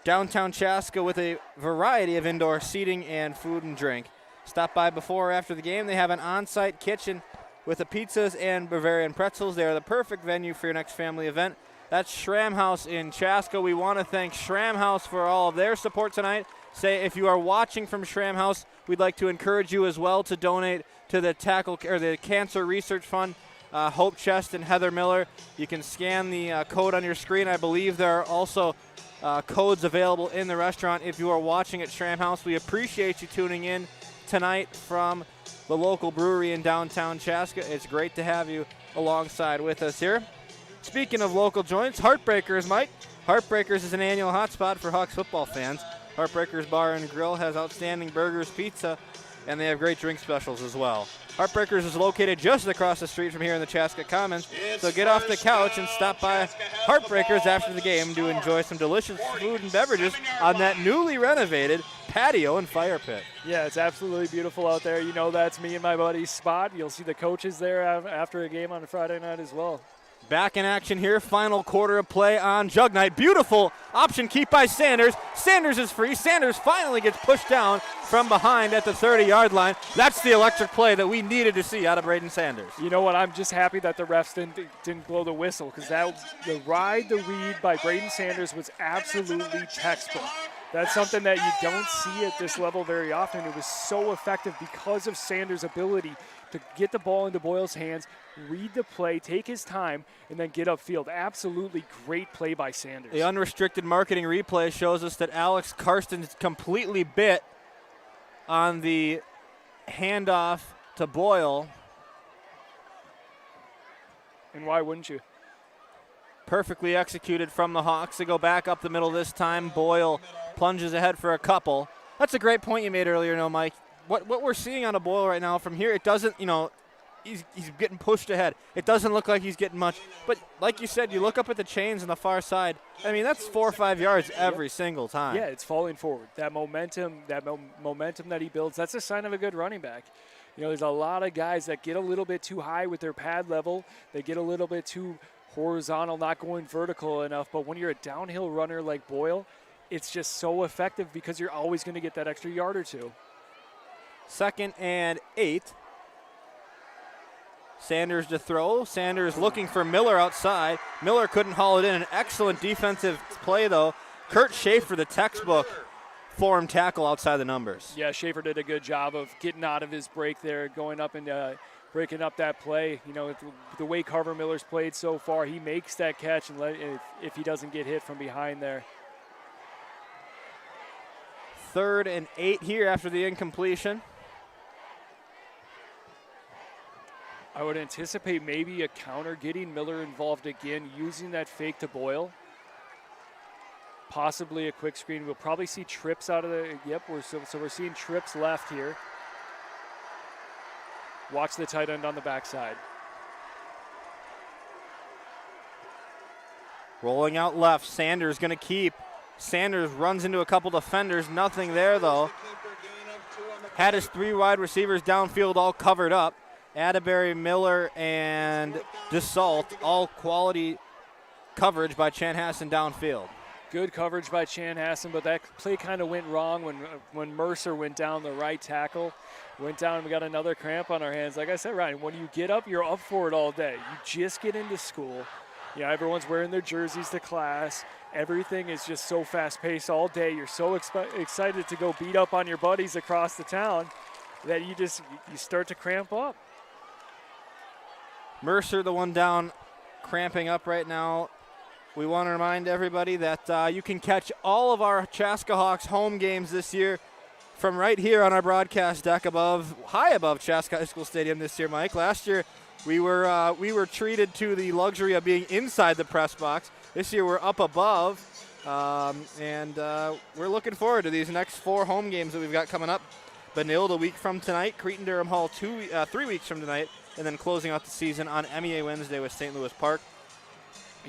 downtown Chaska with a variety of indoor seating and food and drink. Stop by before or after the game. They have an on-site kitchen with the pizzas and Bavarian pretzels. They are the perfect venue for your next family event. That's Schramm House in Chaska. We want to thank Schramm House for all of their support tonight. Say if you are watching from Schramm House, we'd like to encourage you as well to donate to the the Cancer Research Fund. Hope Chest and Heather Miller. You can scan the code on your screen. I believe there are also codes available in the restaurant if you are watching at Schramm House. We appreciate you tuning in tonight from the local brewery in downtown Chaska. It's great to have you alongside with us here. Speaking of local joints, Heartbreakers, Mike, Heartbreakers is an annual hotspot for Hawks football fans. Heartbreakers Bar and Grill has outstanding burgers, pizza, and they have great drink specials as well. Heartbreakers is located just across the street from here in the Chaska Commons, so get off the couch and stop by Heartbreakers after the game to enjoy some delicious food and beverages on that newly renovated patio and fire pit. Yeah, it's absolutely beautiful out there. You know, that's me and my buddy's spot. You'll see the coaches there after a game on a Friday night as well. Back in action here, final quarter of play on Jug Night. Beautiful option keep by Sanders. Sanders is free. Sanders finally gets pushed down from behind at the 30-yard line. That's the electric play that we needed to see out of Braden Sanders. You know what? I'm just happy that the refs didn't blow the whistle, because the read by Braden Sanders was absolutely textbook. That's something that you don't see at this level very often. It was so effective because of Sanders' ability to get the ball into Boyle's hands, read the play, take his time, and then get upfield. Absolutely great play by Sanders. The unrestricted marketing replay shows us that Alex Karsten's completely bit on the handoff to Boyle. And why wouldn't you? Perfectly executed from the Hawks. They go back up the middle this time. Boyle plunges ahead for a couple. That's a great point you made earlier, Mike. What we're seeing on a Boyle right now from here, it doesn't, he's getting pushed ahead. It doesn't look like he's getting much. But like you said, you look up at the chains on the far side. I mean, that's 4 or 5 yards every single time. Yeah, it's falling forward. That momentum that he builds, that's a sign of a good running back. There's a lot of guys that get a little bit too high with their pad level. They get a little bit too horizontal, not going vertical enough. But when you're a downhill runner like Boyle, it's just so effective because you're always going to get that extra yard or two. 2nd and 8. Sanders to throw. Sanders looking for Miller outside. Miller couldn't haul it in. An excellent defensive play, though. Kurt Schaefer, the textbook form tackle outside the numbers. Yeah, Schaefer did a good job of getting out of his break there, going up and breaking up that play. The way Carver Miller's played so far, he makes that catch and if he doesn't get hit from behind there. 3rd and 8 here after the incompletion. I would anticipate maybe a counter, getting Miller involved again, using that fake to Boyle. Possibly a quick screen. We'll probably see trips out of the, so we're seeing trips left here. Watch the tight end on the backside. Rolling out left, Sanders going to keep. Sanders runs into a couple defenders, nothing there though. Had his 3 wide receivers downfield all covered up. Atterbury, Miller, and DeSalt, all quality coverage by Chanhassen downfield. Good coverage by Chanhassen, but that play kind of went wrong when Mercer went down, the right tackle. Went down and we got another cramp on our hands. Like I said, Ryan, when you get up, you're up for it all day. You just get into school. Everyone's wearing their jerseys to class. Everything is just so fast-paced all day. You're so excited to go beat up on your buddies across the town that you start to cramp up. Mercer, the one down, cramping up right now. We want to remind everybody that you can catch all of our Chaska Hawks home games this year from right here on our broadcast deck high above Chaska High School Stadium this year, Mike. Last year we were treated to the luxury of being inside the press box. This year we're up above, and we're looking forward to these next 4 home games that we've got coming up. Benilde a week from tonight, Cretin-Durham Hall 3 weeks from tonight, and then closing out the season on MEA Wednesday with St. Louis Park.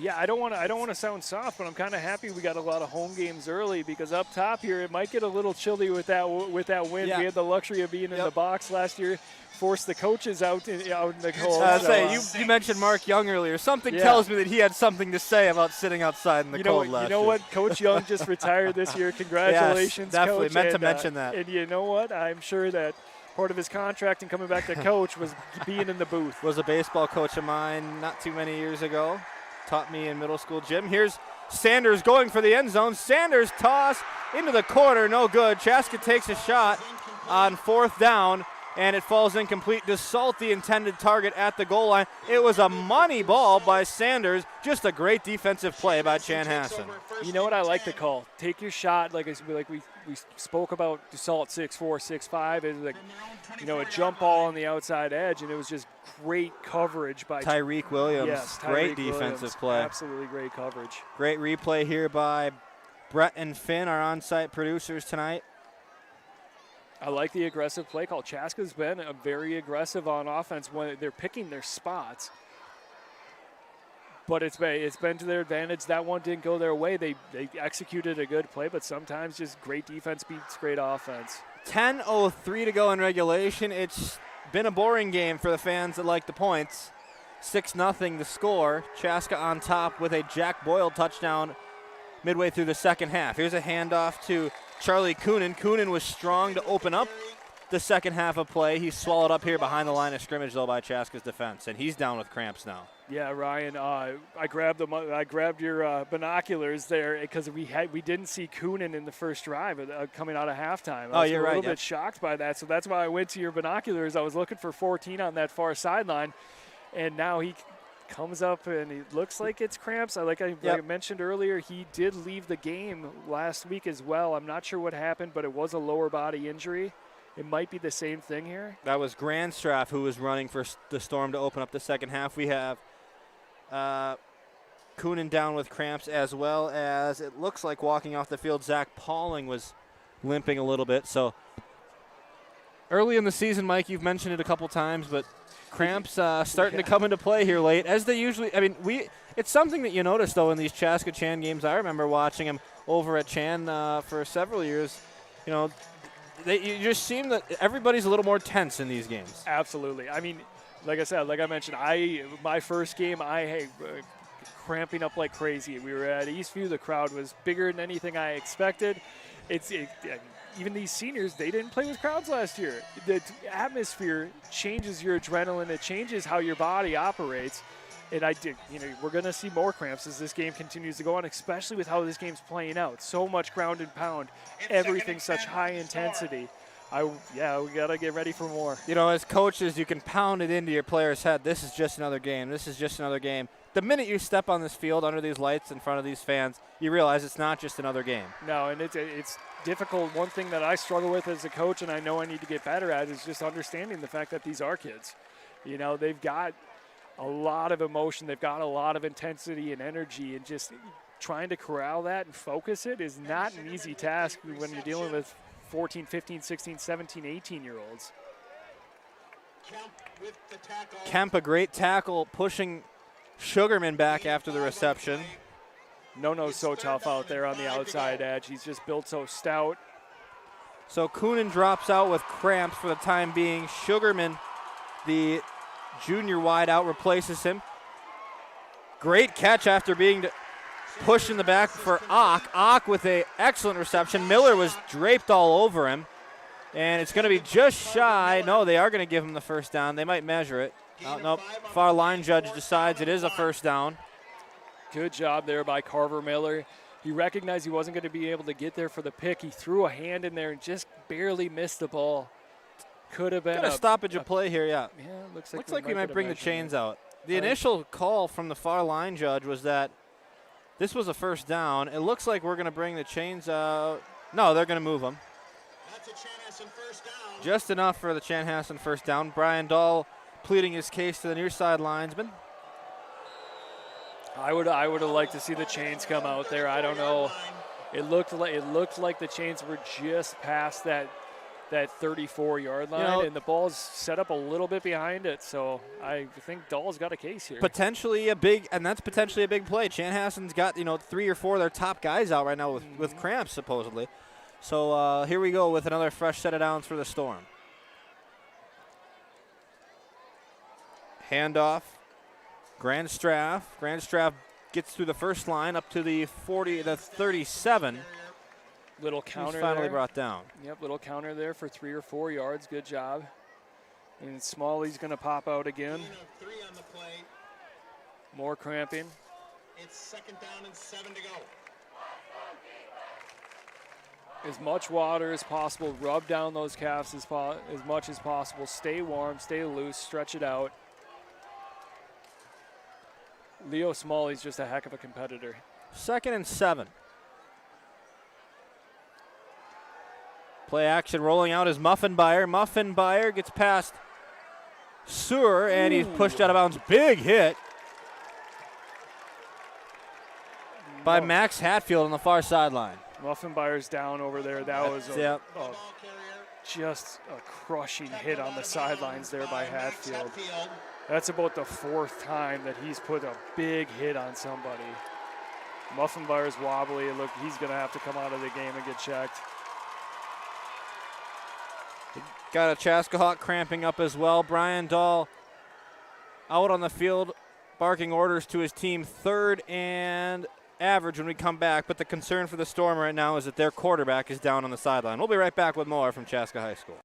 Yeah, I don't want to sound soft, but I'm kind of happy we got a lot of home games early, because up top here it might get a little chilly with that wind. Yeah. We had the luxury of being in the box last year, forced the coaches out in the cold. You mentioned Mark Young earlier. Something tells me that he had something to say about sitting outside in the cold last year. You know what? Coach Young just retired this year. Congratulations, yes, definitely Coach. Meant to mention that. And you know what? I'm sure that part of his contract and coming back to coach was being in the booth. Was a baseball coach of mine not too many years ago. Taught me in middle school gym. Here's Sanders going for the end zone. Sanders toss into the corner, no good. Chaska takes a shot on 4th down, and it falls incomplete. Dassault, the intended target at the goal line. It was a money ball by Sanders. Just a great defensive play by Chanhassen. You know what I like to call? Take your shot, like we spoke about Dassault 6'4", 6'5". It was like, a jump ball on the outside edge, and it was just great coverage by Tyreek Williams. Yes, great Tyreek defensive Williams. play. Absolutely great coverage. Great replay here by Brett and Finn, our on-site producers tonight. I like the aggressive play call. Chaska's been very aggressive on offense when they're picking their spots. But it's been to their advantage. That one didn't go their way. They executed a good play, but sometimes just great defense beats great offense. 10:03 to go in regulation. It's been a boring game for the fans that like the points. 6-0 the score. Chaska on top with a Jack Boyle touchdown midway through the second half. Here's a handoff to Charlie Coonan. Coonan was strong to open up the second half of play. He's swallowed up here behind the line of scrimmage, though, by Chaska's defense, and he's down with cramps now. Yeah, Ryan, I grabbed your binoculars there because we didn't see Coonan in the first drive coming out of halftime. I was you're right. a little bit shocked by that, so that's why I went to your binoculars. I was looking for 14 on that far sideline, and now he comes up and it looks like it's cramps. Like I mentioned earlier, he did leave the game last week as well. I'm not sure what happened, but it was a lower body injury. It might be the same thing here. That was Grandstraff who was running for the Storm to open up the second half. We have Coonan down with cramps, as well as it looks like walking off the field, Zach Pauling was limping a little bit. So early in the season, Mike, you've mentioned it a couple times, but cramps starting to come into play here late, as they usually. I mean, it's something that you notice, though, in these Chaska Chan games. I remember watching him over at Chan for several years. You just seem that everybody's a little more tense in these games. Absolutely. I mean, like I mentioned, my first game, cramping up like crazy. We were at Eastview. The crowd was bigger than anything I expected. Even these seniors, they didn't play with crowds last year. The atmosphere changes your adrenaline. It changes how your body operates. And we're going to see more cramps as this game continues to go on, especially with how this game's playing out. So much ground and pound, everything such high intensity. We got to get ready for more. As coaches, you can pound it into your player's head. This is just another game. This is just another game. The minute you step on this field under these lights in front of these fans, you realize it's not just another game. No, and it's difficult. One thing that I struggle with as a coach, and I know I need to get better at, is just understanding the fact that these are kids. They've got a lot of emotion. They've got a lot of intensity and energy, and just trying to corral that and focus it is not an easy task when you're dealing with 14, 15, 16, 17, 18-year-olds. Kemp, a great tackle, pushing Sugarman back after the reception. No, so tough out there on the outside edge. He's just built so stout. So Coonan drops out with cramps for the time being. Sugarman, the junior wideout, replaces him. Great catch after being pushed in the back for Ock. Ock with an excellent reception. Miller was draped all over him. And it's going to be just shy. No, they are going to give him the first down. They might measure it. Nope. Far line judge decides it is a first down. Good job there by Carver Miller. He recognized he wasn't going to be able to get there for the pick. He threw a hand in there and just barely missed the ball. Could have been a stoppage of play here, yeah. Yeah, looks like we might bring the chains out. The initial call from the far line judge was that this was a first down. It looks like we're going to bring the chains out. No, they're going to move them. That's a Chanhassen first down. Just enough for the Chanhassen first down. Brian Dahl pleading his case to the near side linesman. I would have liked to see the chains come out there. I don't know. It looked like the chains were just past that 34-yard line, and the ball's set up a little bit behind it. So I think Dahl's got a case here. Potentially a big play. Chanhassen's got 3 or 4 of their top guys out right now with cramps supposedly. So here we go with another fresh set of downs for the Storm. Handoff. Grandstraff. Grandstraff gets through the first line up to the 37. Little counter He's finally there. brought down. Yep, little counter there for 3 or 4 yards. Good job. And Smalley's going to pop out again. 3 on the play. More cramping. It's 2nd down and 7 to go. as much water as possible. Rub down those calves as much as possible. Stay warm, stay loose, stretch it out. Leo Smalley's just a heck of a competitor. 2nd and 7. Play action rolling out is Muffenbeyer. Muffenbeyer gets past Sewer, and he's pushed out of bounds. Big hit by Max Hatfield on the far sideline. Muffenbeyer's down over there. That was just a crushing hit on the sidelines there by Hatfield. That's about the 4th time that he's put a big hit on somebody. Muffenbeyer's wobbly. Look, he's going to have to come out of the game and get checked. Got a Chaska Hawk cramping up as well. Brian Dahl out on the field, barking orders to his team. 3rd and average when we come back, but the concern for the Storm right now is that their quarterback is down on the sideline. We'll be right back with more from Chaska High School.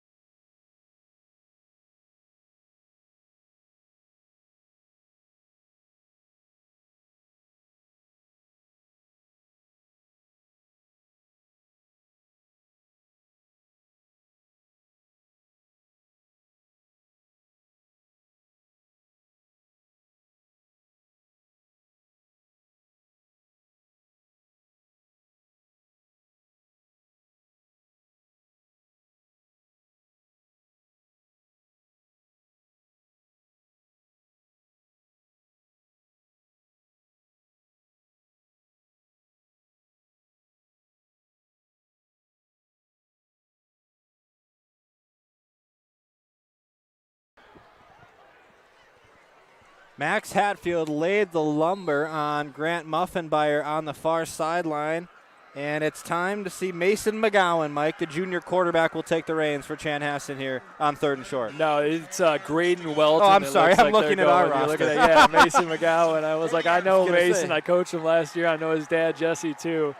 Max Hatfield laid the lumber on Grant Muffenbeyer on the far sideline. And it's time to see Mason McGowan, Mike. The junior quarterback will take the reins for Chanhassen here on 3rd and short. No, it's Graydon Welton. Oh, I'm sorry. I'm looking at our roster. Yeah, Mason McGowan. I was like, I know Mason. I coached him last year. I know his dad, Jesse, too.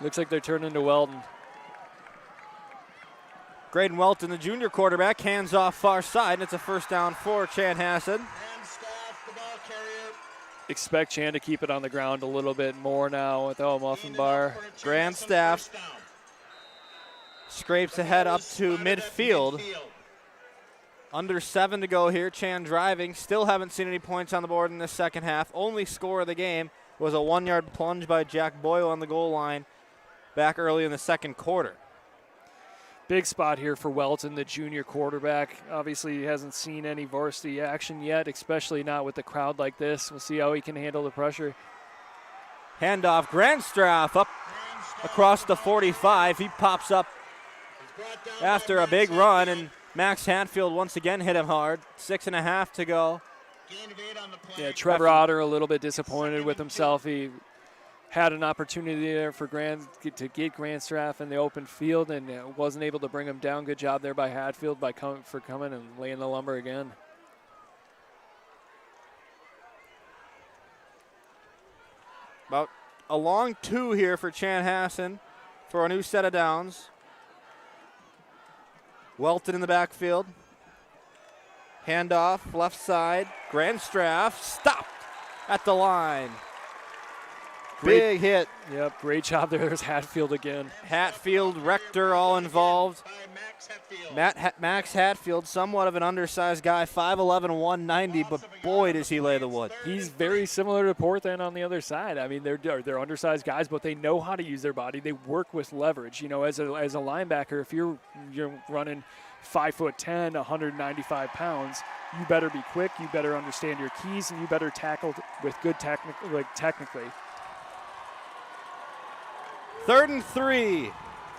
Looks like they're turning to Welton. Graydon Welton, the junior quarterback, hands off far side, and it's a 1st down for Chanhassen. Expect Chan to keep it on the ground a little bit more now with Muffenbeyer. Grandstaff scrapes ahead up to midfield. Under 7 to go here. Chan driving. Still haven't seen any points on the board in the second half. Only score of the game was a 1-yard plunge by Jack Boyle on the goal line back early in the second quarter. Big spot here for Welton, the junior quarterback. Obviously, he hasn't seen any varsity action yet, especially not with the crowd like this. We'll see how he can handle the pressure. Handoff, Grandstraff up across the 45. He pops up after a big run, and Max Hatfield once again hit him hard. 6.5 to go. Yeah, Trevor Otter a little bit disappointed with himself. He had an opportunity there for to get Grandstraff in the open field and wasn't able to bring him down. Good job there by Hatfield for coming and laying the lumber again. About a long 2 here for Chanhassen for a new set of downs. Welton in the backfield. Handoff, left side. Grandstraff stopped at the line. Big hit. Yep, great job there. There's Hatfield again. Hatfield, Rector all involved. Max Hatfield, somewhat of an undersized guy, 5'11", 190, but boy does he lay the wood. He's very similar to Porthan on the other side. I mean, they're undersized guys, but they know how to use their body. They work with leverage. You know, as a linebacker, if you're running 5'10", 195 pounds, you better be quick, you better understand your keys, and you better tackle with good technically. 3rd and 3.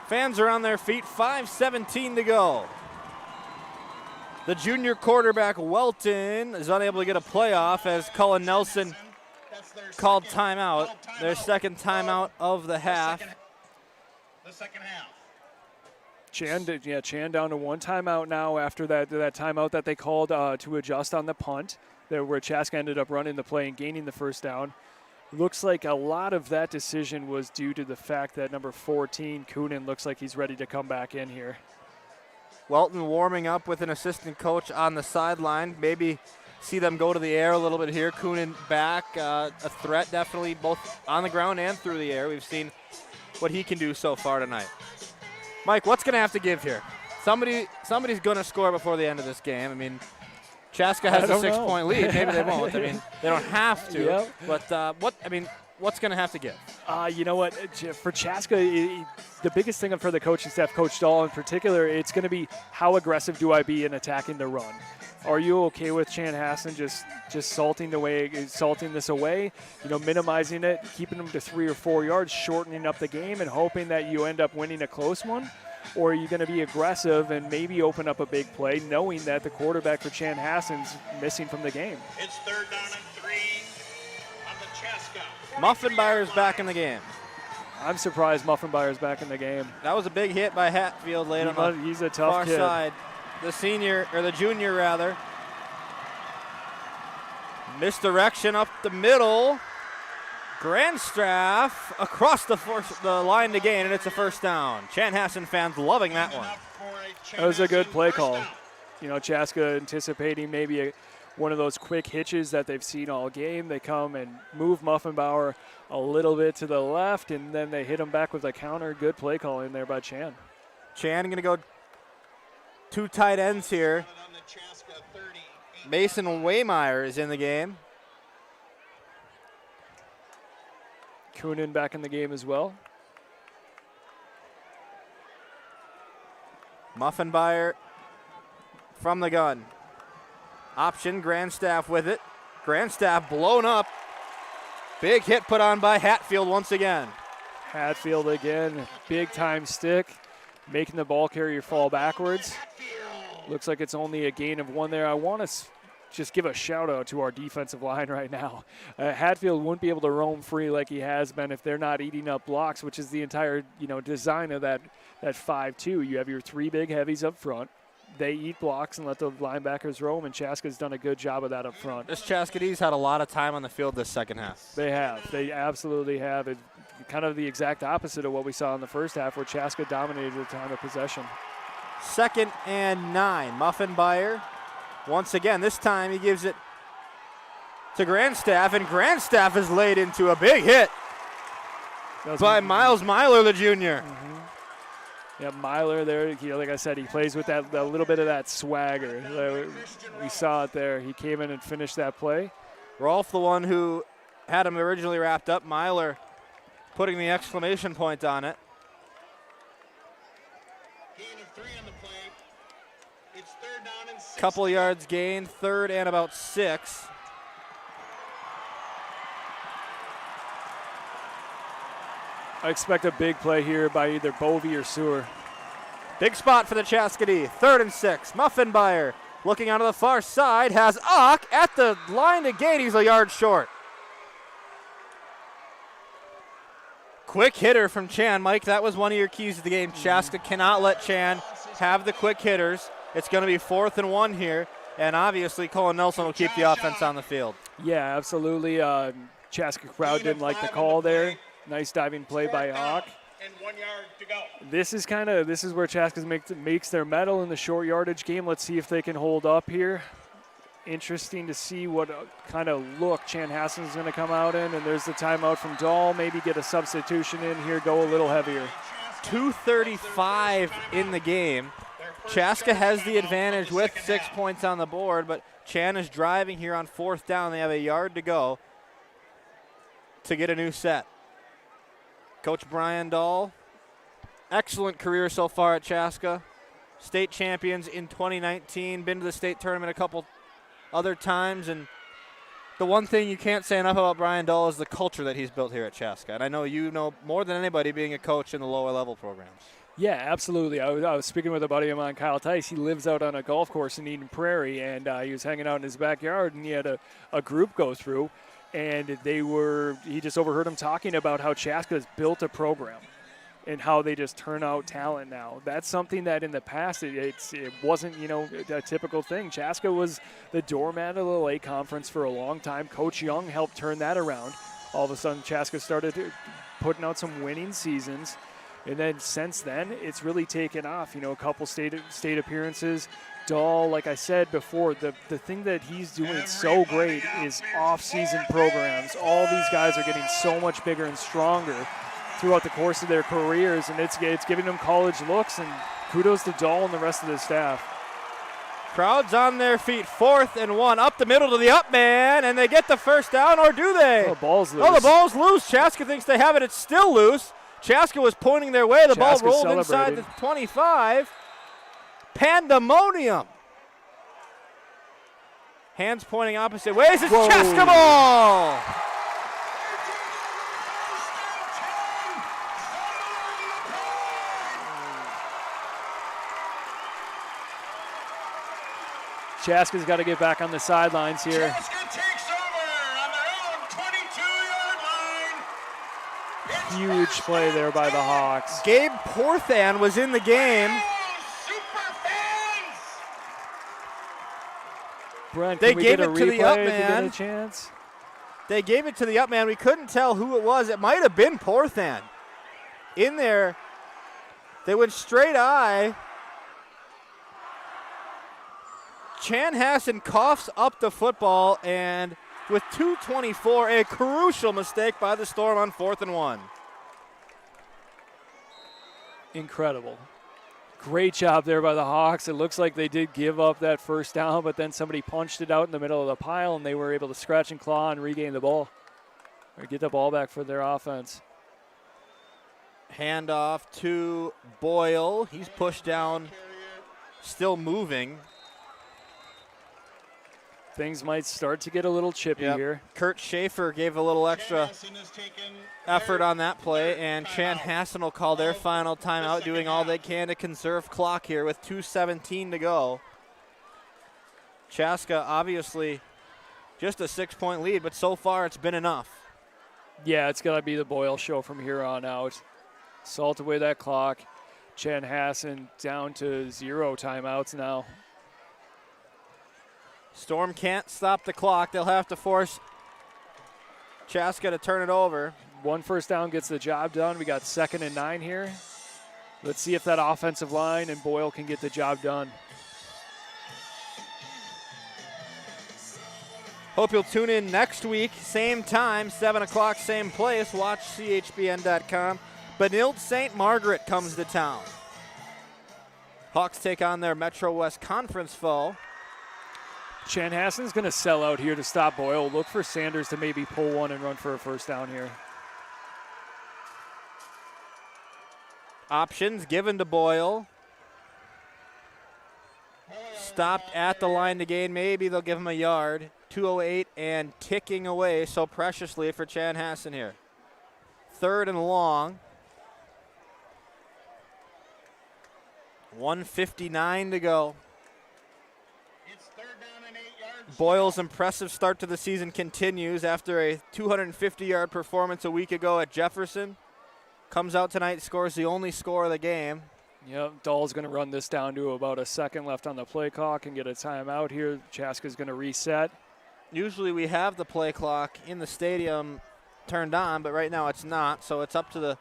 Fans are on their feet. 5:17 to go. The junior quarterback, Welton, is unable to get a playoff as Cullen Nelson called timeout. Their second timeout of the half. Chan down to 1 timeout now after that timeout that they called to adjust on the punt, where Chaska ended up running the play and gaining the 1st down. Looks like a lot of that decision was due to the fact that number 14, Coonan, looks like he's ready to come back in here. Welton warming up with an assistant coach on the sideline. Maybe see them go to the air a little bit here. Coonan back, a threat definitely both on the ground and through the air. We've seen what he can do so far tonight. Mike, what's going to have to give here? Somebody's going to score before the end of this game. I mean, Chaska has a 6-point lead. Maybe they won't. I mean, they don't have to. Yep. But what's going to have to give? You know what? For Chaska, the biggest thing for the coaching staff, Coach Dahl in particular, it's going to be how aggressive do I be in attacking the run? Are you okay with Chanhassen just salting this away, minimizing it, keeping them to 3 or 4 yards, shortening up the game, and hoping that you end up winning a close one? Or are you going to be aggressive and maybe open up a big play, knowing that the quarterback for Chanhassen's missing from the game? It's 3rd down and 3 on the Chaska. Muffenbuyer's back in the game. I'm surprised Muffenbuyer's back in the game. That was a big hit by Hatfield late on He's a the tough far kid. side. The junior rather. Misdirection up the middle. Grandstaff across the line to gain, and it's a first down. Chanhassen fans loving that one. That was a good play call. Chaska anticipating maybe one of those quick hitches that they've seen all game. They come and move Muffenbauer a little bit to the left, and then they hit him back with a counter. Good play call in there by Chan. Chan going to go 2 tight ends here. Mason Waymeyer is in the game. Kunin back in the game as well. Muffenbauer from the gun. Option, Grandstaff with it. Grandstaff blown up. Big hit put on by Hatfield once again. Hatfield again, big time stick, making the ball carrier fall backwards. Looks like it's only a gain of 1 there. I want to just give a shout out to our defensive line right now. Hatfield wouldn't be able to roam free like he has been if they're not eating up blocks, which is the entire design of that 5-2. You have your 3 big heavies up front. They eat blocks and let the linebackers roam, and Chaska's done a good job of that up front. This Chaskadese had a lot of time on the field this second half. They have. They absolutely have. It's kind of the exact opposite of what we saw in the first half, where Chaska dominated the time of possession. 2nd and 9. Muffenbauer. Once again, this time he gives it to Grandstaff, and Grandstaff is laid into a big hit by Miles Myler, the junior. Yeah, Myler there, like I said, he plays with that little bit of that swagger. We saw it there. He came in and finished that play. Rolf, the one who had him originally wrapped up. Myler putting the exclamation point on it. Couple yards gained, 3rd and about 6. I expect a big play here by either Bovey or Sewer. Big spot for the Chaskadee. 3rd and 6. Muffenbauer looking onto the far side, has Ock at the line to gain. He's a yard short. Quick hitter from Chan. Mike, that was one of your keys to the game. Chaska cannot let Chan have the quick hitters. It's going to be 4th and 1 here, and obviously Colin Nelson will keep the offense on the field. Yeah, absolutely. Chaska crowd didn't like the call there. Nice diving play by Hawk. And 1 yard to go. This is where Chaska makes their medal in the short yardage game. Let's see if they can hold up here. Interesting to see what kind of look Chanhassen is going to come out in, and there's the timeout from Dahl. Maybe get a substitution in here, go a little heavier. 2:35 in the game. Chaska has the advantage with 6 points on the board, but Chan is driving here on 4th down. They have a yard to go to get a new set. Coach Brian Dahl, excellent career so far at Chaska. State champions in 2019, been to the state tournament a couple other times, and the one thing you can't say enough about Brian Dahl is the culture that he's built here at Chaska. And I know you know more than anybody being a coach in the lower level programs. Yeah, absolutely. I was speaking with a buddy of mine, Kyle Tice. He lives out on a golf course in Eden Prairie, and he was hanging out in his backyard, and he had a group go through, and he just overheard him talking about how Chaska has built a program and how they just turn out talent now. That's something that in the past it wasn't, a typical thing. Chaska was the doormat of the Lake Conference for a long time. Coach Young helped turn that around. All of a sudden, Chaska started putting out some winning seasons. And then since then, it's really taken off. A couple state appearances. Dahl, like I said before, the thing that he's doing so great is off-season programs. All these guys are getting so much bigger and stronger throughout the course of their careers, and it's giving them college looks, and kudos to Dahl and the rest of the staff. Crowd's on their feet, 4th and 1, up the middle to the up man, and they get the first down, or do they? Oh, ball's loose. Oh, the ball's loose. Chaska thinks they have it. It's still loose. Chaska was pointing their way. The ball rolled inside the 25. Pandemonium. Hands pointing opposite ways. It's Chaska ball. Chaska's got to get back on the sidelines here. Chaska takes over on their own 22-yard line. Huge play there by the Hawks. Gabe Porthan was in the game. Brent, they can we gave get a it to the up replay if we get man. a chance? They gave it to the up man. We couldn't tell who it was. It might have been Porthan. In there, they went straight eye. Chanhassen coughs up the football, and with 2:24, a crucial mistake by the Storm on 4th and 1. Incredible. Great job there by the Hawks. It looks like they did give up that first down, but then somebody punched it out in the middle of the pile, and they were able to scratch and claw and regain the ball, or get the ball back for their offense. Handoff to Boyle. He's pushed down, still moving. Things might start to get a little chippy here. Kurt Schaefer gave a little extra effort on that play, and Chanhassen will call their final timeout, doing all they can to conserve clock here with 2:17 to go. Chaska obviously just a 6-point lead, but so far it's been enough. Yeah, it's got to be the Boyle show from here on out. Salt away that clock. Chanhassen down to 0 timeouts now. Storm can't stop the clock. They'll have to force Chaska to turn it over. 1 first down gets the job done. We got 2nd and 9 here. Let's see if that offensive line and Boyle can get the job done. Hope you'll tune in next week, same time, 7 o'clock, same place. Watch chbn.com. Benilde St. Margaret comes to town. Hawks take on their Metro West Conference foe. Chanhassen's going to sell out here to stop Boyle. Look for Sanders to maybe pull one and run for a first down here. Options given to Boyle. Stopped at the line to gain. Maybe they'll give him a yard. 2:08 and ticking away so preciously for Chanhassen here. 3rd and long. 1:59 to go. Boyle's impressive start to the season continues after a 250-yard performance a week ago at Jefferson. Comes out tonight, scores the only score of the game. Yep, Dahl's going to run this down to about a second left on the play clock and get a timeout here. Chaska's going to reset. Usually we have the play clock in the stadium turned on, but right now it's not, so it's up to the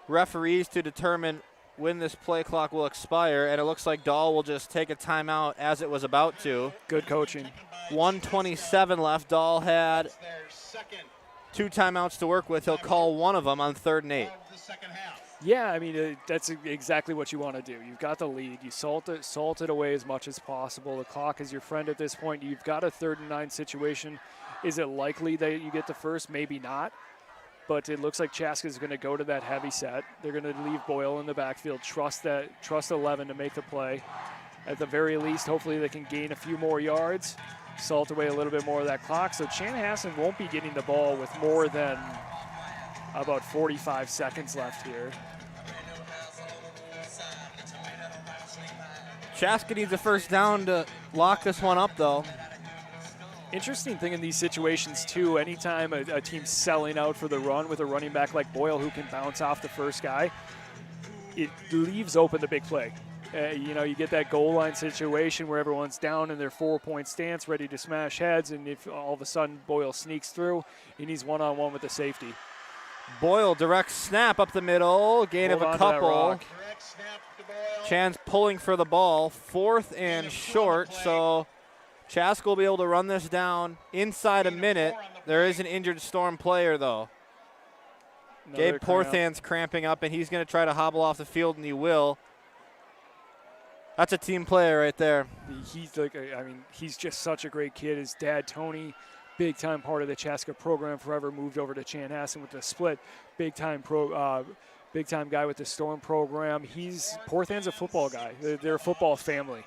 referees to determine when this play clock will expire, and it looks like Dahl will just take a timeout as it was about to. Good coaching. 1:27 left. Dahl had 2 timeouts to work with. He'll call one of them on 3rd and 8. Yeah, I mean, that's exactly what you want to do. You've got the lead. You salt it away as much as possible. The clock is your friend at this point. You've got a 3rd and 9 situation. Is it likely that you get the first? Maybe not. But it looks like Chaska's going to go to that heavy set. They're going to leave Boyle in the backfield, trust 11 to make the play. At the very least, hopefully they can gain a few more yards, salt away a little bit more of that clock. So Chanhassen won't be getting the ball with more than about 45 seconds left here. Chaska needs a first down to lock this one up, though. Interesting thing in these situations, too, anytime a team's selling out for the run with a running back like Boyle who can bounce off the first guy, it leaves open the big play. You get that goal line situation where everyone's down in their 4-point stance, ready to smash heads, and if all of a sudden Boyle sneaks through, he needs one-on-one with the safety. Boyle direct snap up the middle, gain of a couple. Chan's pulling for the ball, 4th and short, so Chaska will be able to run this down inside a minute. There is an injured Storm player, though. Gabe Porthan's cramping up, and he's going to try to hobble off the field, and he will. That's a team player right there. He's just such a great kid. His dad, Tony, big-time part of the Chaska program, forever moved over to Chanhassen with the split. Big-time guy with the Storm program. Porthan's a football guy. They're a football family.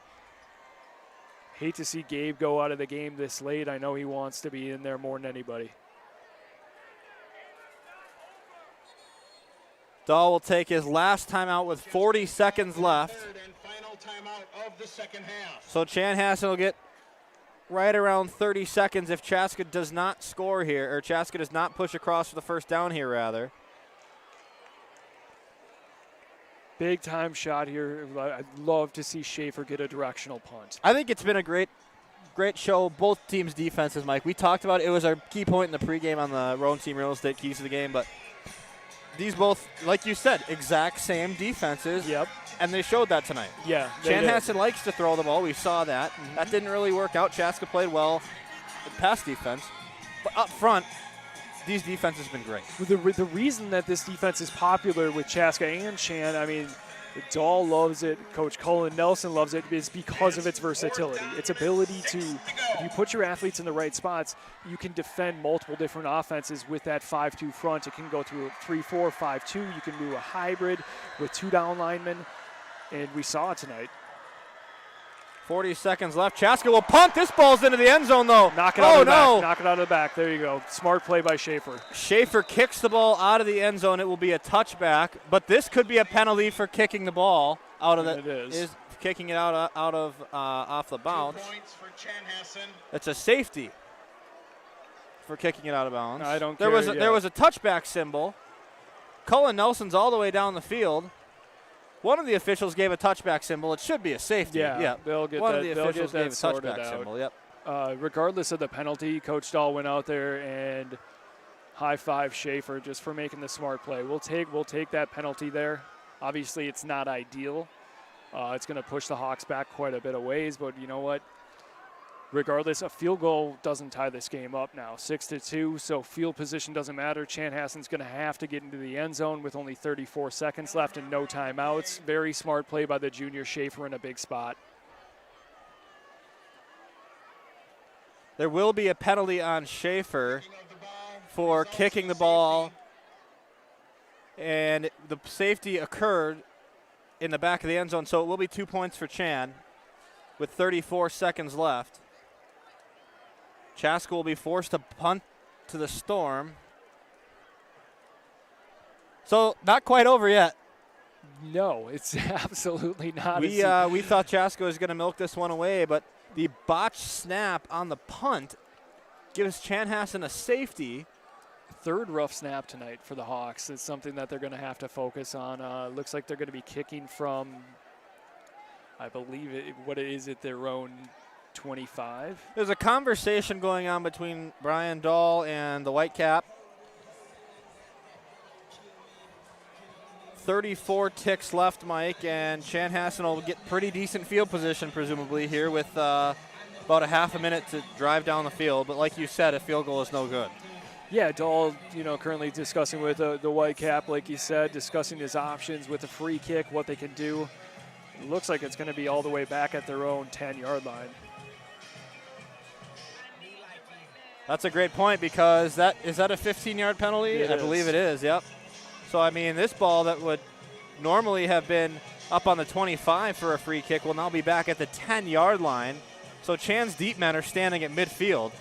Hate to see Gabe go out of the game this late. I know he wants to be in there more than anybody. Dahl will take his last timeout with 40 seconds left. So Chanhassen will get right around 30 seconds if Chaska does not score here, or Chaska does not push across for the first down here, rather. Big time shot here. I'd love to see Schaefer get a directional punt. I think it's been a great show. Both teams' defenses, Mike. We talked about it. It was our key point in the pregame on the Rowan Team Real Estate Keys to the Game, but these both, like you said, exact same defenses. Yep. And they showed that tonight. Yeah. Chanhassen likes to throw the ball. We saw that. Mm-hmm. That didn't really work out. Chaska played well in pass defense. But up front, these defenses have been great. The reason that this defense is popular with Chaska and Chan, I mean, Dahl loves it, Coach Cullen Nelson loves it, is because of its versatility. Its ability to, if you put your athletes in the right spots, you can defend multiple different offenses with that 5-2 front. It can go through 3-4, 5-2. You can do a hybrid with 2 down linemen, and we saw it tonight. 40 seconds left. Chaska will punt. This ball's into the end zone, though. Knock it out of the back. Knock it out of the back. There you go. Smart play by Schaefer. Schaefer kicks the ball out of the end zone. It will be a touchback, but this could be a penalty for kicking the ball out of the. It is kicking it out of off the bounce. It's a safety for kicking it out of bounds. I don't care. There was a touchback symbol. Cullen Nelson's all the way down the field. One of the officials gave a touchback symbol. It should be a safety. Yeah. They'll get One that. of the officials gave a touchback symbol. Yep. Regardless of the penalty, Coach Dahl went out there and high-five Schaefer just for making the smart play. We'll take that penalty there. Obviously, it's not ideal. It's going to push the Hawks back quite a bit of ways, but you know what? Regardless, a field goal doesn't tie this game up now. 6-2, so field position doesn't matter. Chanhassen's going to have to get into the end zone with only 34 seconds left and no timeouts. Very smart play by the junior Schaefer in a big spot. There will be a penalty on Schaefer for kicking the ball, and the safety occurred in the back of the end zone, so it will be 2 points for Chan with 34 seconds left. Chaska will be forced to punt to the Storm. So not quite over yet. No, it's absolutely not. We thought Chaska was going to milk this one away, but the botched snap on the punt gives Chanhassen a safety. Third rough snap tonight for the Hawks. It's something that they're going to have to focus on. Looks like they're going to be kicking from, I believe, their own 25. There's a conversation going on between Brian Dahl and the Whitecap. 34 ticks left, Mike, and Chanhassen will get pretty decent field position, presumably, here with about a half a minute to drive down the field. But like you said, a field goal is no good. Yeah, Dahl, currently discussing with the Whitecap, like you said, discussing his options with a free kick, what they can do. It looks like it's going to be all the way back at their own 10-yard line. That's a great point because is that a 15-yard penalty? I believe it is, yep. So, I mean, this ball that would normally have been up on the 25 for a free kick will now be back at the 10-yard line. So Chan's deep men are standing at midfield.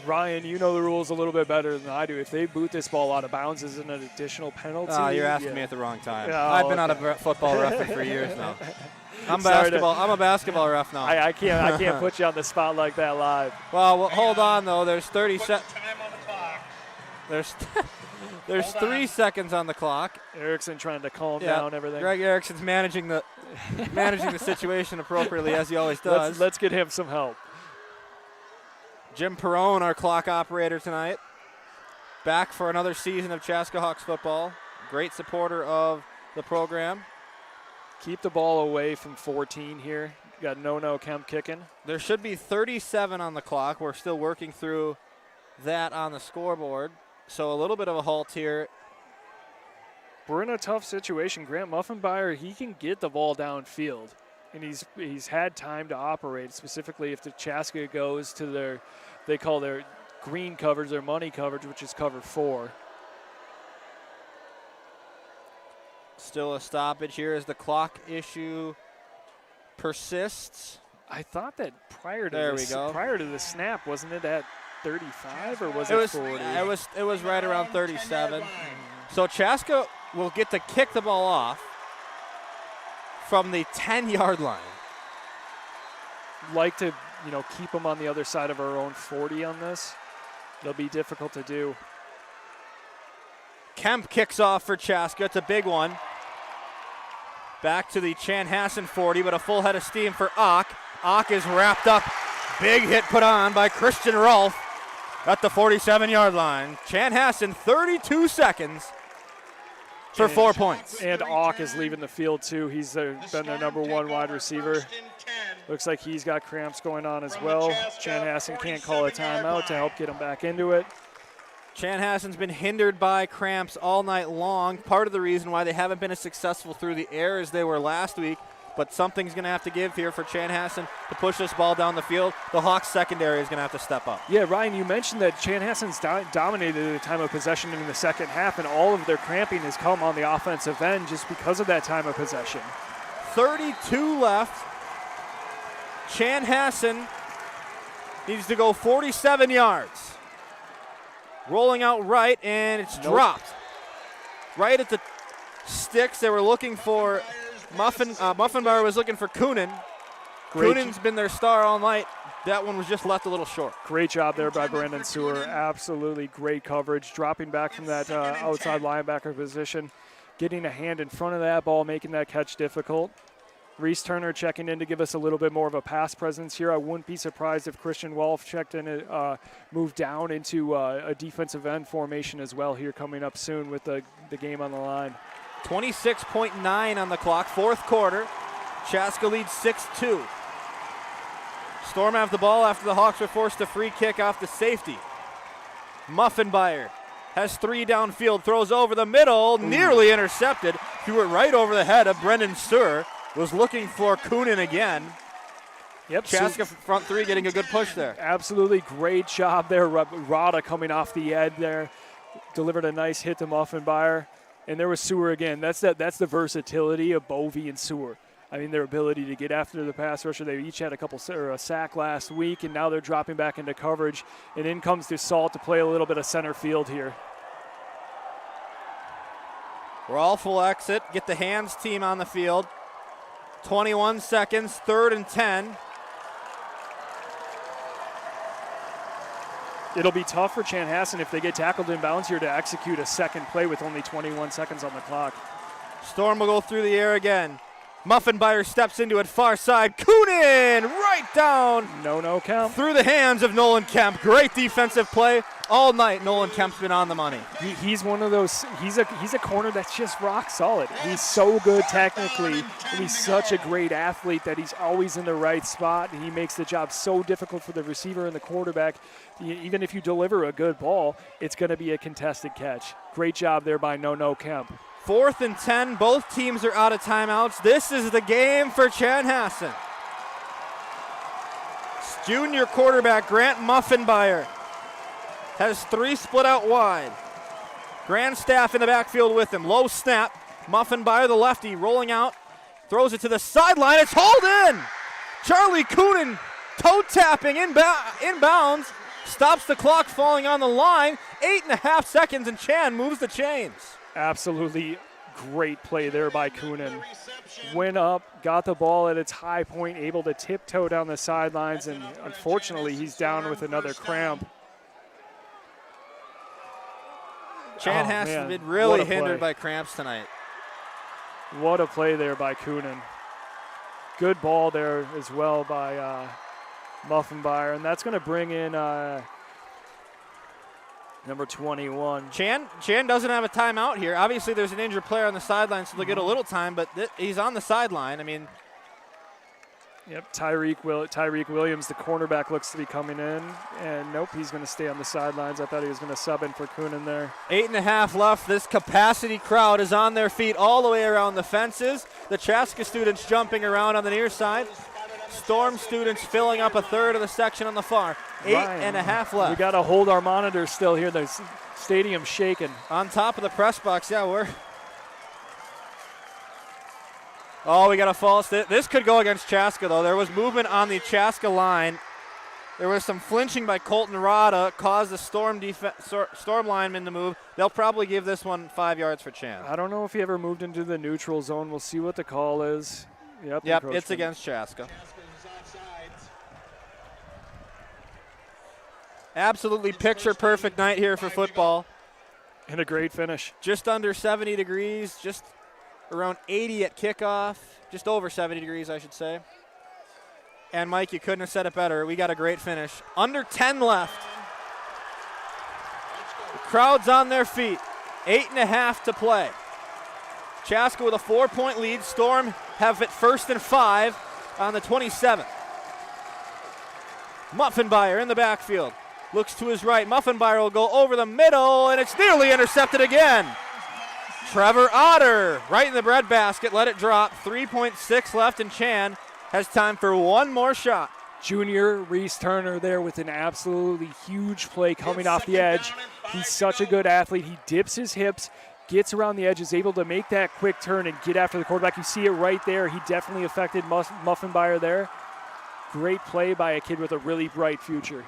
Ryan, you know the rules a little bit better than I do. If they boot this ball out of bounds, is it an additional penalty? You're asking me at the wrong time. Oh, I've been out of football referee for years now. I'm a basketball ref now. I can't put you on the spot like that live. Well, hold on though. There's 30 seconds. There's 3 seconds on the clock. Erickson trying to calm down everything. Greg Erickson's managing the situation appropriately as he always does. Let's get him some help. Jim Perrone, our clock operator tonight, back for another season of Chaska Hawks football. Great supporter of the program. Keep the ball away from 14 here. Got No Kemp kicking. There should be 37 on the clock. We're still working through that on the scoreboard. So a little bit of a halt here. We're in a tough situation. Grant Muffenmeyer, he can get the ball downfield, and he's had time to operate, specifically if the Chaska goes to they call their green coverage, their money coverage, which is cover 4. Still a stoppage here as the clock issue persists. I thought that prior to the snap, wasn't it at 35 or was it 40? It was right around 37. So Chaska will get to kick the ball off from the 10-yard line. Like to, keep them on the other side of our own 40 on this. It'll be difficult to do. Kemp kicks off for Chaska. It's a big one. Back to the Chanhassen 40, but a full head of steam for Ock. Ock is wrapped up. Big hit put on by Christian Rolfe at the 47-yard line. Chanhassen, 32 seconds for 4 points. And Ock is leaving the field, too. He's been their number 1 wide receiver. Looks like he's got cramps going on as well. Chanhassen can't call a timeout to help get him back into it. Chanhassen's been hindered by cramps all night long. Part of the reason why they haven't been as successful through the air as they were last week, but something's going to have to give here for Chanhassen to push this ball down the field. The Hawks secondary is going to have to step up. Yeah, Ryan, you mentioned that Chanhassen's dominated the time of possession in the second half, and all of their cramping has come on the offensive end just because of that time of possession. 32 left. Chanhassen needs to go 47 yards. Rolling out right, and it's dropped. Right at the sticks. They were looking for Muffenmeyer was looking for Coonan. Coonan's been their star all night. That one was just left a little short. Great job there by Brendan Sewer. Absolutely great coverage. Dropping back from that outside linebacker position. Getting a hand in front of that ball, making that catch difficult. Reese Turner checking in to give us a little bit more of a pass presence here. I wouldn't be surprised if Christian Wolf checked in, moved down into a defensive end formation as well here coming up soon with the game on the line. 26.9 on the clock, fourth quarter. Chaska leads 6-2. Storm have the ball after the Hawks were forced a free kick off the safety. Muffenmeyer has 3 downfield, throws over the middle, nearly intercepted. Threw it right over the head of Brendan Suhr. Was looking for Coonan again. Yep. Chaska front 3 getting a good push there. Absolutely great job there. Rada coming off the edge there. Delivered a nice hit to Muffenmeyer. And there was Suhr again. That's the versatility of Bovey and Suhr. I mean, their ability to get after the pass rusher. They each had a sack last week, and now they're dropping back into coverage. And in comes DeSalt to play a little bit of center field here. Rolfe will exit, get the hands team on the field. 21 seconds, 3rd and 10. It'll be tough for Chanhassen if they get tackled in bounds here to execute a second play with only 21 seconds on the clock. Storm will go through the air again. Muffenmeyer steps into it far side. Coonan right down. No Kemp. Through the hands of Nolan Kemp. Great defensive play. All night, Nolan Kemp's been on the money. He's one of those, he's a corner that's just rock solid. He's so good technically, and he's such a great athlete that he's always in the right spot, and he makes the job so difficult for the receiver and the quarterback. Even if you deliver a good ball, it's going to be a contested catch. Great job there by No Kemp. 4th and 10, both teams are out of timeouts. This is the game for Chanhassen. Junior quarterback Grant Muffenmeyer has 3 split out wide. Grandstaff in the backfield with him. Low snap. Muffenmeyer, the lefty, rolling out. Throws it to the sideline. It's hauled in. Charlie Coonan toe tapping inbounds. Stops the clock falling on the line. 8.5 seconds, and Chan moves the chains. Absolutely great play there by Coonan. Went up, got the ball at its high point, able to tiptoe down the sidelines, and unfortunately he's down with another cramp. Chanhassen has been really hindered by cramps tonight. What a play there by Coonan. Good ball there as well by Muffenmeyer, and that's going to bring in number 21. Chan doesn't have a timeout here. Obviously, there's an injured player on the sideline, so they'll get a little time, but he's on the sideline. I mean, Yep, Tyreek Williams, the cornerback, looks to be coming in. And nope, he's going to stay on the sidelines. I thought he was going to sub in for Coonan there. 8.5 left. This capacity crowd is on their feet all the way around the fences. The Chaska students jumping around on the near side. Storm students filling up a third of the section on the far. 8.5 left. We got to hold our monitors still here. The stadium's shaking. On top of the press box, yeah, we're... Oh, we got a false. This could go against Chaska, though. There was movement on the Chaska line. There was some flinching by Colton Rada, caused the Storm lineman to move. They'll probably give this one 5 yards for Chan. I don't know if he ever moved into the neutral zone. We'll see what the call is. Yep, it's against Chaska. Absolutely picture-perfect night here for football. And a great finish. Just under 70 degrees, just around 80 at kickoff, just over 70 degrees, I should say. And, Mike, you couldn't have said it better. We got a great finish. Under 10 left. The crowd's on their feet. 8.5 to play. Chaska with a 4-point lead. Storm have it 1st and 5 on the 27th. Muffenbauer in the backfield. Looks to his right. Muffenbauer will go over the middle, and it's nearly intercepted again. Trevor Otter right in the breadbasket, let it drop. 3.6 left, and Chan has time for one more shot. Junior Reese Turner there with an absolutely huge play coming off the edge. He's such a good athlete. He dips his hips, gets around the edge, is able to make that quick turn and get after the quarterback. You see it right there. He definitely affected Muffenbauer there. Great play by a kid with a really bright future.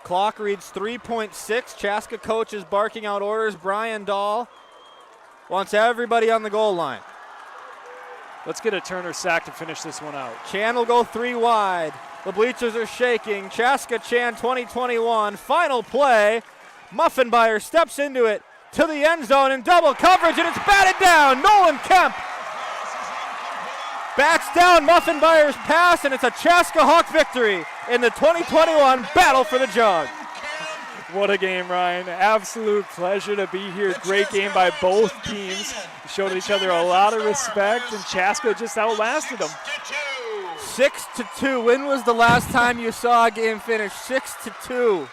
Clock reads 3.6. Chaska coach is barking out orders. Brian Dahl wants everybody on the goal line. Let's get a Turner sack to finish this one out. Chan will go 3 wide. The bleachers are shaking. Chaska Chan 2021. Final play. Muffenbauer steps into it to the end zone in double coverage, and it's batted down. Nolan Kemp bats down Muffenbauer's pass, and it's a Chaska Hawk victory in the 2021 Battle for the Jug. What a game, Ryan. Absolute pleasure to be here. Great game by both teams. Showed each other a lot of respect, and Chaska just outlasted them. 6-2. When was the last time you saw a game finish 6-2?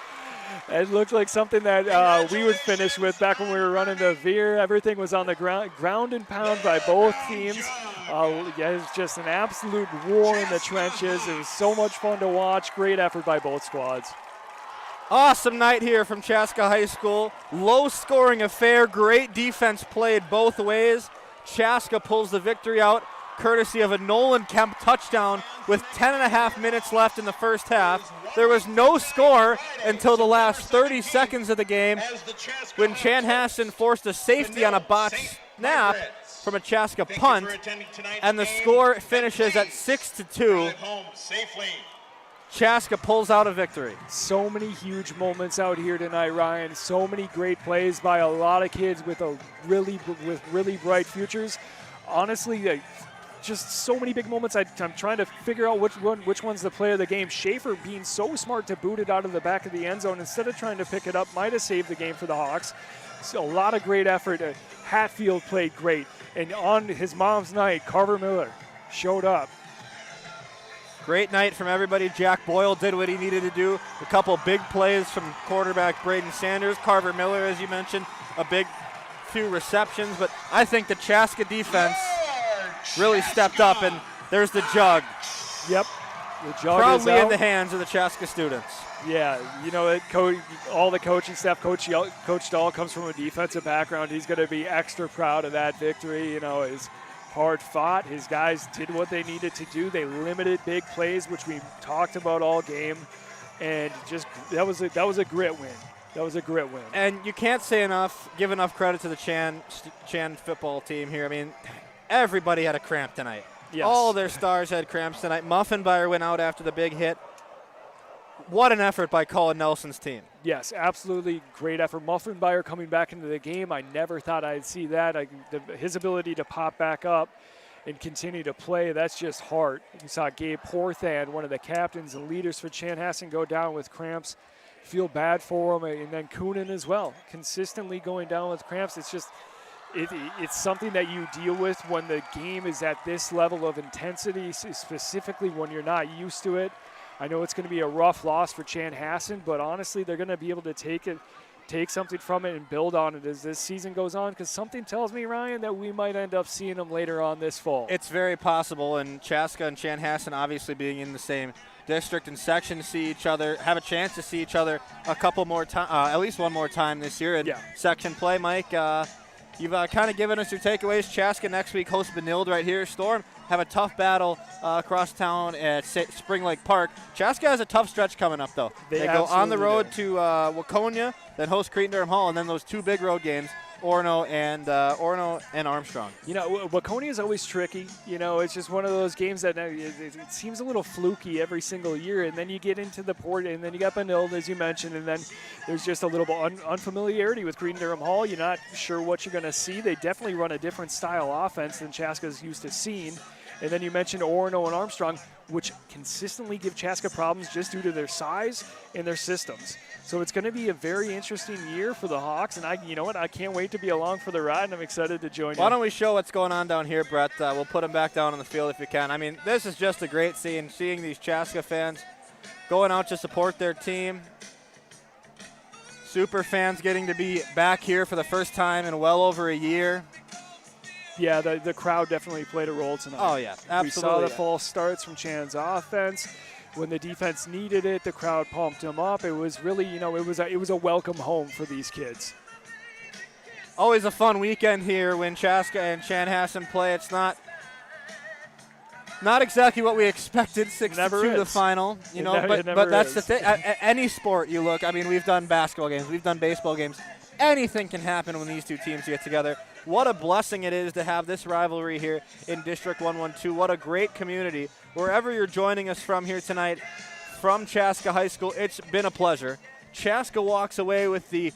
It looked like something that we would finish with back when we were running the Veer. Everything was on the ground and pound by both teams. It was just an absolute war in the trenches. It was so much fun to watch. Great effort by both squads. Awesome night here from Chaska High School. Low-scoring affair. Great defense played both ways. Chaska pulls the victory out, courtesy of a Nolan Kemp touchdown with 10.5 minutes left in the first half. There was no score until the last 30 seconds of the game when Chanhassen forced a safety on a botched snap from a Chaska punt, and the score finishes at 6-2. Chaska pulls out a victory. So many huge moments out here tonight, Ryan. So many great plays by a lot of kids with really bright futures. Honestly, just so many big moments. I'm trying to figure out which one's the play of the game. Schaefer being so smart to boot it out of the back of the end zone instead of trying to pick it up might have saved the game for the Hawks. So a lot of great effort. Hatfield played great. And on his mom's night, Carver Miller showed up. Great night from everybody. Jack Boyle did what he needed to do. A couple big plays from quarterback Braden Sanders. Carver Miller, as you mentioned, a big few receptions. But I think the Chaska defense really stepped up, and there's the jug. Yep. The jug proudly is out. In the hands of the Chaska students. Yeah, you know, all the coaching staff, Coach Dahl comes from a defensive background. He's going to be extra proud of that victory. You know, his hard fought. His guys did what they needed to do. They limited big plays, which we talked about all game, and just that was a grit win. That was a grit win. And you can't give enough credit to the Chan football team here. I mean, everybody had a cramp tonight. Yes. All their stars had cramps tonight. Muffenbauer went out after the big hit. What an effort by Colin Nelson's team. Yes, absolutely great effort. Muffenbauer coming back into the game. I never thought I'd see that. His ability to pop back up and continue to play, that's just heart. You saw Gabe Horthan, one of the captains and leaders for Chanhassen, go down with cramps. Feel bad for him. And then Coonan as well, consistently going down with cramps. it's something that you deal with when the game is at this level of intensity, specifically when you're not used to it. I know it's going to be a rough loss for Chanhassen, but honestly, they're going to be able to take something from it and build on it as this season goes on, because something tells me, Ryan, that we might end up seeing them later on this fall. It's very possible, and Chaska and Chanhassen obviously being in the same district and section see each other, have a chance to see each other a couple more times, at least one more time this year in section play. Mike, you've kind of given us your takeaways. Chaska next week hosts Benilde right here. Storm have a tough battle across town at Spring Lake Park. Chaska has a tough stretch coming up, though. They go on the road to Waconia, then host Cretin-Derham Hall, and then those two big road games, Orono and Armstrong. You know, Waconia is always tricky. You know, it's just one of those games that it seems a little fluky every single year, and then you get into the port, and then you got Benilde, as you mentioned, and then there's just a little bit unfamiliarity with Cretin-Derham Hall. You're not sure what you're going to see. They definitely run a different style offense than Chaska's used to seeing. And then you mentioned Orono and Armstrong, which consistently give Chaska problems just due to their size and their systems. So it's going to be a very interesting year for the Hawks, and you know what? I can't wait to be along for the ride, and I'm excited to join you. Why don't we show what's going on down here, Brett? We'll put them back down on the field if you can. I mean, this is just a great scene, seeing these Chaska fans going out to support their team. Super fans getting to be back here for the first time in well over a year. Yeah, the crowd definitely played a role tonight. Oh, yeah, absolutely. We saw the false starts from Chan's offense. When the defense needed it, the crowd pumped them up. It was really, you know, it was a welcome home for these kids. Always a fun weekend here when Chaska and Chanhassen play. It's not exactly what we expected, 6-2 the final. You know, but that's the thing. Any sport you look, I mean, we've done basketball games, we've done baseball games. Anything can happen when these two teams get together. What a blessing it is to have this rivalry here in District 112. What a great community. Wherever you're joining us from here tonight, from Chaska High School, it's been a pleasure. Chaska walks away with the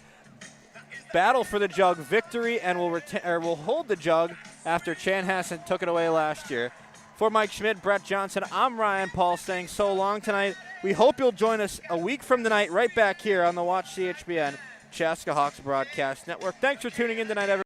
battle for the jug victory and will hold the jug after Chanhassen took it away last year. For Mike Schmidt, Brett Johnson, I'm Ryan Paul saying so long tonight. We hope you'll join us a week from tonight right back here on the Watch CHBN Chaska Hawks Broadcast Network. Thanks for tuning in tonight, everyone.